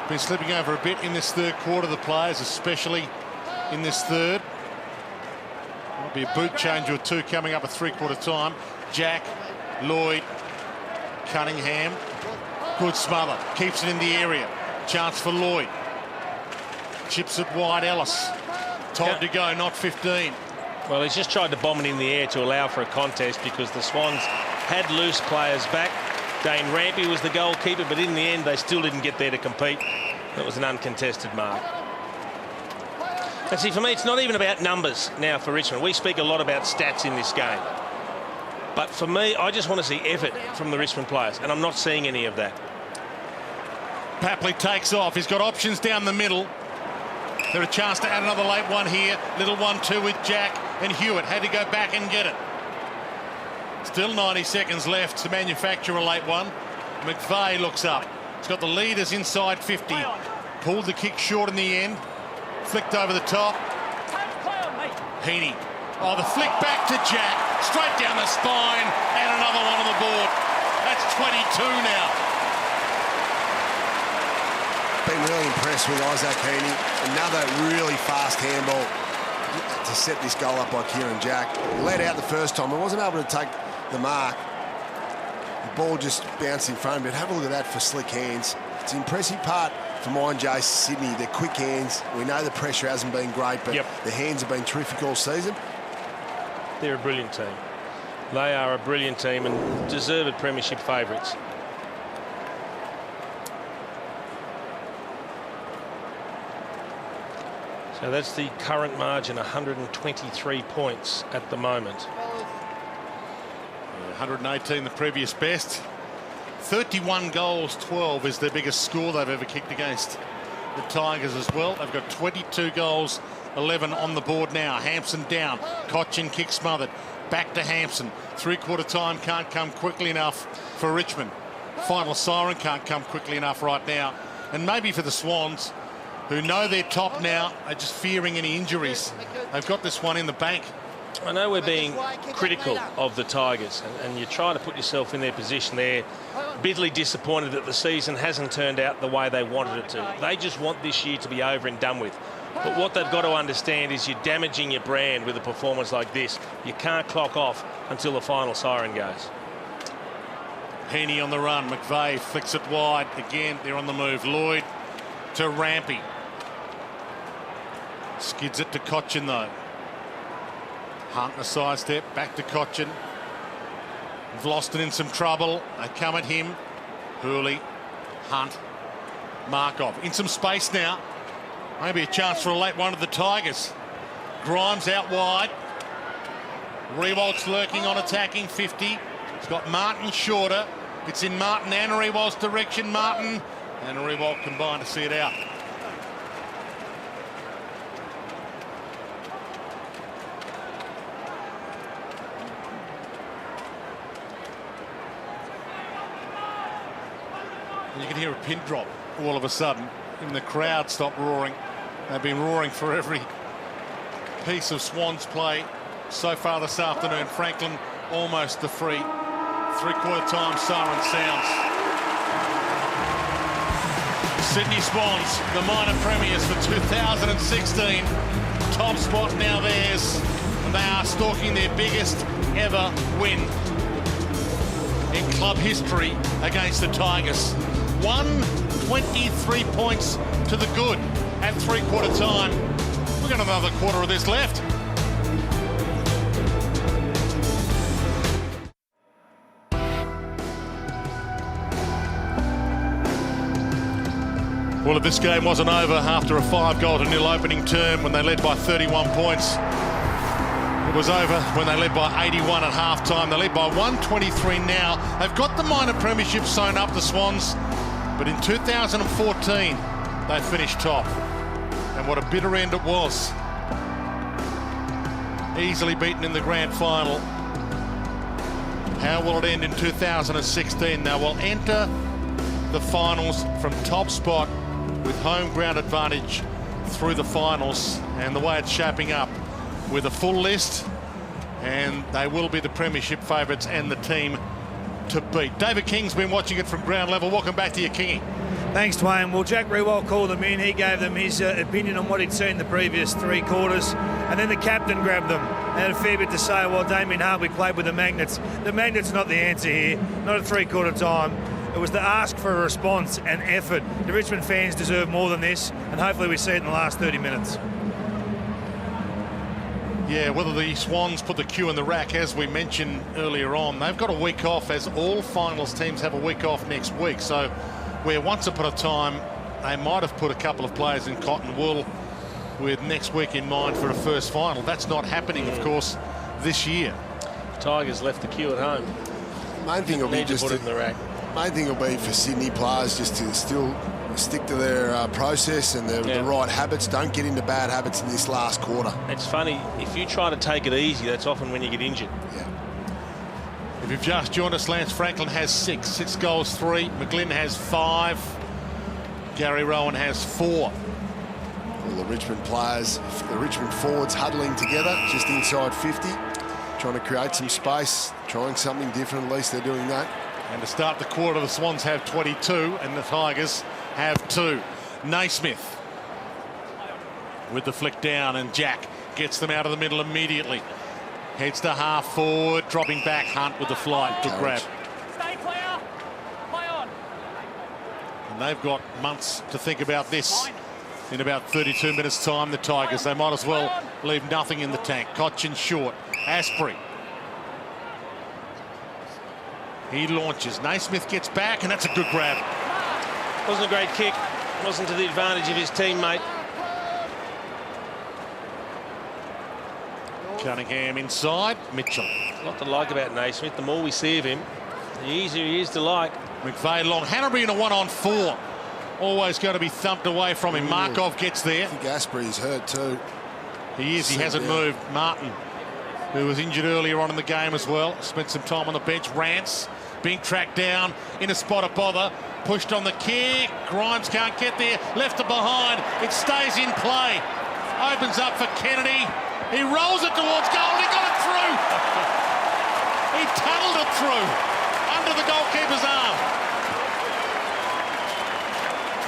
been slipping over a bit in this third quarter, the players, especially in this third. Might be a boot change or two coming up at three-quarter time. Jack, Lloyd, Cunningham. Good smother. Keeps it in the area. Chance for Lloyd. Chips it wide, Ellis. Time to go, not 15. Well, he's just tried to bomb it in the air to allow for a contest because the Swans had loose players back. Dane Rampy was the goalkeeper, but in the end, they still didn't get there to compete. That was an uncontested mark. And see, for me, it's not even about numbers now for Richmond. We speak a lot about stats in this game. But for me, I just want to see effort from the Richmond players, and I'm not seeing any of that. Papley takes off. He's got options down the middle. There's a chance to add another late one here. Little 1-2 with Jack and Hewitt. Had to go back and get it. Still 90 seconds left to manufacture a late one. McVeigh looks up. He's got the leaders inside 50. Pulled the kick short in the end. Flicked over the top. Heaney. Oh, the flick back to Jack. Straight down the spine. And another one on the board. That's 22 now. Been really impressed with Isaac Heaney. Another really fast handball to set this goal up by Kieran Jack. Led out the first time. He wasn't able to take the mark. The ball just bounced in front of him. But have a look at that for slick hands. It's the impressive part for mine, Jace, Sydney. Their quick hands. We know the pressure hasn't been great, but the hands have been terrific all season. They're a brilliant team. They are a brilliant team and deserved premiership favourites. So that's the current margin, 123 points at the moment. 118 the previous best. 31 goals, 12 is their biggest score they've ever kicked against the Tigers as well. They've got 22 goals, 11 on the board now. Hampson down. Cotchin kick smothered. Back to Hampson. Three-quarter time can't come quickly enough for Richmond. Final siren can't come quickly enough right now. And maybe for the Swans, who know they're top now, are just fearing any injuries. They've got this one in the bank. I know we're being critical of the Tigers, and you try to put yourself in their position. They're bitterly disappointed that the season hasn't turned out the way they wanted it to. They just want this year to be over and done with. But what they've got to understand is you're damaging your brand with a performance like this. You can't clock off until the final siren goes. Heaney on the run. McVeigh flicks it wide. Again, they're on the move. Lloyd to Rampy. Skids it to Cotchin, though. Hunt a sidestep. Back to Cotchin. Vlosten in some trouble. They come at him. Hurley. Hunt. Markov in some space now. Maybe a chance for a late one of the Tigers. Grimes out wide. Rewald's lurking on attacking 50. He's got Martin shorter. It's in Martin and Rewald's direction. Martin and Rewald combined to see it out. You can hear a pin drop all of a sudden, and the crowd stopped roaring. They've been roaring for every piece of Swans play so far this afternoon. Franklin almost the free. Three-quarter time siren sounds. Sydney Swans, the minor premiers for 2016. Top spot now theirs, and they are stalking their biggest ever win in club history against the Tigers. 123 points to the good at three-quarter time. We've got another quarter of this left. Well, if this game wasn't over after a 5-goal-to-0 opening term when they led by 31 points, it was over when they led by 81 at half-time. They led by 123 now. They've got the minor premiership sewn up, the Swans, but in 2014, they finished top. And what a bitter end it was. Easily beaten in the grand final. How will it end in 2016? They will enter the finals from top spot with home ground advantage through the finals, and the way it's shaping up with a full list, and they will be the premiership favourites and the team to beat. David King's been watching it from ground level. Welcome back to you, Kingy. Thanks, Dwayne. Well, Jack Rewald called them in. He gave them his opinion on what he'd seen the previous three quarters, and then the captain grabbed them. They had a fair bit to say while Damien Hartley played with the Magnets. The Magnets not the answer here, not at three-quarter time. It was to ask for a response and effort. The Richmond fans deserve more than this, and hopefully we see it in the last 30 minutes. Yeah, whether the Swans put the cue in the rack, as we mentioned earlier on, they've got a week off, as all finals teams have a week off next week. So where once upon a time they might have put a couple of players in cotton wool with next week in mind for a first final, that's not happening, of course, this year. Tigers left the queue at home. Main thing will be just to put it in the rack. Main thing will be for Sydney players just to still stick to their process and the right habits. Don't get into bad habits in this last quarter. It's funny, if you try to take it easy, that's often when you get injured. Yeah. If you've just joined us, Lance Franklin has 6 goals, 3. McGlynn has 5. Gary Rowan has 4. All the Richmond players, the Richmond forwards huddling together just inside 50, trying to create some space, trying something different. At least they're doing that. And to start the quarter, the Swans have 22 and the Tigers have 2. Naismith with the flick down, and Jack gets them out of the middle immediately. Heads to half forward, dropping back. Hunt with the flight. Good grab. Stay clear. Play on. And they've got months to think about this. In about 32 minutes' time, the Tigers, they might as well leave nothing in the tank. Cochin short. Asprey. He launches. Naismith gets back, and that's a good grab. Wasn't a great kick. Wasn't to the advantage of his teammate. Cunningham inside. Mitchell. A lot to like about Naismith. The more we see of him, the easier he is to like. McVeigh long. Hanbury in a 1-on-4. Always going to be thumped away from him. Markov gets there. I think Asprey's hurt too. He is. He hasn't moved. Martin, who was injured earlier on in the game as well, spent some time on the bench. Rance being tracked down in a spot of bother. Pushed on the kick. Grimes can't get there. Left it behind. It stays in play. Opens up for Kennedy. He rolls it towards goal. He got it through. He tunneled it through under the goalkeeper's arm.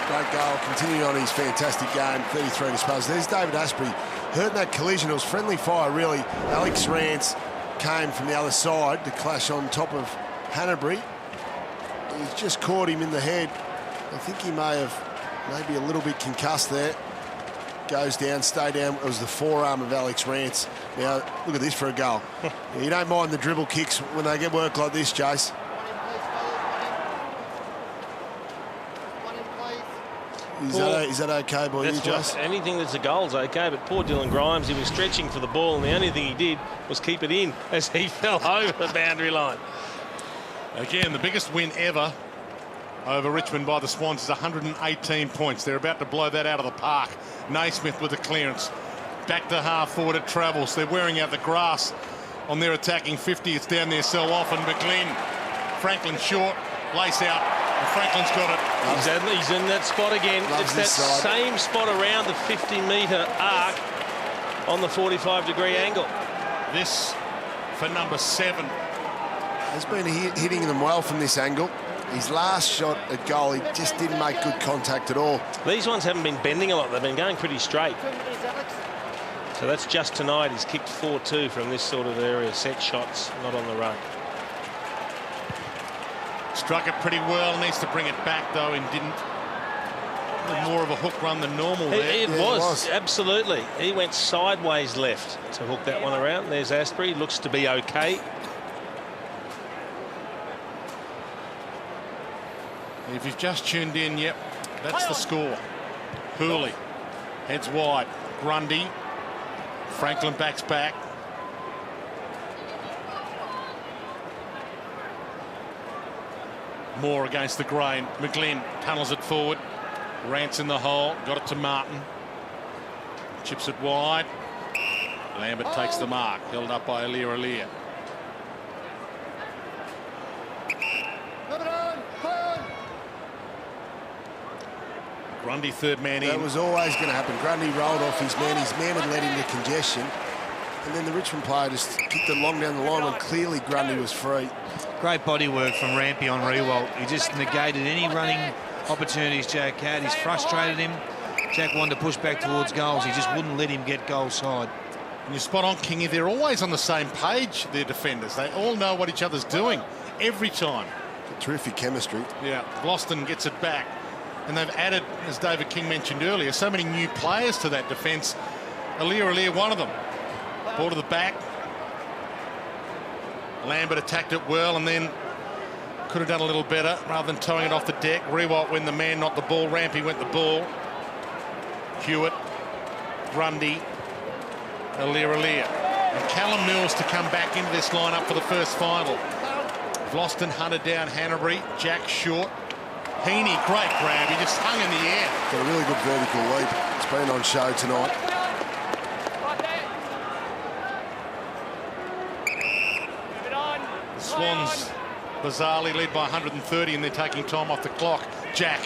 Great goal. Continuing on his fantastic game. 33 disposals. There's David Asprey. Hurt in that collision. It was friendly fire, really. Alex Rance came from the other side to clash on top of Hanbury. He's just caught him in the head. I think he may have maybe a little bit concussed there. Goes down, stay down. It was the forearm of Alex Rance. Now, look at this for a goal. You don't mind the dribble kicks when they get work like this, Jace. Is that okay by you, Jess? Anything that's a goal's okay, but poor Dylan Grimes, he was stretching for the ball, and the only thing he did was keep it in as he fell over the boundary line. Again, the biggest win ever over Richmond by the Swans is 118 points. They're about to blow that out of the park. Naismith with the clearance. Back to half forward it travels. They're wearing out the grass on their attacking 50. It's down there so often. McGlynn, Franklin short, lace out, and Franklin's got it. He's in that spot again. It's that same spot around the 50-metre arc on the 45-degree angle. This for number 7. Has been hitting them well from this angle. His last shot at goal, he just didn't make good contact at all. These ones haven't been bending a lot. They've been going pretty straight. So that's just tonight. He's kicked 4-2 from this sort of area. Set shots, not on the run. Struck it pretty well. Needs to bring it back, though, and didn't. More of a hook run than normal there. It was, absolutely. He went sideways left to hook that one around. There's Asprey. Looks to be okay. If you've just tuned in, yep, that's the score. Hooley heads wide. Grundy. Franklin backs back. Moore against the grain. McGlynn tunnels it forward. Rance in the hole. Got it to Martin. Chips it wide. Lambert takes the mark. Held up by Alir. Grundy third man in. That was always going to happen. Grundy rolled off his man. His man had led into congestion. And then the Richmond player just kicked it long down the line when clearly Grundy was free. Great body work from Rampy on Rewalt. He just negated any running opportunities Jack had. He's frustrated him. Jack wanted to push back towards goals. He just wouldn't let him get goal side. And you're spot on, Kingy. They're always on the same page, their defenders. They all know what each other's doing every time. Terrific chemistry. Yeah, Gloston gets it back. And they've added, as David King mentioned earlier, so many new players to that defence. Alir, one of them. Ball to the back. Lambert attacked it well and then could have done a little better rather than towing it off the deck. Rewalt went the man, not the ball. Rampy went the ball. Hewitt, Grundy, Alir. And Callum Mills to come back into this lineup for the first final. Gloston hunted down Hanbury. Jack short. Heaney, great grab. He just hung in the air. Got a really good vertical leap. It's been on show tonight. The Swans bizarrely lead by 130 and they're taking time off the clock. Jack,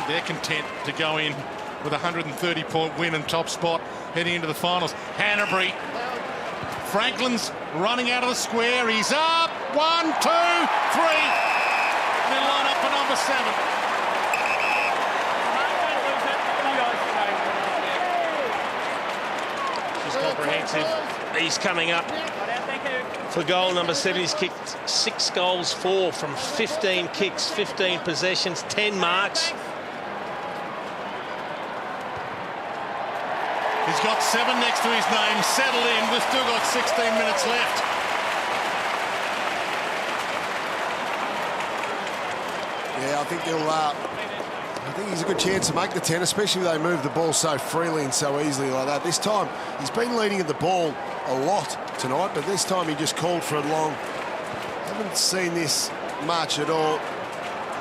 they're content to go in with a 130-point win and top spot heading into the finals. Hanbury, Franklin's running out of the square. He's up. 1, 2, 3. They line up for number 7. He's comprehensive. He's coming up for goal number 7. He's kicked 6 goals, 4 from 15 kicks, 15 possessions, 10 marks. He's got 7 next to his name. Settled in. We've still got 16 minutes left. Yeah, I think I think he's a good chance to make the 10, especially if they move the ball so freely and so easily like that. This time, he's been leading at the ball a lot tonight, but this time he just called for it long. Haven't seen this much at all.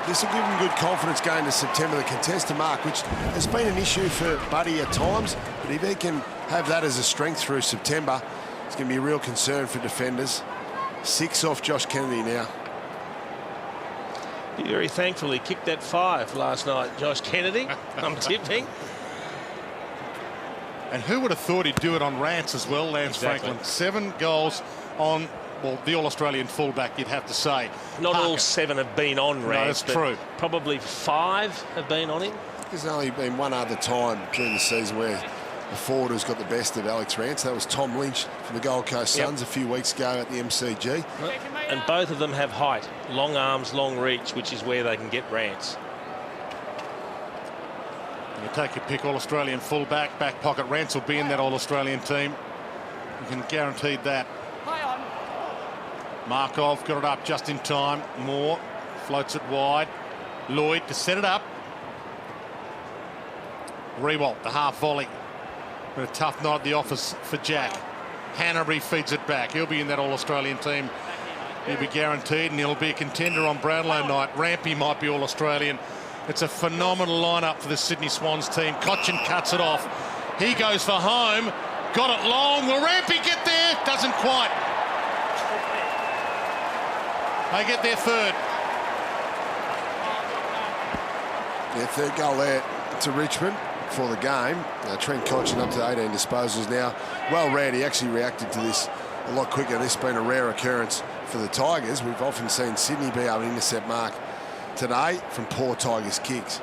This will give him good confidence going to September. The contested mark, which has been an issue for Buddy at times, but if he can have that as a strength through September, it's going to be a real concern for defenders. 6 off Josh Kennedy now. Be very thankful he kicked that 5 last night, Josh Kennedy. I'm tipping. And who would have thought he'd do it on Rance as well, Lance Franklin? 7 goals on, well, the All-Australian fullback, you'd have to say. Not Parker. all 7 have been on Rance. No, that's true. Probably 5 have been on him. There's only been one other time during the season where a forward has got the best of Alex Rance. That was Tom Lynch from the Gold Coast Suns a few weeks ago at the MCG. And both of them have height, long arms, long reach, which is where they can get Rance. You take your pick, All-Australian fullback, back pocket. Rance will be in that All-Australian team. You can guarantee that. Markov got it up just in time. Moore floats it wide. Lloyd to set it up. Rewalt, the half volley. But a tough night at the office for Jack. Hanbury feeds it back. He'll be in that All-Australian team. He'll be guaranteed, and he'll be a contender on Brownlow night. Rampy might be All-Australian. It's a phenomenal lineup for the Sydney Swans team. Cochin cuts it off. He goes for home. Got it long. Will Rampy get there? Doesn't quite. They get their third. Yeah, third goal there to Richmond for the game. Trent Cochin up to 18 disposals now. Well read. He actually reacted to this a lot quicker. This has been a rare occurrence for the Tigers. We've often seen Sydney be able to intercept mark today from poor Tigers kicks.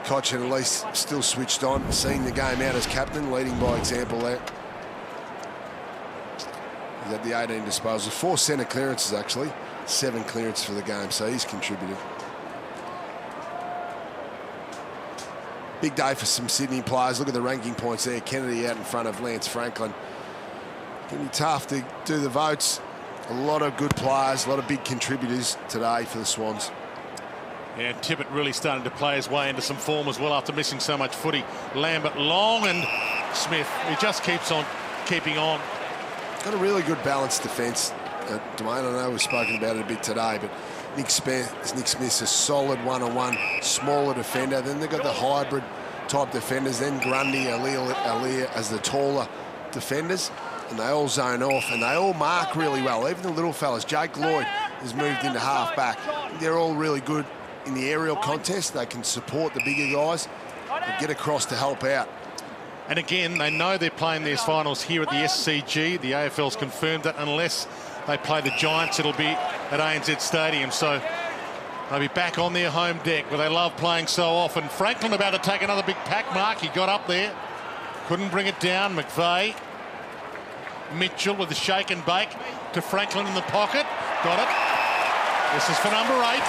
Cochin at least still switched on, seeing the game out as captain, leading by example there. He's had the 18 disposals, 4 centre clearances actually, 7 clearances for the game, so he's contributed. Big day for some Sydney players. Look at the ranking points there. Kennedy out in front of Lance Franklin. Going to be tough to do the votes. A lot of good players, a lot of big contributors today for the Swans. Yeah, Tippett really starting to play his way into some form as well after missing so much footy. Lambert long, and Smith, he just keeps on keeping on. Got a really good balanced defence. Dwayne, I know we've spoken about it a bit today, but Nick Smith's a solid one-on-one, smaller defender. Then they've got the hybrid type defenders. Then Grundy, Aaliyah as the taller defenders. And they all zone off, and they all mark really well. Even the little fellas. Jake Lloyd has moved into half-back. They're all really good in the aerial contest. They can support the bigger guys and get across to help out. And again, they know they're playing these finals here at the SCG. The AFL's confirmed that unless they play the Giants, it'll be at ANZ Stadium. So they'll be back on their home deck where they love playing so often. Franklin about to take another big pack mark. He got up there, couldn't bring it down. McVeigh, Mitchell with the shake and bake to Franklin in the pocket. Got it. This is for number 8.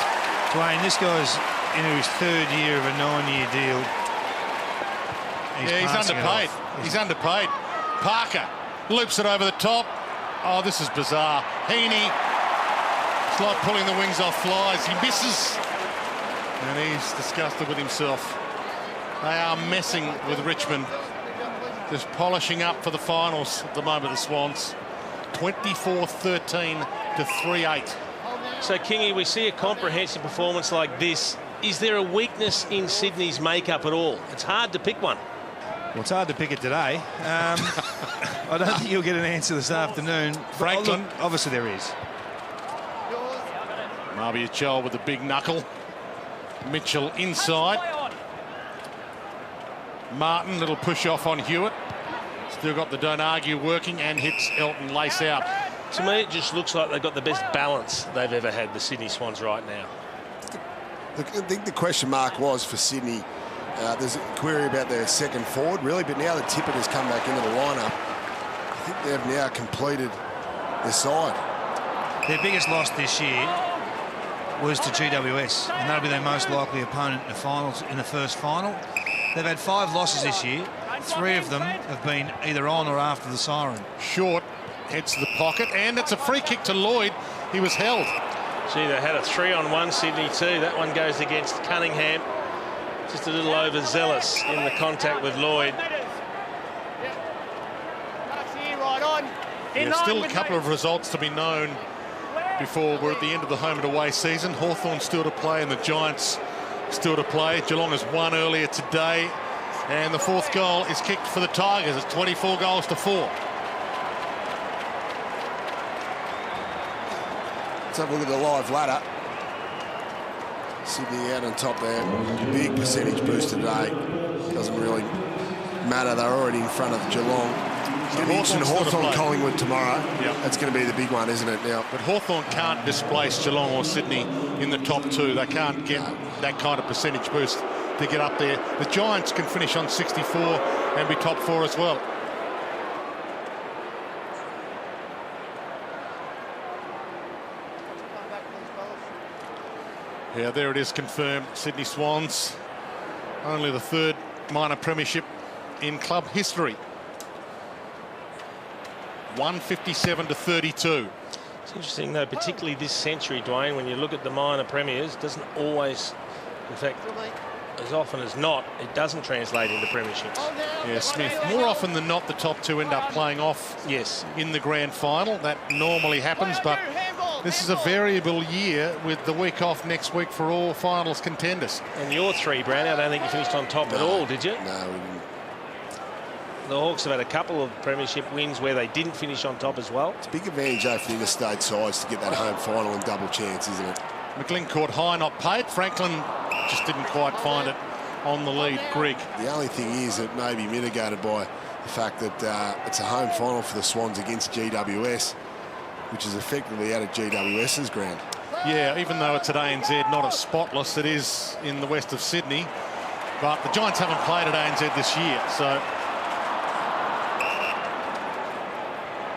Dwayne, this guy's into his 3rd year of a 9-year deal. He's underpaid. He's underpaid. Parker loops it over the top. Oh, this is bizarre. Heaney, it's like pulling the wings off flies. He misses. And he's disgusted with himself. They are messing with Richmond. Just polishing up for the finals at the moment, the Swans. 24-13 to 3-8. So, Kingy, we see a comprehensive performance like this. Is there a weakness in Sydney's makeup at all? It's hard to pick one. Well, it's hard to pick it today. I don't think you'll get an answer this afternoon. Franklin. Look, obviously there is. Marvia Chol with the big knuckle. Mitchell inside. Martin, little push off on Hewitt. Still got the don't argue working and hits Elton lace out. To me, it just looks like they've got the best balance they've ever had, the Sydney Swans, right now. I think the question mark was for Sydney. There's a query about their second forward, really, but now that Tippett has come back into the lineup, I think they've now completed their side. Their biggest loss this year was to GWS, and that'll be their most likely opponent in the finals, in the first final. They've had 5 losses this year. 3 of them have been either on or after the siren. Short heads to the pocket, and it's a free kick to Lloyd. He was held. Gee, they had a 3-on-1 Sydney too. That one goes against Cunningham. Just a little overzealous in the contact with Lloyd. There's still a couple of results to be known before we're at the end of the home and away season. Hawthorn still to play and the Giants still to play. Geelong has won earlier today, and the 4th goal is kicked for the Tigers. It's 24 goals to 4. Let's have a look at the live ladder. Sydney out on top there. Big percentage boost today. Doesn't really matter. They're already in front of Geelong. It's going to be interesting. Hawthorn, Collingwood tomorrow. Yep. That's going to be the big one, isn't it, now? But Hawthorn can't displace Geelong or Sydney in the top 2. They can't get that kind of percentage boost to get up there. The Giants can finish on 64 and be top 4 as well. Yeah, there it is, confirmed. Sydney Swans, only the 3rd minor premiership in club history. 157 to 32. It's interesting, though, particularly this century, Dwayne, when you look at the minor premiers, doesn't always, in fact, as often as not, it doesn't translate into premierships. Yeah, Smith. More often than not, the top two end up playing off in the grand final. That normally happens, but this is a variable year with the week off next week for all finals contenders. And your three, Brown, I don't think you finished on top at all, did you? No, we didn't. The Hawks have had a couple of premiership wins where they didn't finish on top as well. It's a big advantage, though, for the interstate sides to get that home final and double chance, isn't it? McGlynn caught high, not paid. Franklin just didn't quite find it on the lead. Greg. The only thing is it may be mitigated by the fact that it's a home final for the Swans against GWS, which is effectively out of GWS's ground. Yeah, even though it's at ANZ, not as spotless, it is in the west of Sydney. But the Giants haven't played at ANZ this year, so...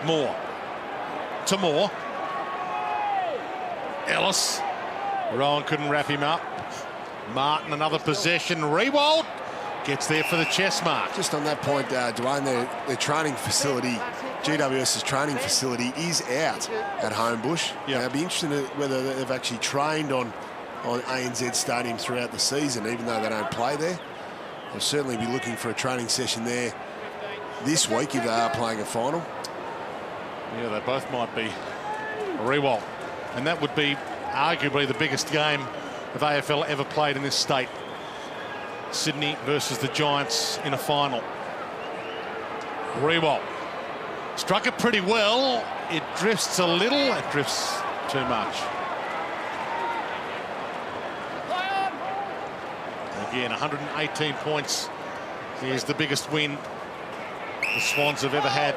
Moore. To Moore. Ellis. Rowan couldn't wrap him up. Martin, another possession. Rewald gets there for the chest mark. Just on that point, Dwayne, their training facility, GWS's training facility, is out at Homebush. Yeah. I'd be interested in whether they've actually trained on ANZ Stadium throughout the season, even though they don't play there. They'll certainly be looking for a training session there this week if they are playing a final. Yeah, they both might be. Rewald. And that would be arguably the biggest game of AFL ever played in this state. Sydney versus the Giants in a final. Rewald. Struck it pretty well. It drifts a little. It drifts too much. Again, 118 points is the biggest win the Swans have ever had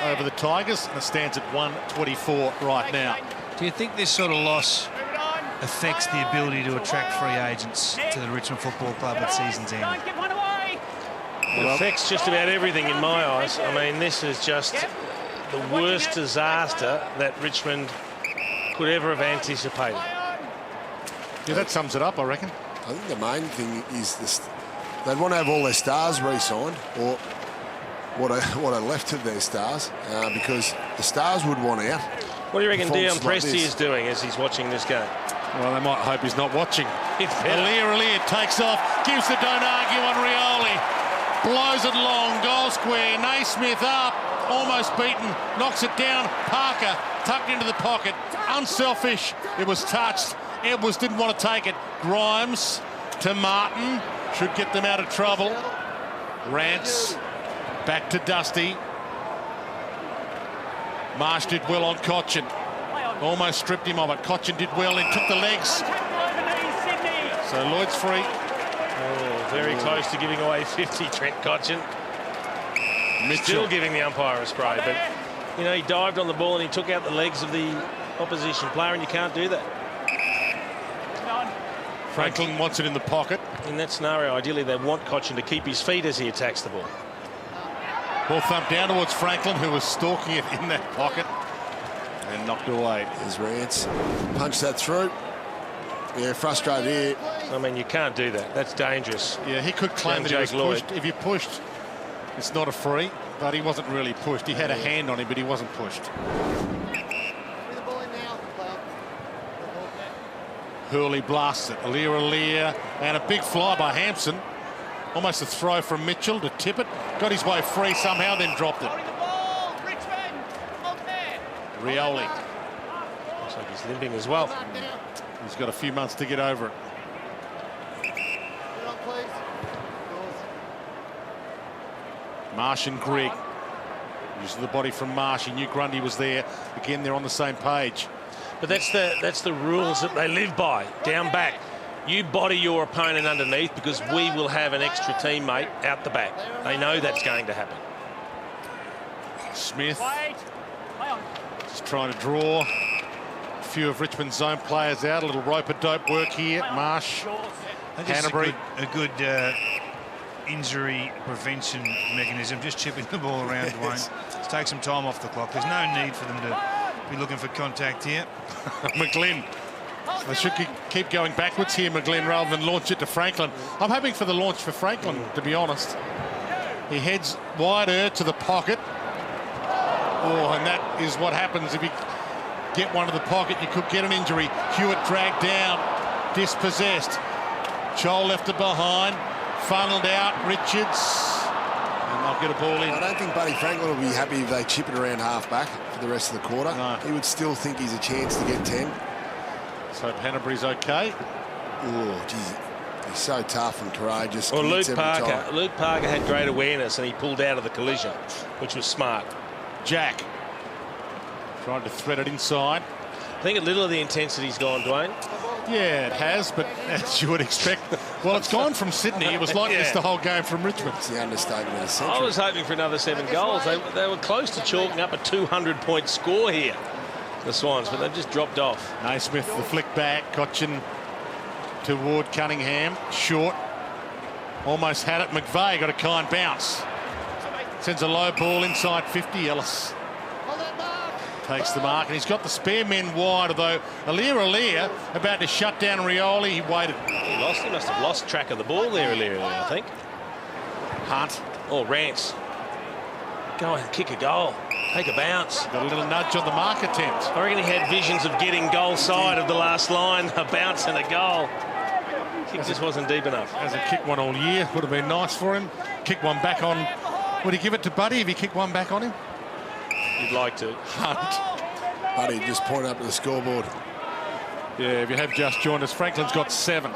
over the Tigers, and it stands at 124 right now. Do you think this sort of loss affects the ability to attract free agents to the Richmond Football Club at season's end? It affects just about everything in my eyes. I mean, this is just the worst disaster that Richmond could ever have anticipated. Yeah, that sums it up, I reckon. I think the main thing is this: they'd want to have all their stars re-signed, or what are left of their stars, because the stars would want out. What do you reckon Dion Presti is doing as he's watching this game? Well, they might hope he's not watching. It's better. Aliir takes off, gives the don't argue on Rioli. Blows it long, goal square. Naismith up, almost beaten, knocks it down. Parker tucked into the pocket. Unselfish, it was touched. Edwards didn't want to take it. Grimes to Martin, should get them out of trouble. Rance back to Dusty. Marsh did well on Cochin. Almost stripped him of it. Cochin did well and took the legs. So Lloyd's free. Oh, very close to giving away 50, Trent Cochin. Mitchell. Still giving the umpire a spray, but you know, he dived on the ball and he took out the legs of the opposition player, and you can't do that. Franklin wants it in the pocket. In that scenario, ideally they want Cochin to keep his feet as he attacks the ball. Ball thumped down towards Franklin, who was stalking it in that pocket, and knocked away. There's Rance. Punch that through. Yeah, frustrated here. I mean, you can't do that. That's dangerous. Yeah, he could claim that he was pushed. If you pushed, it's not a free, but he wasn't really pushed. He had a hand on him, but he wasn't pushed. Hurley blasts it. Aliir, and a big fly by Hampson. Almost a throw from Mitchell to tip it. Got his way free somehow, then dropped it. Rioli. Looks like he's limping as well. He's got a few months to get over it. Marsh and Grigg. Using the body from Marsh. He knew Grundy was there. Again, they're on the same page. But that's the rules that they live by. Down back. You body your opponent underneath because we will have an extra teammate out the back. They know that's going to happen. Smith just trying to draw a few of Richmond's zone players out. A little rope-a-dope work here. Marsh, Hanbury. A good injury prevention mechanism, just chipping the ball around, Dwayne. Let's take some time off the clock. There's no need for them to be looking for contact here. McGlynn. They should keep going backwards here, McGlynn, rather than launch it to Franklin. I'm hoping for the launch for Franklin, to be honest. He heads wider to the pocket. Oh, and that is what happens if you get one to the pocket. You could get an injury. Hewitt dragged down, dispossessed. Chol left it behind. Funneled out. Richards. And they'll get a ball in. I don't think Buddy Franklin will be happy if they chip it around half-back for the rest of the quarter. No. He would still think he's a chance to get 10. So Hanbury's okay. Oh, geez. He's so tough and courageous. Well, Luke Commits every time. Parker had great awareness and he pulled out of the collision, which was smart. Jack trying to thread it inside. I think a little of the intensity's gone, Dwayne. Yeah, it has, but as you would expect, well, it's gone from Sydney. It was like this the whole game from Richmond. It's the understatement of the century. I was hoping for another 7 goals. They were close to chalking up a 200-point score here, the Swans, but they've just dropped off. Naismith, the flick back. Cochin toward Cunningham. Short. Almost had it. McVeigh got a kind bounce. Sends a low ball inside 50. Ellis takes the mark, and he's got the spare men wide, although Aliir about to shut down Rioli. He waited. He must have lost track of the ball there, Aliir, I think. Hunt. Or Rance. Go and kick a goal. Take a bounce. Got a little nudge on the mark attempt. I reckon he had visions of getting goal side of the last line, a bounce and a goal. Kick just wasn't deep enough. Hasn't kicked one all year. Would have been nice for him. Kick one back on. Would he give it to Buddy if he kicked one back on him? You'd like to. Hunt. Buddy just pointed up to the scoreboard. Yeah, if you have just joined us, Franklin's got 7.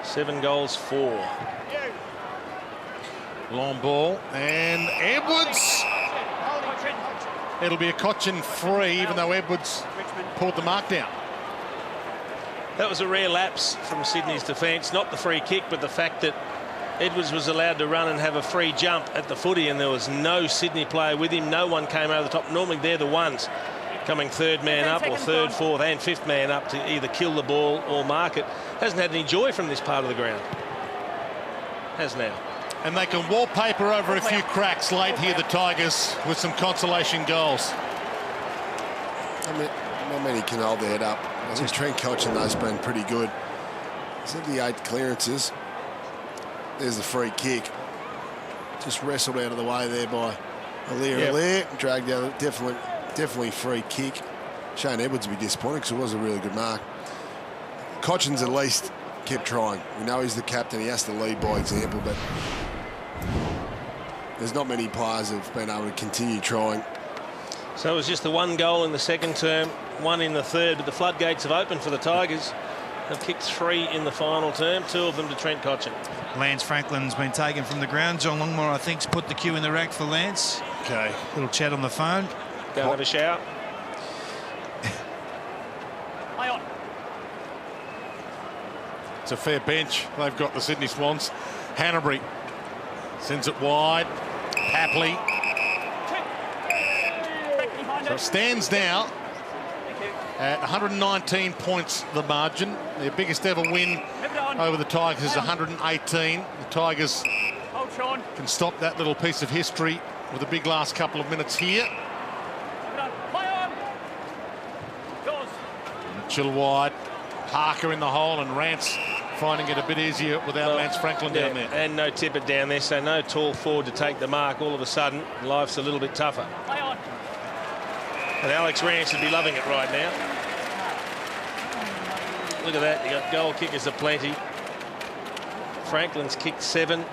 7 goals, 4. Long ball, and Edwards. It'll be a Cochin free, even though Edwards pulled the mark down. That was a rare lapse from Sydney's defence, not the free kick, but the fact that Edwards was allowed to run and have a free jump at the footy, and there was no Sydney player with him. No one came over the top. Normally they're the ones coming third man up or third, fourth and fifth man up to either kill the ball or mark it. Hasn't had any joy from this part of the ground. Has now. And they can wallpaper over a few cracks late here, the Tigers, with some consolation goals. Not many can hold their head up. I think Trent Cochin, though, has been pretty good. 78 clearances. There's the free kick. Just wrestled out of the way there by Aliir. Dragged out. Definitely free kick. Shane Edwards would be disappointed because it was a really good mark. Cochin's at least kept trying. We know he's the captain. He has to lead by example, but there's not many players who have been able to continue trying. So it was just the 1 goal in the second term, 1 in the third, but the floodgates have opened for the Tigers. They've kicked 3 in the final term, 2 of them to Trent Cochin. Lance Franklin's been taken from the ground. John Longmore, I think's put the cue in the rack for Lance. Okay. Little chat on the phone. Go and have a shower. Play on. It's a fair bench they've got, the Sydney Swans. Hanbury sends it wide. Papley. So it stands now at 119 points the margin. Their biggest ever win over the Tigers is 118. The Tigers can stop that little piece of history with a big last couple of minutes here. Mitchell wide. Parker in the hole, and Rance finding it a bit easier without Lance Franklin down there. And no Tippett down there, so no tall forward to take the mark. All of a sudden, life's a little bit tougher. And Alex Rance would be loving it right now. Look at that. You got goal kickers aplenty. Franklin's kicked 7.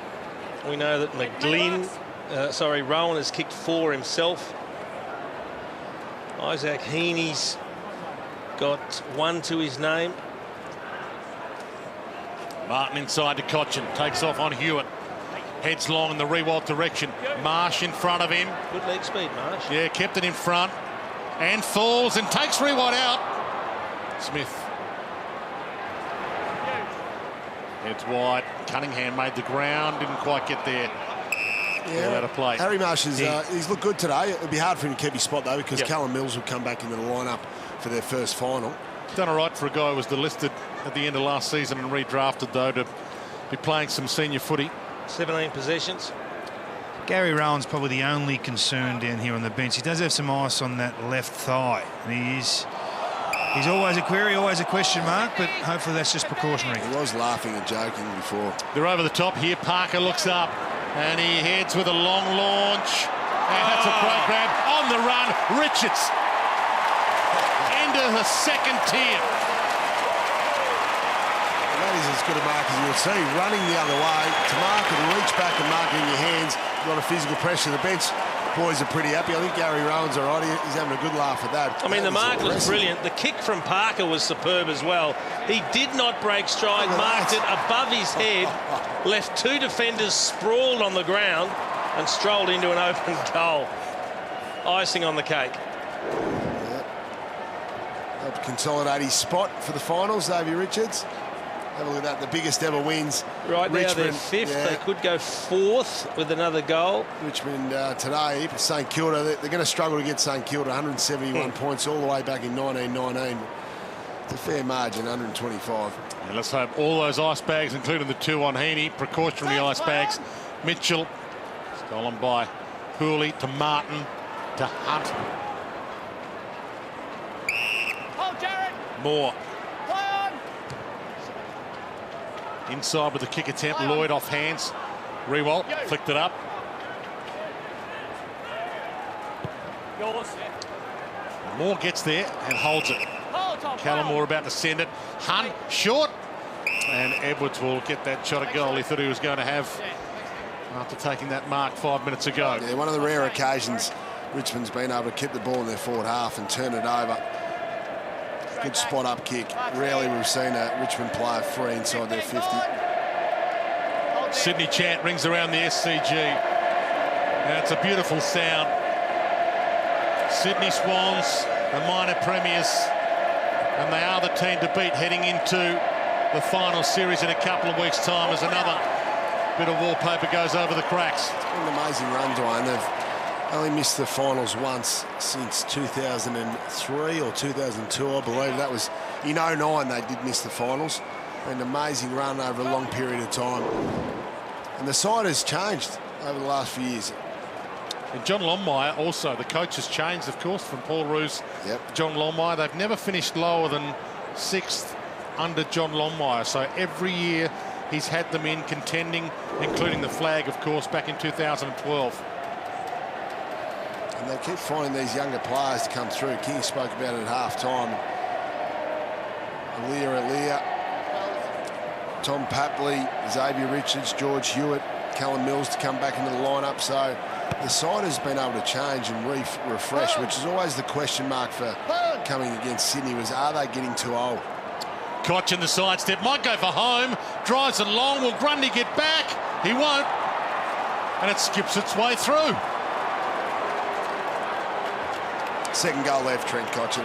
We know that Rowan has kicked 4 himself. Isaac Heaney's got 1 to his name. Martin inside to Cochin. Takes off on Hewitt. Heads long in the Rewalt direction. Marsh in front of him. Good leg speed, Marsh. Yeah, kept it in front. And falls and takes Rewalt out. Smith. Heads wide. Cunningham made the ground. Didn't quite get there. Yeah, out of play. Harry Marsh he's looked good today. It'll be hard for him to keep his spot though, because Callum Mills will come back into the lineup for their first final. Done all right for a guy who was delisted at the end of last season and redrafted though to be playing some senior footy. 17 possessions. Gary Rowan's probably the only concern down here on the bench. He does have some ice on that left thigh, and he's always a query, always a question mark, but hopefully that's just precautionary. He was laughing and joking before. They're over the top here. Parker looks up and he heads with a long launch, and that's a great grab on the run. Richards into the second tier. That is as good a mark as you'll see. Running the other way to mark and reach back and mark it in your hands. A lot of physical pressure. The bench boys are pretty happy. I think Gary Rowan's all right. He's having a good laugh at that. I mean, the mark was brilliant. The kick from Parker was superb as well. He did not break stride, marked it above his head, left two defenders sprawled on the ground and strolled into an open goal. Icing on the cake. Helped consolidate his spot for the finals, Xavier Richards. Have a look at that, the biggest ever wins. Right now Richmond, they're fifth. yeah. They could go fourth with another goal. Richmond today, St Kilda, they're going to struggle to get St Kilda. 171 points all the way back in 1919. It's a fair margin, 125. And let's hope all those ice bags, including the two on Heaney, precautionary ice bags. Mitchell, stolen by Hooley to Martin to Hunt. Moore. Inside with the kick attempt, Lloyd off hands. Rewalt flicked it up. Moore gets there and holds it. Callum Moore about to send it. Hunt short. And Edwards will get that shot at goal he thought he was going to have after taking that mark 5 minutes ago. Yeah, one of the rare occasions Richmond's been able to keep the ball in their forward half and turn it over. Good spot up kick. Rarely we've seen a Richmond player free inside their 50. Sydney chant rings around the SCG. And it's a beautiful sound. Sydney Swans, the minor premiers, and they are the team to beat heading into the final series in a couple of weeks' time as another bit of wallpaper goes over the cracks. It's been an amazing run, Dwayne. They've only missed the finals once since 2003 or 2002, I believe. That was in 09 they did miss the finals. An amazing run over a long period of time. And the side has changed over the last few years. And John Longmire also, the coach has changed, of course, from Paul Roos to John Longmire. They've never finished lower than 6th under John Longmire. So every year he's had them in contending, including the flag, of course, back in 2012. And they keep finding these younger players to come through. King spoke about it at half-time. Alia, Tom Papley, Xavier Richards, George Hewitt, Callum Mills to come back into the lineup. So the side has been able to change and refresh, which is always the question mark for coming against Sydney, was are they getting too old? Koch in the sidestep, might go for home, drives it long. Will Grundy get back? He won't. And it skips its way through. Second goal left, Trent Cotchin.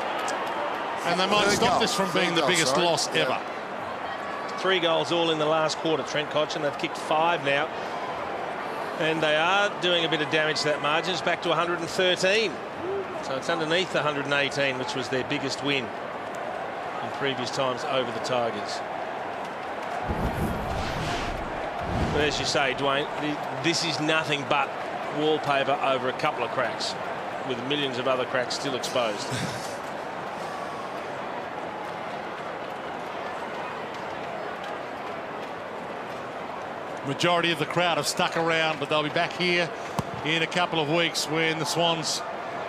And they might stop this from being the biggest loss ever. 3 goals all in the last quarter, Trent Cotchin. They've kicked 5 now. And they are doing a bit of damage to that margin. It's back to 113. So it's underneath the 118, which was their biggest win in previous times over the Tigers. But as you say, Dwayne, this is nothing but wallpaper over a couple of cracks, with millions of other cracks still exposed. Majority of the crowd have stuck around, but they'll be back here in a couple of weeks when the Swans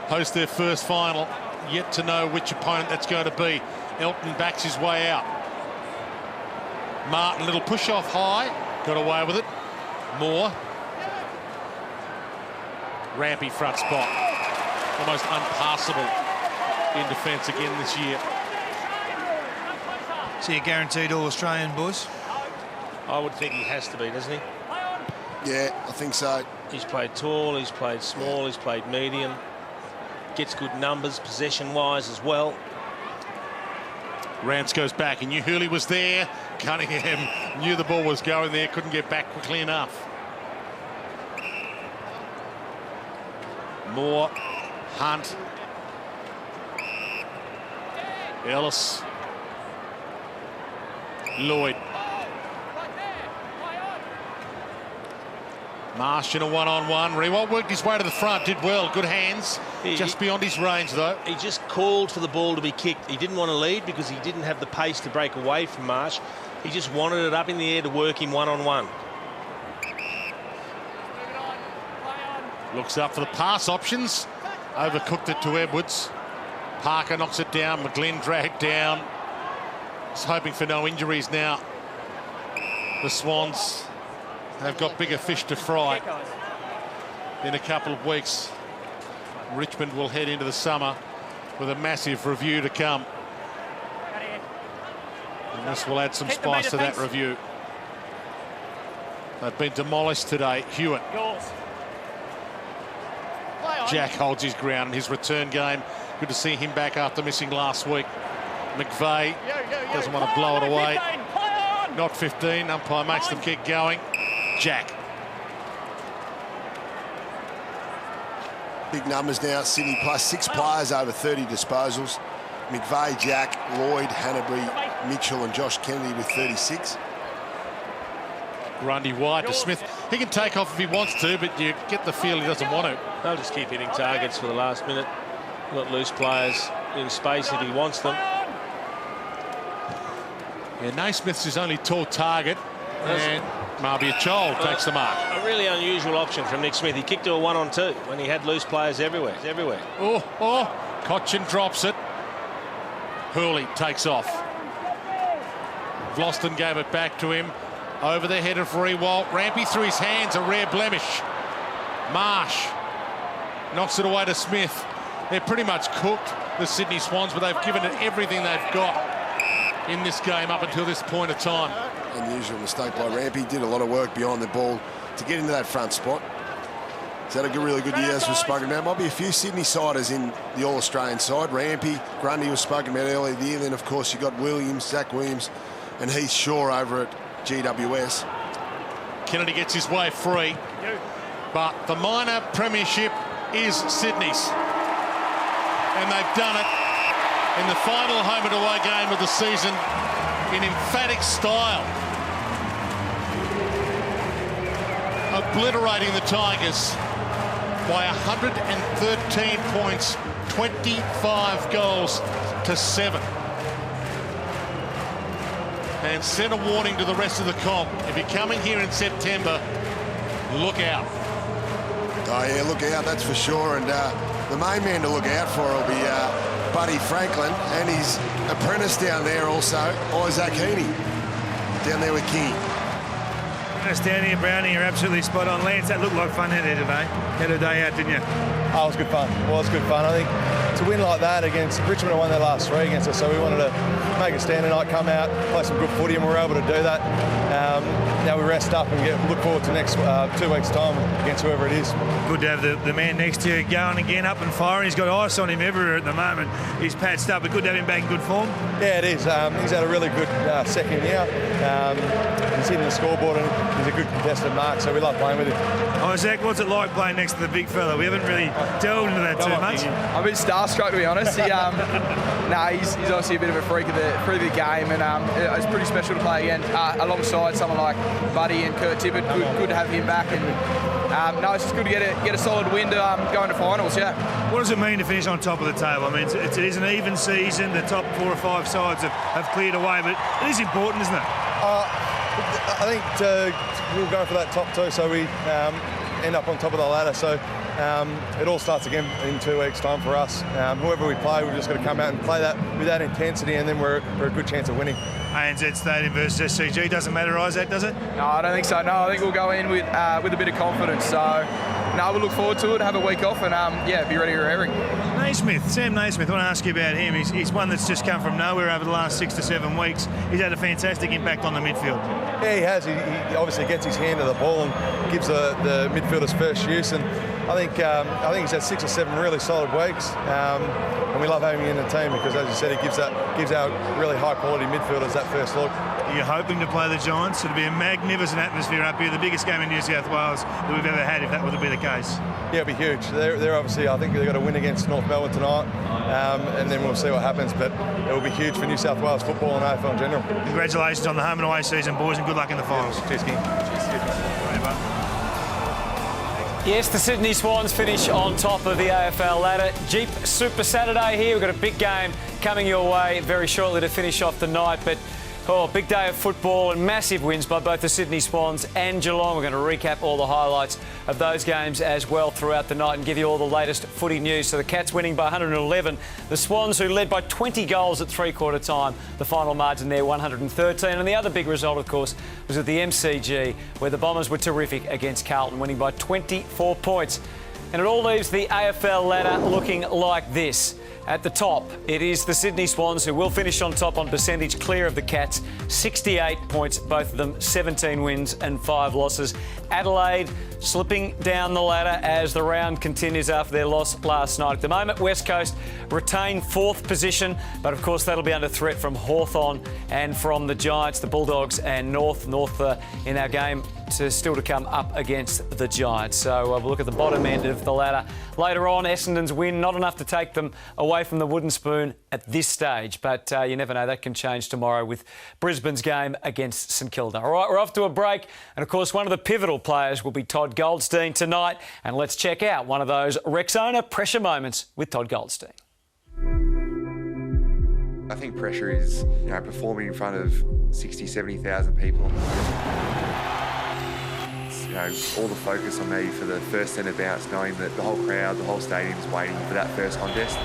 host their first final. Yet to know which opponent that's going to be. Elton backs his way out. Martin, little push off high, got away with it. Moore. Rampy front spot. Almost unpassable in defence again this year. So you're guaranteed all Australian, boys? I would think he has to be, doesn't he? Yeah, I think so. He's played tall, he's played small, he's played medium. Gets good numbers possession-wise as well. Rance goes back. He knew Hurley was there. Cunningham knew the ball was going there. Couldn't get back quickly enough. Moore. Hunt. Ellis. Lloyd. Marsh in a one-on-one. Rewalt worked his way to the front, did well, good hands. Just beyond his range, though. He just called for the ball to be kicked. He didn't want to lead because he didn't have the pace to break away from Marsh. He just wanted it up in the air to work him one-on-one. Looks up for the pass options. Overcooked it to Edwards. Parker knocks it down. McGlynn dragged down. He's hoping for no injuries now The Swans have got bigger fish to fry. In a couple of weeks, Richmond will head into the summer with a massive review to come. And this will add some spice to that review. They've been demolished today. Hewitt. Jack holds his ground in his return game. Good to see him back after missing last week. McVeigh doesn't want to blow it away. Not 15. Umpire makes them keep going. Jack. Big numbers now. Sydney plus 6 players over 30 disposals. McVeigh, Jack, Lloyd, Hanbury, Mitchell and Josh Kennedy with 36. Grundy wide to Smith. He can take off if he wants to, but you get the feel he doesn't want to. They'll just keep hitting targets for the last minute. Got loose players in space if he wants them. Yeah, Naismith's his only tall target, and Marby Chol takes the mark. A really unusual option from Nick Smith. He kicked to a 1-on-2 when he had loose players everywhere. Cochin drops it. Hurley takes off. Vlosten gave it back to him. Over the head of Rewalt. Rampy through his hands, a rare blemish. Marsh knocks it away to Smith. They're pretty much cooked, the Sydney Swans, but they've given it everything they've got in this game up until this point of time. Unusual mistake by Rampy. Did a lot of work behind the ball to get into that front spot. He's had a really good year, as we've spoken about. Might be a few Sydney-siders in the All-Australian side. Rampy, Grundy was spoken about earlier in the year. Then, of course, you got Williams, Zach Williams, and Heath Shaw over at GWS. Kennedy gets his way free, but the minor premiership is Sydney's, and they've done it in the final home and away game of the season in emphatic style, obliterating the Tigers by 113 points, 25 goals to 7. And sent a warning to the rest of the comp. If you're coming here in September, look out. Oh, yeah, look out, that's for sure. And the main man to look out for will be Buddy Franklin and his apprentice down there also, Isaac Heaney, down there with King. Down here, Brownie, you're absolutely spot on. Lance, that looked like fun out there today. Had a day out, didn't you? Oh, it was good fun. It was good fun. I think to win like that against Richmond, won their last 3 against us, so we wanted to make a stand tonight, come out, play some good footy, and we were able to do that. Now we rest up and look forward to next 2 weeks' time against whoever it is. Good to have the man next to you going again, up and firing. He's got ice on him everywhere at the moment. He's patched up, but good to have him back in good form. Yeah, it is. He's had a really good second year. He's hitting the scoreboard and he's a good contested mark, so we love playing with him. Isaac, what's it like playing next to the big fella? We haven't really delved into that too much. I'm a bit starstruck, to be honest. He's obviously a bit of a freak of the game, and it's pretty special to play again alongside someone like Buddy and Kurt Tippett. Good to have him back, and it's just good to get a solid win to go into finals. Yeah. What does it mean to finish on top of the table? I mean, it is an even season. The top 4 or 5 sides have cleared away, but it is important, isn't it? I think we'll go for that top 2, so we end up on top of the ladder. So it all starts again in 2 weeks' time for us. Whoever we play, we've just got to come out and play that with that intensity, and then we're a good chance of winning. ANZ Stadium versus SCG doesn't matter, Isaac, does it? No, I don't think so. No, I think we'll go in with a bit of confidence. So, no, we'll look forward to it, have a week off, and be ready for everything. Naismith, Sam Naismith, I want to ask you about him. He's one that's just come from nowhere over the last 6 to 7 weeks. He's had a fantastic impact on the midfield. Yeah, he has. He obviously gets his hand to the ball and gives the midfielders first use. And I think he's had 6 or 7 really solid weeks. And we love having him in the team because, as you said, he gives our really high-quality midfielders that first look. You're hoping to play the Giants. It'll be a magnificent atmosphere up here, the biggest game in New South Wales that we've ever had, if that were to be the case. Yeah, it'll be huge. They're obviously, I think they've got to win against North Melbourne tonight, and then we'll see what happens. But it will be huge for New South Wales football and AFL in general. Congratulations on the home and away season, boys, and good luck in the finals. Cheers, King. Yes, the Sydney Swans finish on top of the AFL ladder. Jeep Super Saturday here. We've got a big game coming your way very shortly to finish off the night. But Oh, big day of football and massive wins by both the Sydney Swans and Geelong. We're going to recap all the highlights of those games as well throughout the night and give you all the latest footy news. So the Cats winning by 111. The Swans, who led by 20 goals at three-quarter time. The final margin there, 113. And the other big result, of course, was at the MCG, where the Bombers were terrific against Carlton, winning by 24 points. And it all leaves the AFL ladder looking like this. At the top, it is the Sydney Swans, who will finish on top on percentage, clear of the Cats. 68 points, both of them, 17 wins and 5 losses. Adelaide slipping down the ladder as the round continues after their loss last night. At the moment, West Coast retain 4th position, but of course that'll be under threat from Hawthorn and from the Giants, the Bulldogs and North in our game still to come up against the Giants. So we'll look at the bottom end of the ladder later on. Essendon's win, not enough to take them away from the wooden spoon at this stage, but you never know, that can change tomorrow with Brisbane's game against St Kilda. All right, we're off to a break, and of course one of the pivotal players will be Todd Goldstein tonight, and let's check out one of those Rexona pressure moments with Todd Goldstein. I think pressure is, performing in front of 60, 70,000 people. All the focus on me for the first centre bounce, knowing that the whole crowd, the whole stadium is waiting for that first contest.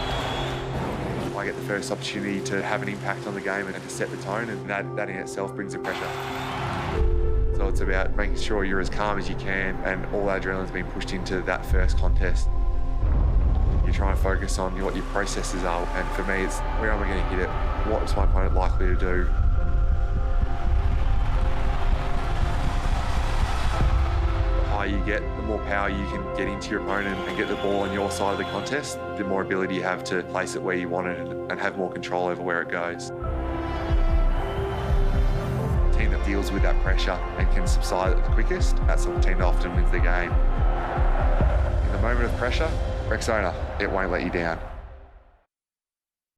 I get the first opportunity to have an impact on the game and to set the tone, and that in itself brings the pressure. So it's about making sure you're as calm as you can, and all that adrenaline's been pushed into that first contest. You try and focus on what your processes are, and for me it's where am I going to hit it, what's my opponent likely to do. You get, the more power you can get into your opponent and get the ball on your side of the contest, the more ability you have to place it where you want it and have more control over where it goes. The team that deals with that pressure and can subside it the quickest, that's the team that often wins the game. In the moment of pressure, Rexona, it won't let you down.